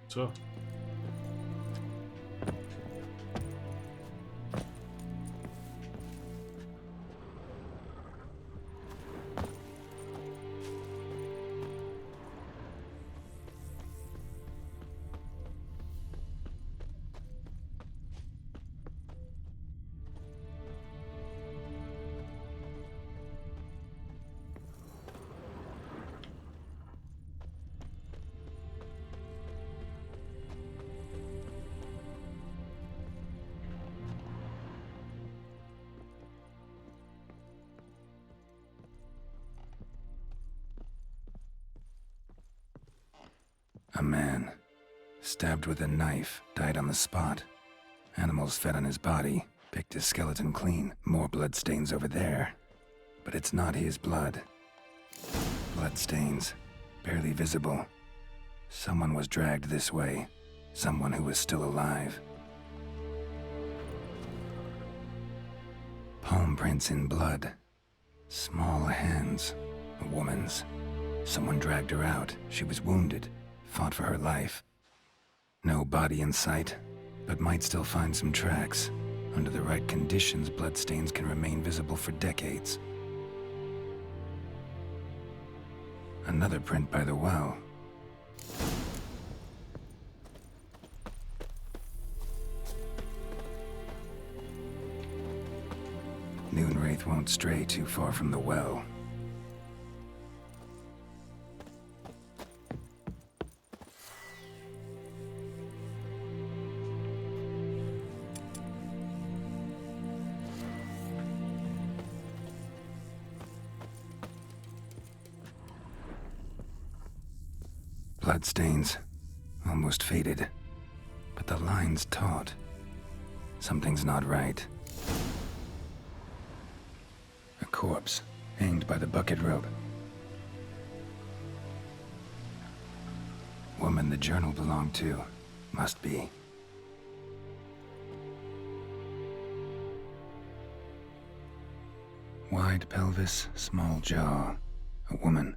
So. A man, stabbed with a knife, died on the spot. Animals fed on his body, picked his skeleton clean. More bloodstains over there. But it's not his blood. Bloodstains, barely visible. Someone was dragged this way. Someone who was still alive. Palm prints in blood. Small hands. A woman's. Someone dragged her out. She was wounded. Fought for her life. No body in sight, but might still find some tracks. Under the right conditions, bloodstains can remain visible for decades. Another print by the well. Noonwraith won't stray too far from the well. Bloodstains, almost faded, but the line's taut. Something's not right. A corpse, hanged by the bucket rope. Woman the journal belonged to, must be. Wide pelvis, small jaw. A woman.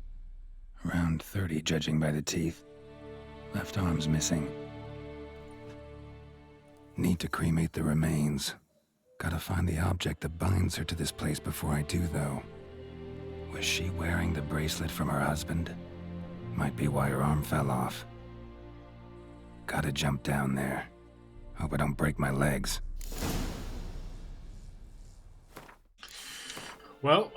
Around 30, judging by the teeth. Left arm's missing. Need to cremate the remains. Gotta find the object that binds her to this place before I do, though. Was she wearing the bracelet from her husband? Might be why her arm fell off. Gotta jump down there. Hope I don't break my legs. Well...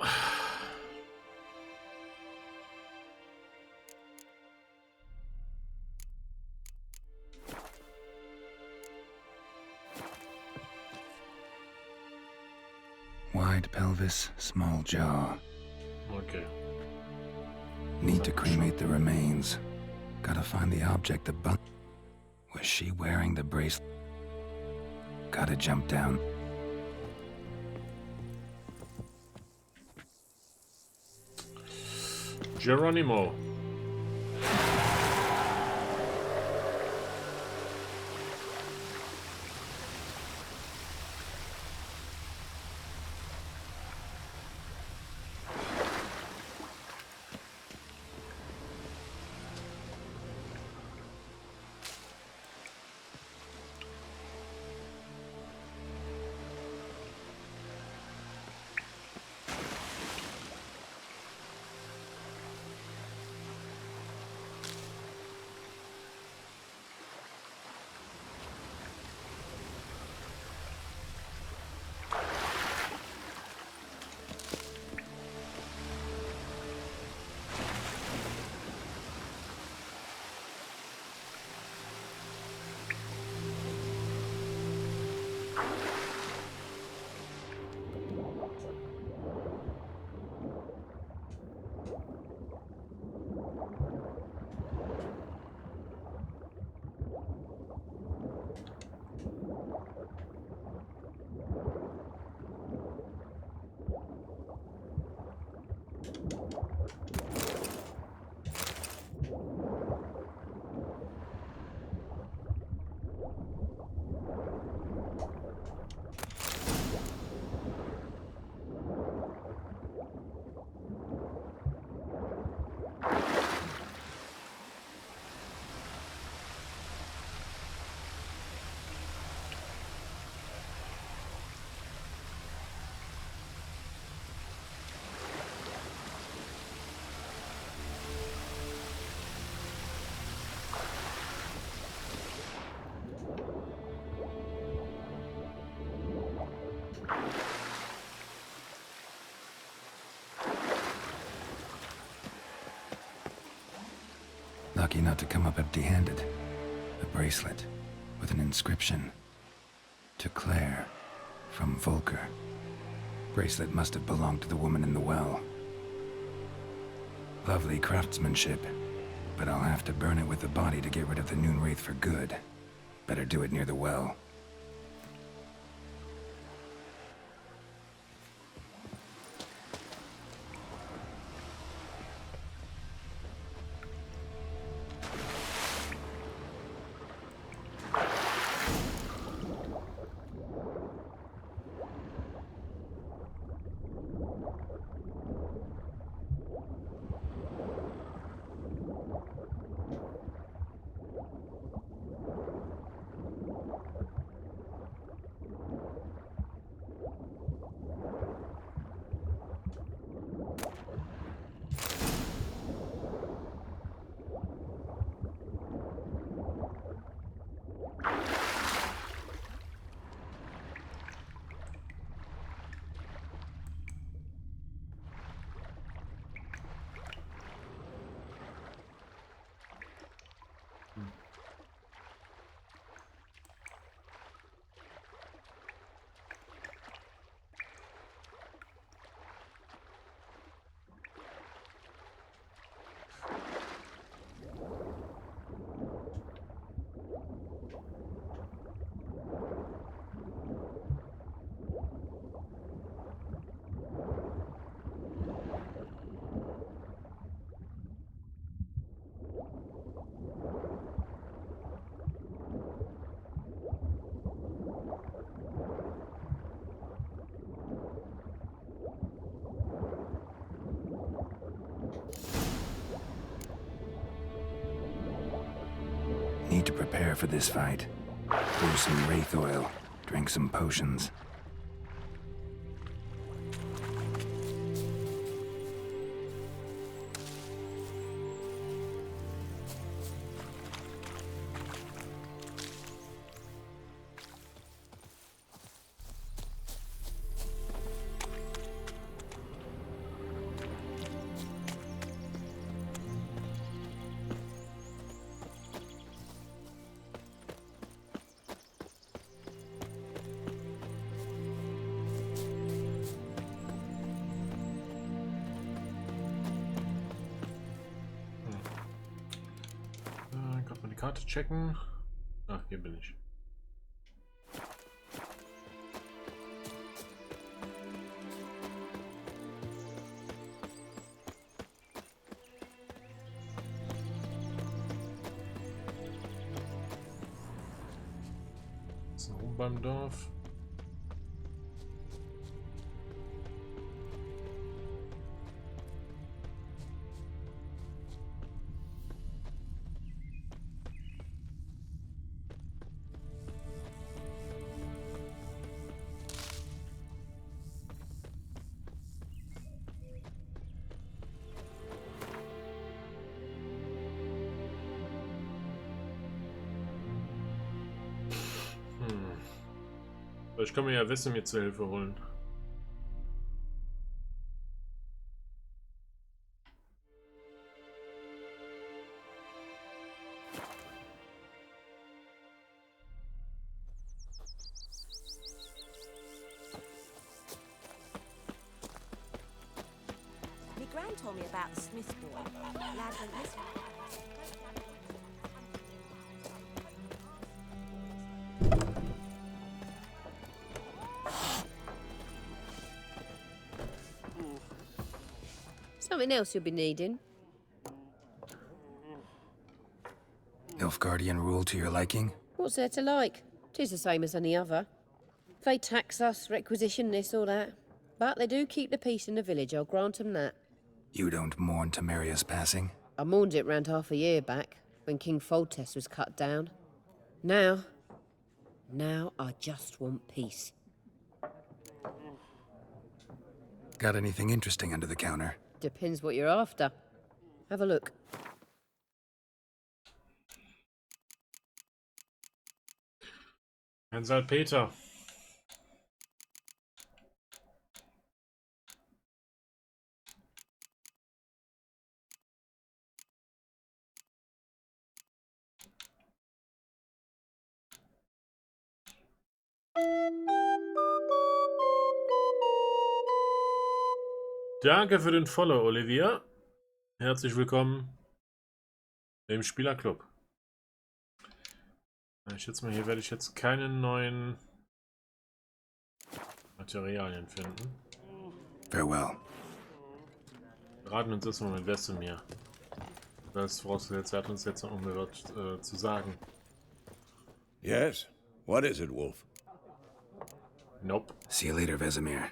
Wide pelvis, small jaw. Okay. Need to cremate the remains. Gotta find the object that bun... Was she wearing the bracelet? Gotta jump down. Geronimo. lucky not to come up empty-handed. A bracelet with an inscription. To Claire, from Volker. Bracelet must have belonged to the woman in the well. Lovely craftsmanship, but I'll have to burn it with the body to get rid of the Noonwraith for good. Better do it near the well. Need to prepare for this fight. Brew some wraith oil, drink some potions. Gerade mal die Karte checken. Ach, hier bin ich. So, beim Dorf. Ich kann mir ja Wesemir zur Hilfe holen. My gran told me about the Smith boy. Lad went missing. Something else you'll be needing. Nilfgaardian rule to your liking? What's there to like? 'Tis the same as any other. They tax us, requisition this or that. But they do keep the peace in the village, I'll grant 'em that. You don't mourn Temeria's passing? I mourned it round half a year back, when King Foltest was cut down. Now I just want peace. Got anything interesting under the counter? Depends what you're after. Have a look. Ein Salpeter. Danke für den Follow, Olivia. Herzlich willkommen im Spielerclub. Ich schätze mal, hier werde ich jetzt keine neuen Materialien finden. Farewell. Raten uns erstmal mit Vesemir. Das vorausgesetzt, er hat uns jetzt noch was zu sagen. Yes? What is it, Wolf? Nope. See you later, Vesemir.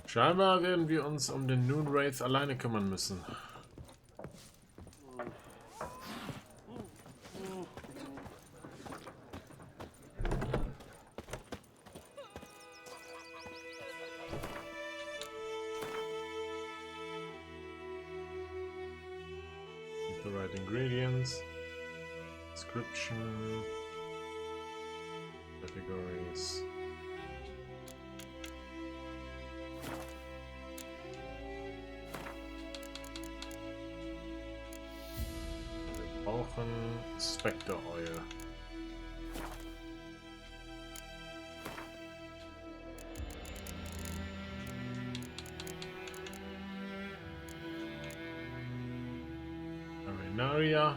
Scheinbar werden wir uns um den Noonwraith alleine kümmern müssen. The right ingredients, description, categories. Wir brauchen Spectre Oil. Arenaria.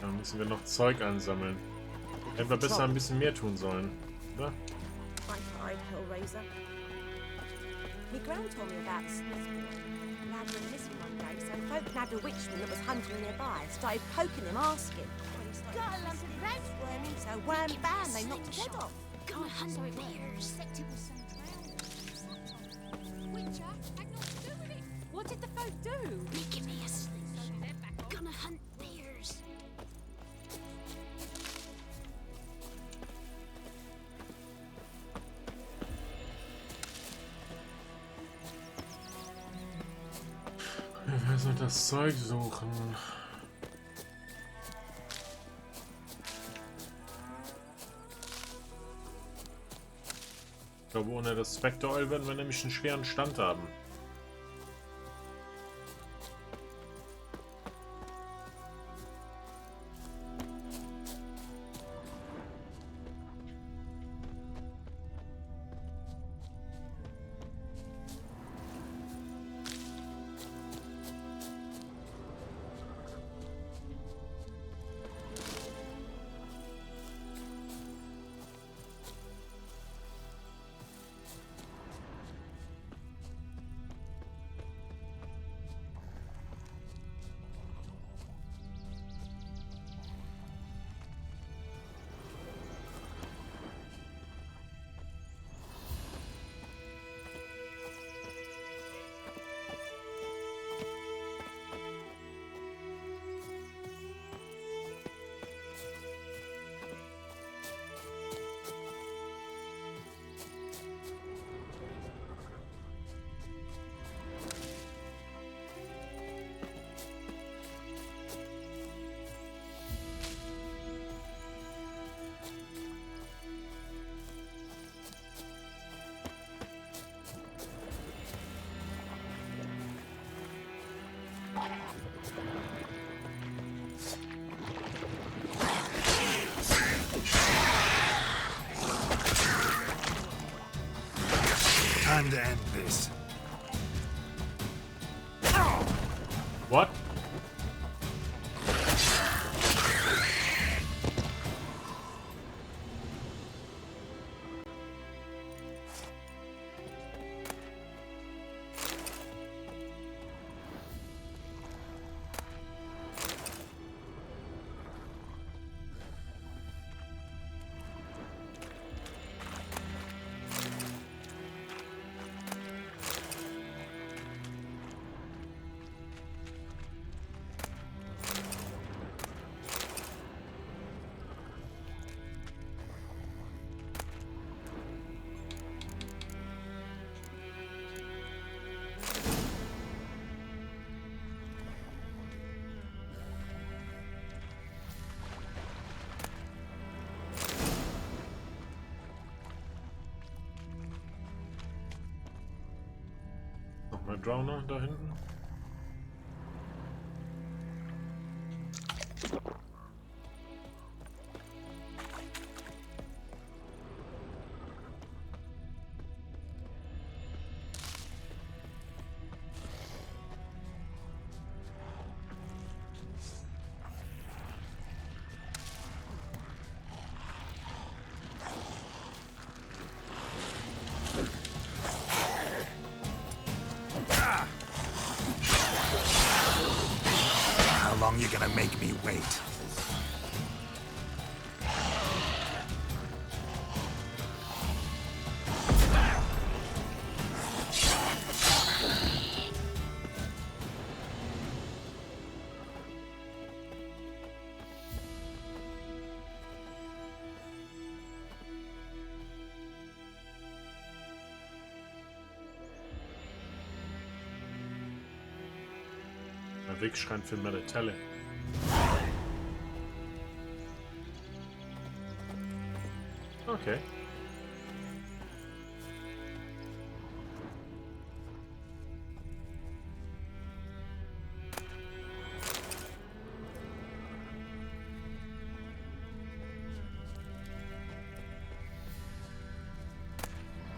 Dann müssen wir noch Zeug einsammeln. Hätten wir besser ein bisschen mehr tun sollen, oder? I tried, Hellraiser. My gran told me about the Smith boy. Lad went missing one day, so folk nabbed a witchman that was hunting nearby, started poking him, asking. Got a lump of bread worming, so wham bam, they knocked his head off. Gonna hunt bears. Suspected with some drowning. Witcher had nothing to do with it. What did the folk do? Making me asleep. Gonna hunt bears. Wir müssen das Zeug suchen. Ich glaube, ohne das Spectre Oil werden wir nämlich einen schweren Stand haben. Time to end this. What? Nochmal Drowner da hinten. long you gonna make me wait? Ein Wegschrein für Melatelle. Okay.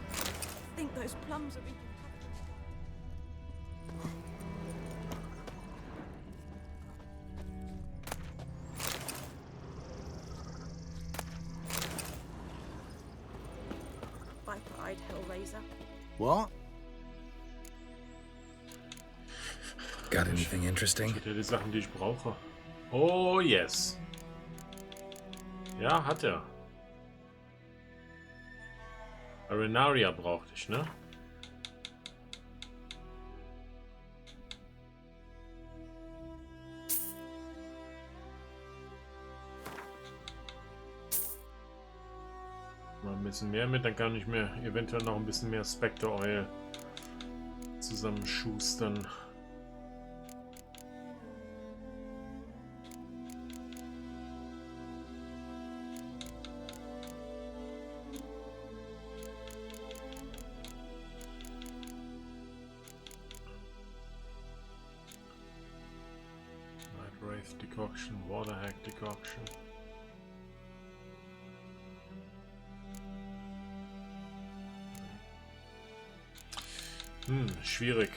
I think those plums are even. Viper-eyed Hellraiser. What? Got anything interesting? Hat er die Sachen, die ich brauche? Oh, yes. Ja, hat er. Arenaria brauchte ich, ne? Mal ein bisschen mehr mit, dann kann ich mir eventuell noch ein bisschen mehr Spectre Oil zusammenschustern. Wraith decoction, water hack decoction. Schwierig.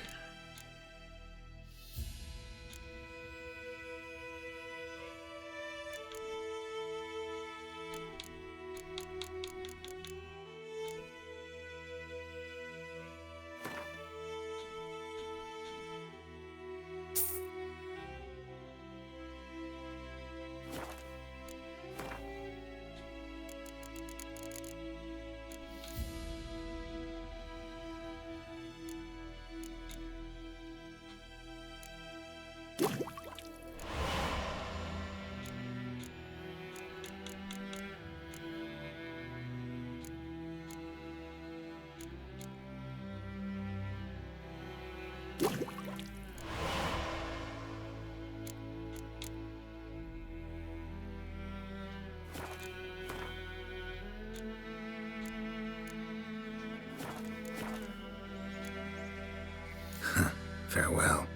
Farewell.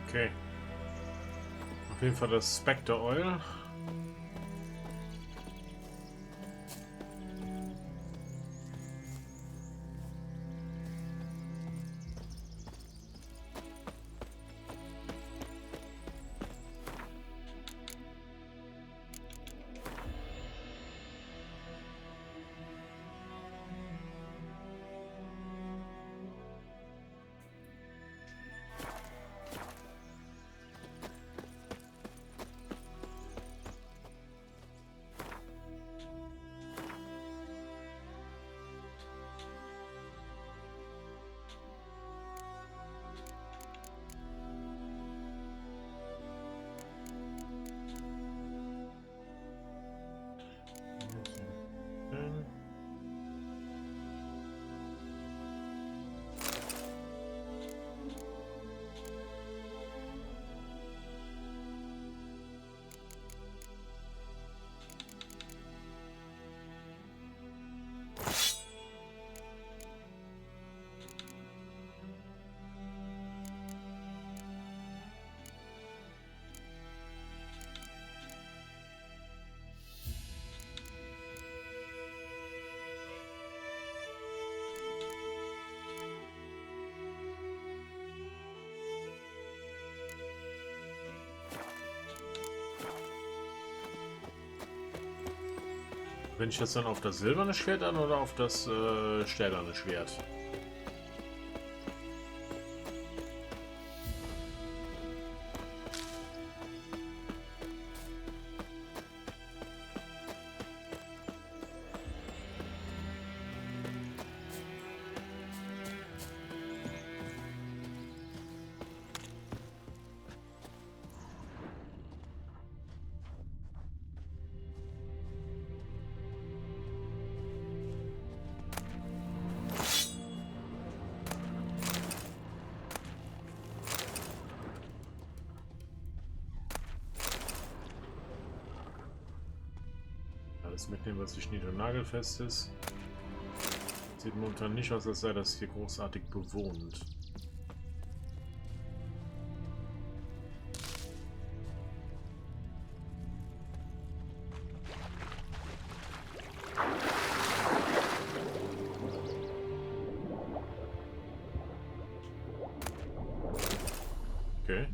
Okay. Auf jeden Fall das Spectre Oil. Wenn ich jetzt dann auf das silberne Schwert an oder auf das stählerne Schwert? Alles mitnehmen, was nicht nied- und nagelfest ist. Sieht momentan nicht aus, als sei das hier großartig bewohnt. Okay.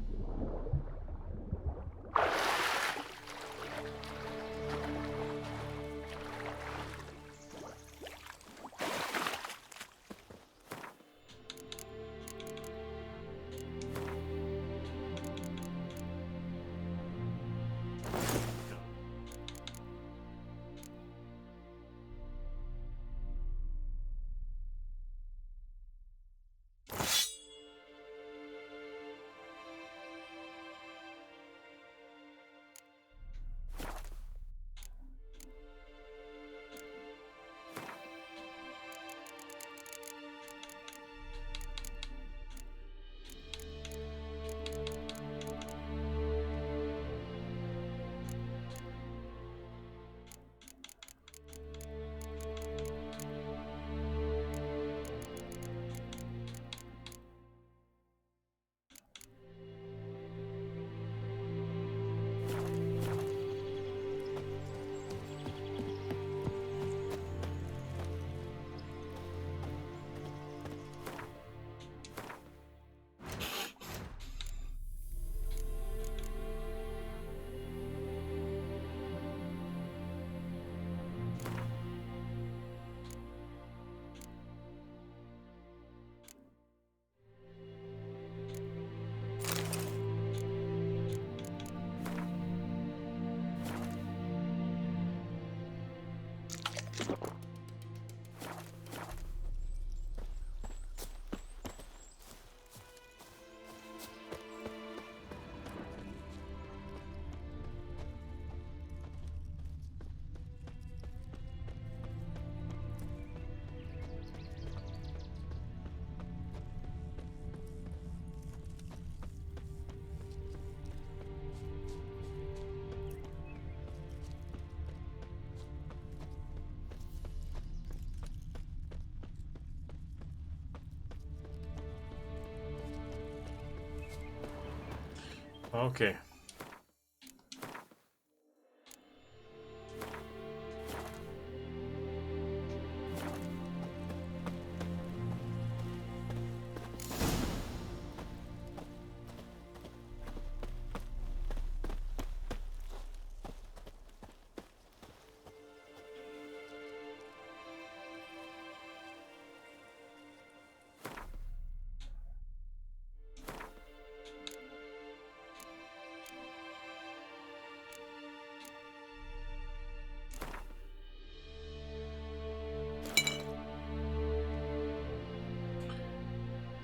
Okay.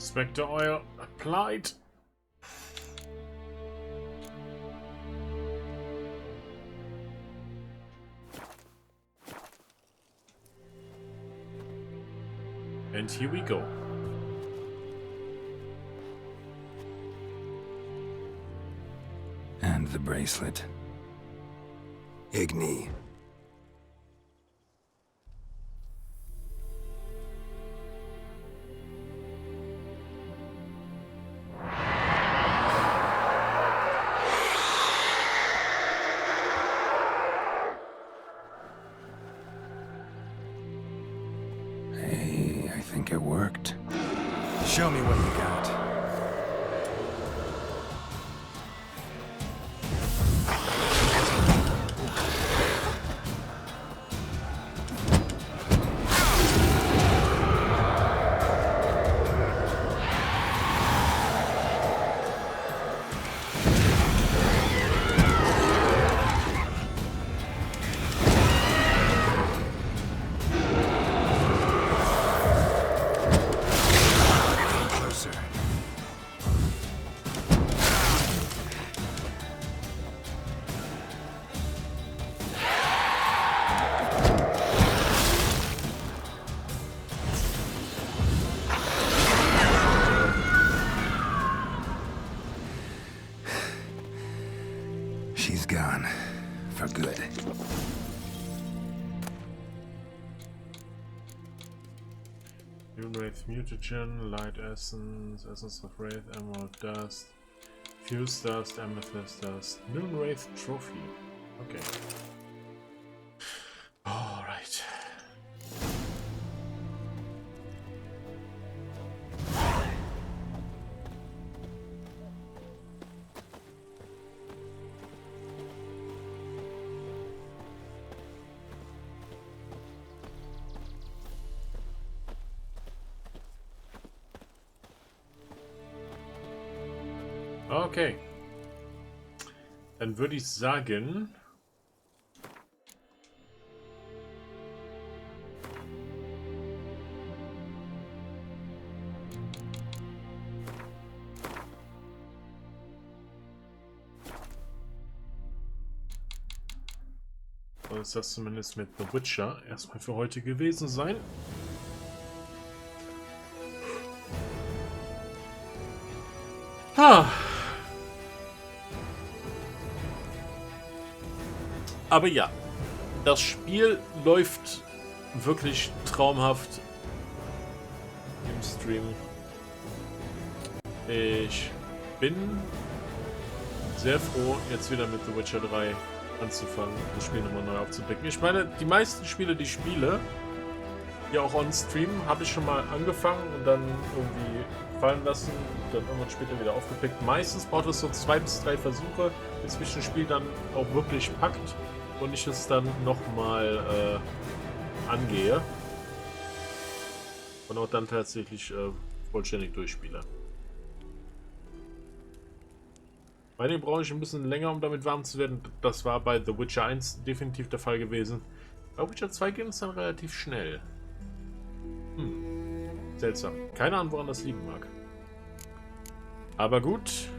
Spectre oil applied. And here we go. And the bracelet. Igni. Hey, I think it worked. Show me what you got. She's gone. For good. Wraith Mutagen, Light Essence, Essence of Wraith, Emerald Dust, Fuse Dust, Amethyst Dust, Wraith Trophy. Okay. Alright. Okay. Dann würde ich sagen... soll es das zumindest mit The Witcher erstmal für heute gewesen sein. Aber ja, das Spiel läuft wirklich traumhaft im Stream. Ich bin sehr froh, jetzt wieder mit The Witcher 3 anzufangen, das Spiel nochmal neu aufzublicken. Ich meine, die meisten Spiele, die ich spiele, ja auch on Stream, habe ich schon mal angefangen und dann irgendwie fallen lassen und dann irgendwann später wieder aufgepickt. Meistens braucht es so 2 bis 3 Versuche, bis mich ein Spiel dann auch wirklich packt und ich es dann nochmal angehe und auch dann tatsächlich vollständig durchspiele. Bei dem brauche ich ein bisschen länger, um damit warm zu werden. Das war bei The Witcher 1 definitiv der Fall gewesen. Bei Witcher 2 ging es dann relativ schnell. Seltsam. Keine Ahnung, woran das liegen mag. Aber gut.